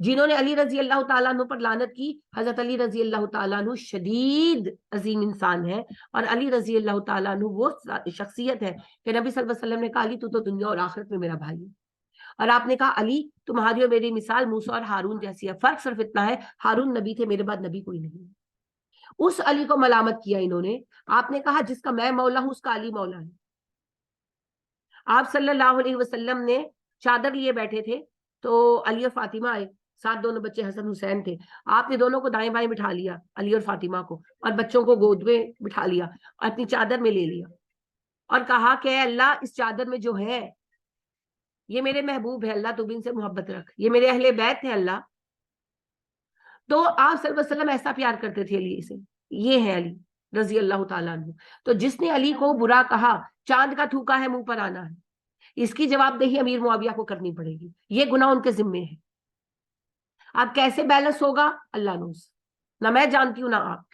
جنہوں نے علی رضی اللہ تعالیٰ عنہ پر لعنت کی, حضرت علی رضی اللہ تعالیٰ عنہ شدید عظیم انسان ہے, اور علی رضی اللہ تعالیٰ عنہ وہ شخصیت ہے کہ نبی صلی اللہ علیہ وسلم نے کہا علی تو دنیا اور آخرت میں میرا بھائی ہے. اور آپ نے کہا علی تمہاری اور میری مثال موسیٰ اور ہارون جیسی ہے, فرق صرف اتنا ہے ہارون نبی تھے, میرے بعد نبی کوئی نہیں. اس علی کو ملامت کیا انہوں نے. آپ نے کہا جس کا میں مولا ہوں اس کا علی مولا ہے. آپ صلی اللہ علیہ وسلم نے چادر لیے بیٹھے تھے تو علی اور فاطمہ آئے, ساتھ دونوں بچے حسن حسین تھے. آپ نے دونوں کو دائیں بائیں بٹھا لیا, علی اور فاطمہ کو, اور بچوں کو گود میں بٹھا لیا اور اپنی چادر میں لے لیا, اور کہا کہ اے اللہ اس چادر میں جو ہے یہ میرے محبوب ہے, اللہ تو بھی ان سے محبت رکھ, یہ میرے اہل بیت ہے اللہ. تو آپ صلی اللہ علیہ وسلم ایسا پیار کرتے تھے علی سے, یہ ہے علی رضی اللہ تعالیٰ عنہ. تو جس نے علی کو برا کہا, چاند کا تھوکا ہے منہ پر آنا ہے, اس کی جواب دہی امیر معاویہ کو کرنی پڑے گی. یہ گناہ ان کے ذمے ہے. اب کیسے بیلنس ہوگا اللہ نوز, نہ میں جانتی ہوں نہ آپ.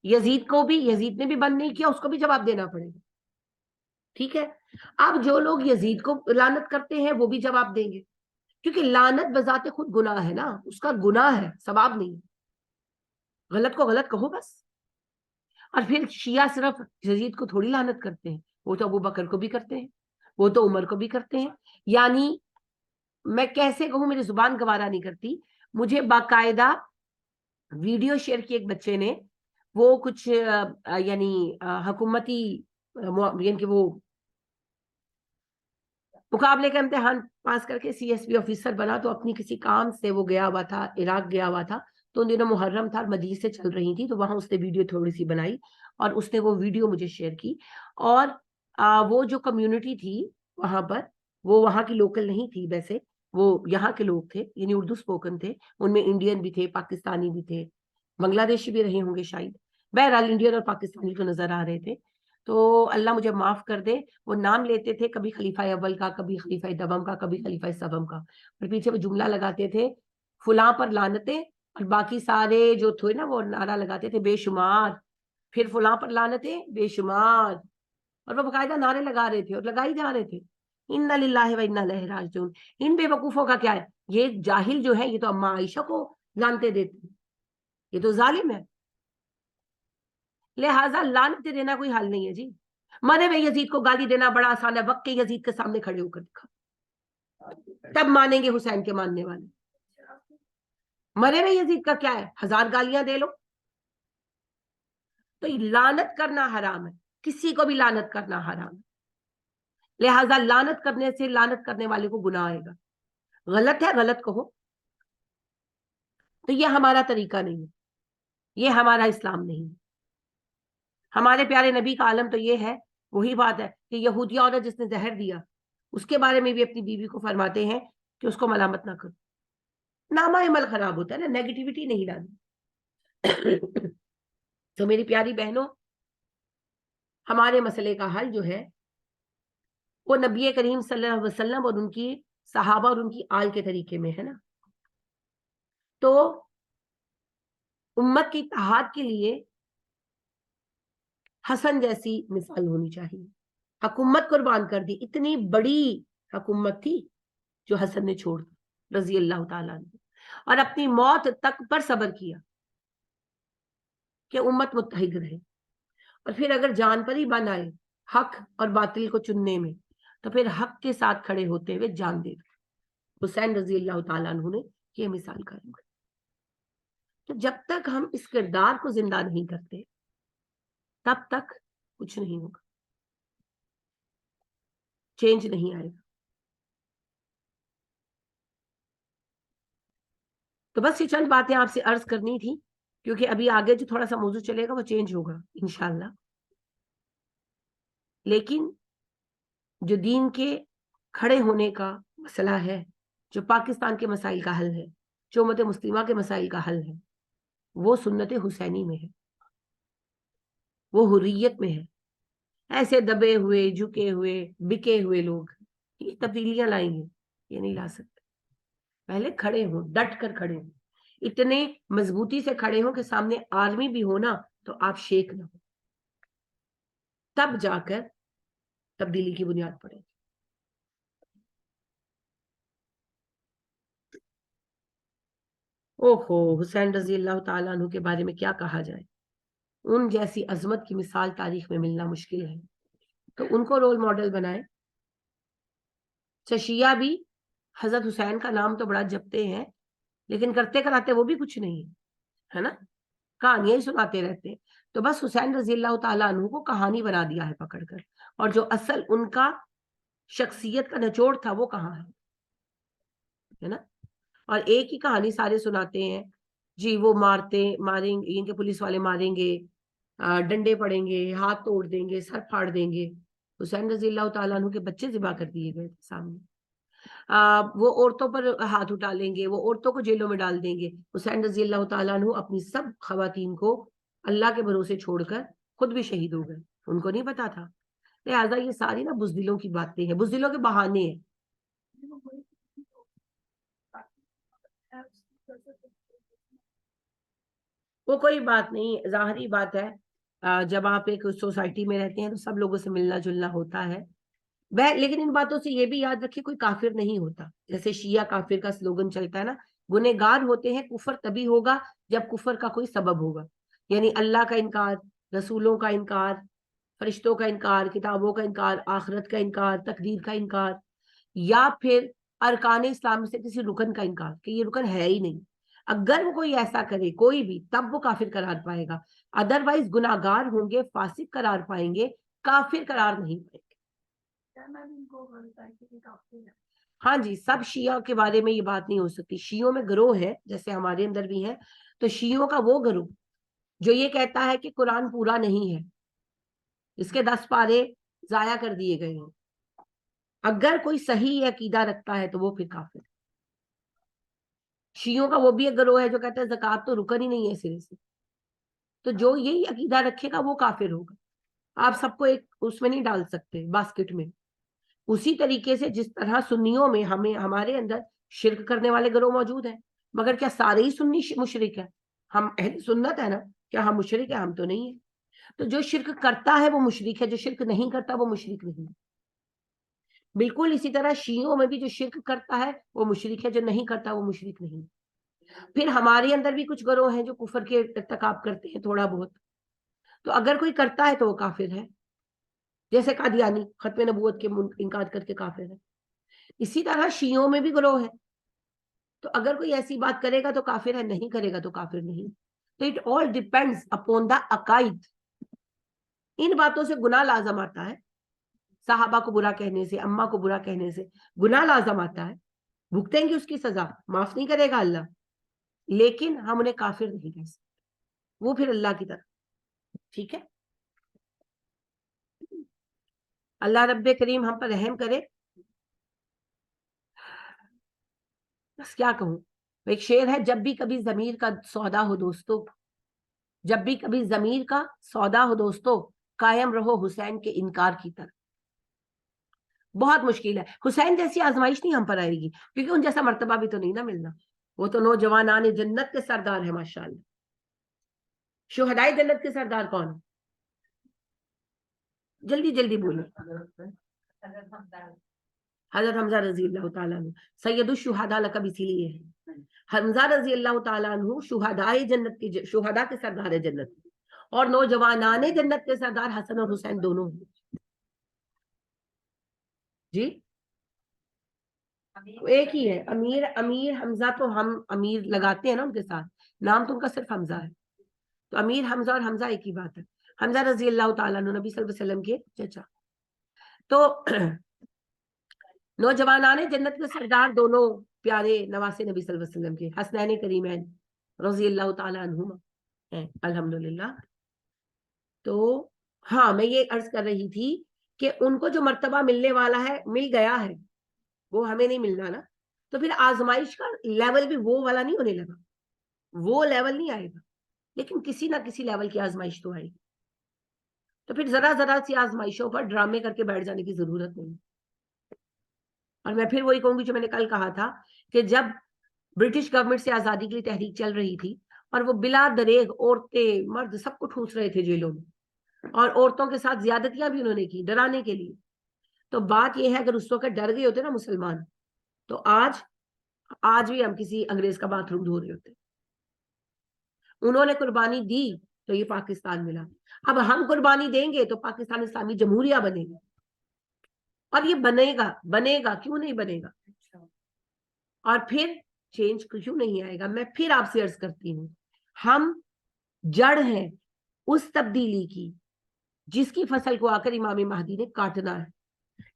یزید کو بھی, یزید نے بھی بند نہیں کیا, اس کو بھی جواب دینا پڑے گا, ٹھیک ہے. اب جو لوگ یزید کو لعنت کرتے ہیں وہ بھی جواب دیں گے, کیونکہ لعنت بذات خود گناہ ہے نا, اس کا گناہ ہے, ثواب نہیں. غلط کو غلط کہو بس. اور پھر شیعہ صرف یزید کو تھوڑی لعنت کرتے ہیں, وہ تو ابو بکر کو بھی کرتے ہیں, وہ تو عمر کو بھی کرتے ہیں. یعنی میں کیسے کہوں, میری زبان گوارا نہیں کرتی. مجھے باقاعدہ ویڈیو شیئر کی ایک بچے نے, وہ کچھ یعنی حکومتی یعنی کہ وہ مقابلے کا امتحان پاس کر کے سی ایس بی آفیسر بنا, تو اپنی کسی کام سے وہ گیا ہوا تھا, عراق گیا ہوا تھا. تو ان دنوں محرم تھا اور مجلسیں چل رہی تھی, تو وہاں اس نے ویڈیو تھوڑی سی بنائی اور اس نے وہ ویڈیو مجھے شیئر کی. اور وہ جو کمیونٹی تھی وہاں پر, وہ وہاں کی لوکل نہیں تھی ویسے, وہ یہاں کے لوگ تھے, یعنی اردو اسپوکن تھے. ان میں انڈین بھی تھے, پاکستانی بھی تھے, بنگلہ دیشی بھی رہے ہوں گے شاید, بہرحال انڈین اور پاکستانی تو نظر آ رہے تھے. تو اللہ مجھے معاف کر دے، وہ نام لیتے تھے کبھی خلیفہ اول کا، کبھی خلیفہ دوم کا، کبھی خلیفہ سوم کا، اور پیچھے وہ جملہ لگاتے تھے فلاں پر لعنتیں، اور باقی سارے جو تھے نا وہ نعرہ لگاتے تھے بے شمار، پھر فلاں پر لعنتیں بے شمار، اور وہ باقاعدہ نعرے لگا رہے تھے اور لگائی جا رہے تھے انا للہ و انا الیہ راجعون۔ ان بے وقوفوں کا کیا ہے؟ یہ جاہل جو ہے یہ تو اماں عائشہ کو لعنتیں دیتے ہیں، یہ تو ظالم ہے، لہٰذا لعنت دینا کوئی حل نہیں ہے جی۔ مرے ہوئے یزید کو گالی دینا بڑا آسان ہے، وقت کے یزید کے سامنے کھڑے ہو کر دکھا، تب مانیں گے حسین کے ماننے والے۔ مرے ہوئے یزید کا کیا ہے؟ 1000 گالیاں دے لو۔ تو لعنت کرنا حرام ہے، کسی کو بھی لعنت کرنا حرام ہے، لہٰذا لعنت کرنے سے لعنت کرنے والے کو گناہ آئے گا۔ غلط ہے غلط کہو، تو یہ ہمارا طریقہ نہیں ہے، یہ ہمارا اسلام نہیں ہے۔ ہمارے پیارے نبی کا عالم تو یہ ہے، وہی بات ہے کہ یہودیہ عورت جس نے زہر دیا اس کے بارے میں بھی اپنی بیوی کو فرماتے ہیں کہ اس کو ملامت نہ کرو، نامہ عمل خراب ہوتا ہے نا، نیگیٹیوٹی نہیں لانی۔ تو میری پیاری بہنوں، ہمارے مسئلے کا حل جو ہے وہ نبی کریم صلی اللہ علیہ وسلم اور ان کی صحابہ اور ان کی آل کے طریقے میں ہے نا۔ تو امت کی اتحاد کے لیے حسن جیسی مثال ہونی چاہیے۔ حکومت قربان کر دی، اتنی بڑی حکومت تھی جو حسن نے چھوڑ دی رضی اللہ تعالیٰ عنہ، اور اپنی موت تک پر صبر کیا کہ امت متحد رہے، اور پھر اگر جان پر ہی بن آئے حق اور باطل کو چننے میں تو پھر حق کے ساتھ کھڑے ہوتے ہوئے جان دے دی۔ حسین رضی اللہ تعالیٰ عنہ نے یہ مثال قائم کی۔ تو جب تک ہم اس کردار کو زندہ نہیں کرتے تب تک کچھ نہیں ہوگا، چینج نہیں آئے گا۔ تو بس یہ چند باتیں آپ سے عرض کرنی تھی، کیونکہ ابھی آگے جو تھوڑا سا موضوع چلے گا وہ چینج ہوگا انشاءاللہ۔ لیکن جو دین کے کھڑے ہونے کا مسئلہ ہے، جو پاکستان کے مسائل کا حل ہے، جو امت مسلمہ کے مسائل کا حل ہے، وہ سنت حسینی میں ہے، وہ حریت میں ہے۔ ایسے دبے ہوئے، جھکے ہوئے، بکے ہوئے لوگ یہ تبدیلیاں لائیں گے، یہ نہیں لا سکتے۔ پہلے کھڑے ہوں، ڈٹ کر کھڑے ہوں، اتنے مضبوطی سے کھڑے ہوں کہ سامنے آرمی بھی ہونا تو آپ شیک نہ ہو، تب جا کر تبدیلی کی بنیاد پڑے۔ اوہو، حسین رضی اللہ تعالیٰ عنہ کے بارے میں کیا کہا جائے، ان جیسی عظمت کی مثال تاریخ میں ملنا مشکل ہے، تو ان کو رول ماڈل بنائے۔ شیعہ بھی حضرت حسین کا نام تو بڑا جپتے ہیں لیکن کرتے کراتے وہ بھی کچھ نہیں ہے نا، کہانیاں ہی سناتے رہتے ہیں۔ تو بس حسین رضی اللہ تعالیٰ عنہ کو کہانی بنا دیا ہے پکڑ کر، اور جو اصل ان کا شخصیت کا نچوڑ تھا وہ کہاں ہے نا۔ اور ایک ہی کہانی سارے سناتے ہیں جی، وہ ماریں گے، پولیس والے ماریں گے، ڈنڈے پڑیں گے، ہاتھ توڑ دیں گے، سر پھاڑ دیں گے۔ حسین رضی اللہ تعالیٰ عنہ کے بچے ذبح کر دیے گئے سامنے۔ وہ عورتوں پر ہاتھ اٹھا لیں گے، وہ عورتوں کو جیلوں میں ڈال دیں گے۔ حسین رضی اللہ تعالیٰ عنہ اپنی سب خواتین کو اللہ کے بھروسے چھوڑ کر خود بھی شہید ہو گئے، ان کو نہیں پتا تھا۔ لہٰذا یہ ساری نا بزدلوں کی باتیں ہیں، بزدلوں کے بہانے ہیں۔ وہ کوئی بات نہیں، ظاہری بات ہے، جب آپ ایک سوسائٹی میں رہتے ہیں تو سب لوگوں سے ملنا جلنا ہوتا ہے۔ لیکن ان باتوں سے یہ بھی یاد رکھیں کوئی کافر نہیں ہوتا، جیسے شیعہ کافر کا سلوگن چلتا ہے نا، گنہگار ہوتے ہیں، کفر تبھی ہوگا جب کفر کا کوئی سبب ہوگا، یعنی اللہ کا انکار، رسولوں کا انکار، فرشتوں کا انکار، کتابوں کا انکار، آخرت کا انکار، تقدیر کا انکار، یا پھر ارکان اسلام سے کسی رکن کا انکار کہ یہ رکن ہے ہی نہیں۔ اگر وہ کوئی ایسا کرے کوئی بھی، تب وہ کافر قرار پائے گا، ادروائز گناہگار ہوں گے، فاسق قرار پائیں گے، کافر قرار نہیں پائیں گے۔ ہاں جی، سب شیعہ کے بارے میں یہ بات نہیں ہو سکتی، شیعوں میں گروہ ہے جیسے ہمارے اندر بھی ہے، تو شیعوں کا وہ گروہ جو یہ کہتا ہے کہ قرآن پورا نہیں ہے، اس کے 10 پارے ضائع کر دیے گئے ہیں، اگر کوئی صحیح عقیدہ رکھتا ہے تو وہ پھر کافر ہے۔ شیعوں کا وہ بھی ایک گروہ ہے جو کہتا ہے زکوٰۃ تو رکن ہی نہیں ہے سرے سے، تو جو یہی عقیدہ رکھے گا وہ کافر ہوگا۔ आप सबको एक उसमें नहीं डाल सकते बास्केट में। उसी तरीके से जिस तरह सुन्नियों में हमें हमारे अंदर शिर्क करने वाले गिरोह मौजूद हैं, मगर क्या सारे ही सुन्नी मुशरिक है? हम अहले सुन्नत है ना, क्या हम मुशरिक है? हम तो नहीं है। तो जो शिर्क करता है वो मुशरिक है, जो शिर्क नहीं करता वो मुशरिक नहीं। बिल्कुल इसी तरह शियों में भी जो शिर्क करता है वो मुशरिक है, जो नहीं करता वो मुशरिक नहीं। फिर हमारे अंदर भी कुछ गिरोह हैं जो कुफर के इर्तिकाब करते हैं थोड़ा बहुत, तो अगर कोई करता है तो वो काफिर है, जैसे कादियानी खत्म नबूवत के इनकार करके काफिर है। इसी तरह शियों में भी गिरोह है, तो अगर कोई ऐसी बात करेगा तो काफिर है, नहीं करेगा तो काफिर नहीं। तो it all depends upon the अकाइद। इन बातों से गुनाह लाजम आता है, साहबा को बुरा कहने से, अम्मा को बुरा कहने से गुनाह लाजम आता है, भुगतेंगे उसकी सजा, माफ नहीं करेगा अल्लाह, लेकिन हम उन्हें काफिर नहीं कह सकते, वो फिर अल्लाह की तरफ। ठीक है, अल्लाह रब्बे करीम हम पर रहम करे। बस क्या कहूं, एक शेर है, जब भी कभी जमीर का सौदा हो दोस्तों, जब भी कभी जमीर का सौदा हो दोस्तों, कायम रहो हुसैन के इनकार की तरफ। बहुत मुश्किल है, हुसैन जैसी आजमाइश नहीं हम पर आएगी, क्योंकि उन जैसा मर्तबा भी तो नहीं ना मिलना। वो तो नौजवानाने जन्नत के सरदार है माशाल्लाह। शुहदाए जन्नत के सरदार कौन है? जल्दी जल्दी बोलो। हजरत हमजा रजी अल्लाह ताला अन्हु सैयदुश शुहदा लक़ब इसीलिए है। हमजा रजी अल्लाह ताला अन्हु शुहदाए जन्नत के शुहदा के सरदार है जन्नत, और नौजवानाने जन्नत के सरदार हसन और हुसैन दोनों हैं। जी एक ही है, अमीर अमीर हमजा तो हम अमीर लगाते हैं ना उनके साथ, नाम तो उनका सिर्फ हमजा है, तो अमीर हमजा और हमजा एक ही बात है। हमजा रजी अल्लाह ताला अन्हु नबी सल्लल्लाहु अलैहि वसल्लम के चचा। तो नौजवानाने जन्नत के सरदार दोनों प्यारे नवासे नबी सल्लल्लाहु अलैहि वसल्लम के हसनैन करीमैन रजी अल्लाह ताला अन्हुमा हैं, अल्हम्दुलिल्लाह। तो हाँ, मैं ये अर्ज कर रही थी कि उनको जो मर्तबा मिलने वाला है मिल गया है, वो हमें नहीं मिलना ना, तो फिर आजमाइश का लेवल भी वो वाला नहीं होने लगा, वो लेवल नहीं आएगा, लेकिन किसी ना किसी लेवल की आजमाइश तो आएगी। तो फिर जरा जरा सी आजमाइशों पर ड्रामे करके बैठ जाने की जरूरत नहीं। और मैं फिर वही कहूंगी जो मैंने कल कहा था कि जब ब्रिटिश गवर्नमेंट से आजादी के लिए तहरीक चल रही थी और वो बिला दरेग औरतें मर्द सबको ठूस रहे थे जेलों में, और औरतों के साथ ज्यादतियां भी उन्होंने की डराने के लिए, तो बात यह है अगर उस वक्त डर गए होते ना मुसलमान, तो आज भी हम किसी अंग्रेज का बाथरूम धो रहे होते। उन्होंने कुर्बानी दी तो ये पाकिस्तान मिला। अब हम कुर्बानी देंगे तो पाकिस्तान इस्लामी जमहूरिया बनेगा, और ये बनेगा क्यों नहीं बनेगा, और फिर चेंज क्यों नहीं आएगा। मैं फिर आपसे अर्ज करती हूँ, हम जड़ हैं उस तब्दीली की जिसकी फसल को आकर इमाम महदी ने काटना है,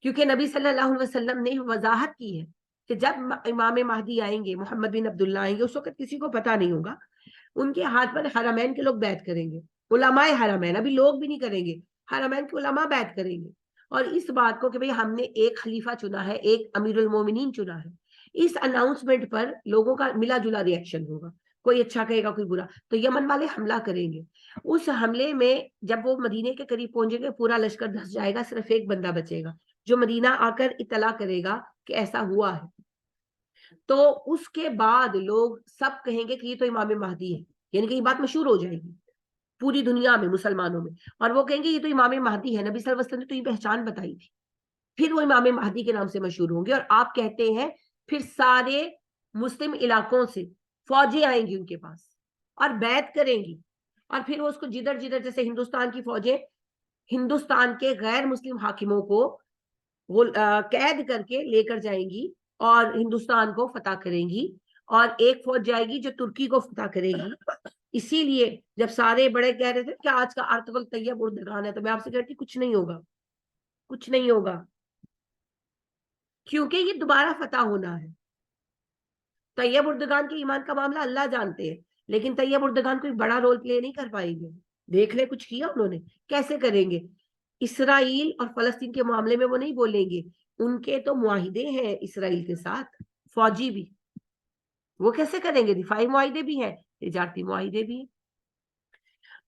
क्योंकि नबी सल्लल्लाहु अलैहि वसल्लम ने वजाहत की है कि जब इमाम महदी आएंगे, मोहम्मद बिन अब्दुल्ला आएंगे, उस वक्त किसी को पता नहीं होगा, उनके हाथ पर हरमैन के लोग बैत करेंगे, उलमाए हरमैन, अभी लोग भी नहीं करेंगे, हरमैन के उलमा बैत करेंगे, और इस बात को कि भाई हमने एक खलीफा चुना है, एक अमीरुल मोमिनीन चुना है, इस अनाउंसमेंट पर लोगों का मिला जुला रिएक्शन होगा, कोई अच्छा कहेगा कोई बुरा। तो यमन वाले हमला करेंगे, उस हमले में जब वो मदीने के करीब पहुंचेंगे पूरा लश्कर धस जाएगा, सिर्फ एक बंदा बचेगा जो मदीना आकर इतला करेगा कि ऐसा हुआ है। तो उसके बाद लोग सब कहेंगे कि ये तो इमाम महदी है, यानी कि ये बात मशहूर हो जाएगी पूरी दुनिया में मुसलमानों में, और वो कहेंगे ये तो इमाम महदी है, नबी सल्लल्लाहु अलैहि वसल्लम ने तो ये पहचान बताई थी। फिर वो इमाम महदी के नाम से मशहूर होंगे, और आप कहते हैं फिर सारे मुस्लिम इलाकों से फौजें आएंगी उनके पास और बैत करेंगी, और फिर वो उसको जिधर जिधर, जैसे हिंदुस्तान की फौजें हिंदुस्तान के गैर मुस्लिम हाकिमों को वो कैद करके लेकर जाएंगी और हिंदुस्तान को फतह करेंगी, और एक फौज जाएगी जो तुर्की को फतह करेगी। इसीलिए जब सारे बड़े कह रहे थे कि आज का अर्तुगरुल तैयब उर्दगान है, तो मैं आपसे कहती कुछ नहीं होगा, कुछ नहीं होगा, क्योंकि ये दोबारा फतह होना है। तैयब उर्दगान के ईमान का मामला अल्लाह जानते हैं, लेकिन तैयब उर्दगान कोई बड़ा रोल प्ले नहीं कर पाएंगे। देख ले कुछ किया उन्होंने, कैसे करेंगे। इसराइल और फलस्तीन के मामले में वो नहीं बोलेंगे, उनके तो मुआहिदे हैं इसराइल के साथ, फौजी भी, वो कैसे करेंगे, दिफाई मुआहिदे भी हैं, तिजारती मुआहिदे भी हैं।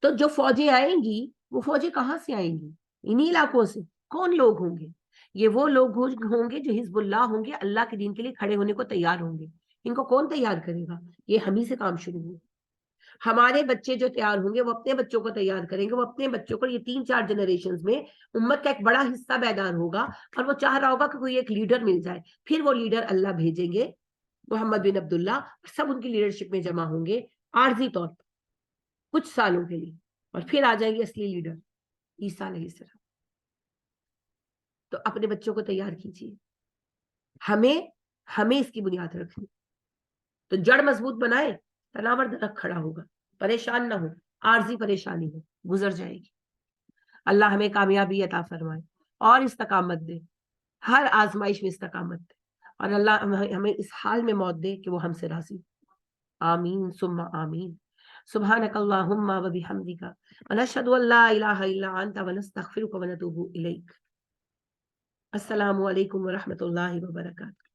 तो जो फौजें आएंगी वो फौजें कहां से आएंगी, इन्हीं इलाकों से कौन लोग होंगे? ये वो लोग होंगे जो हिजबुल्लाह होंगे, अल्लाह के दीन के लिए खड़े होने को तैयार होंगे। इनको कौन तैयार करेगा? ये हम ही से काम शुरू हो। हमारे बच्चे जो तैयार होंगे वो अपने बच्चों को तैयार करेंगे, वो अपने बच्चों को, ये 3-4 जनरेशन में उम्मत का एक बड़ा हिस्सा बेदार होगा और वो चाह रहा होगा कि कोई एक लीडर मिल जाए। फिर वो लीडर अल्लाह भेजेंगे, मोहम्मद बिन अब्दुल्ला, सब उनकी लीडरशिप में जमा होंगे आर्जी तौर पर कुछ सालों के लिए, और फिर आ जाएंगे असली लीडर ईसा अलैहिस्सलाम। तो अपने बच्चों को तैयार कीजिए, हमें इसकी बुनियाद रखनी। तो जड़ मजबूत बनाए, तनावर दरख्त खड़ा होगा, परेशान ना हो, आर्जी परेशानी हो, गुजर जाएगी। अल्लाह हमें कामयाबी अता फरमाए और इस्तकामत दे, हर आजमाइश में इस्तकामत दे, और अल्लाह हमें इस हाल में मौत दे कि वो हमसे राजी। आमीन सुम्मा आमीन। सुब्हानक अल्लाहुम्मा व बिहम्दिका व नशहदु अल्ला इलाहा इल्ला अंता व नस्तगफिरुका व नतूबु इलैक। अस्सलामु अलैकुम व रहमतुल्लाहि व बरकातुहू।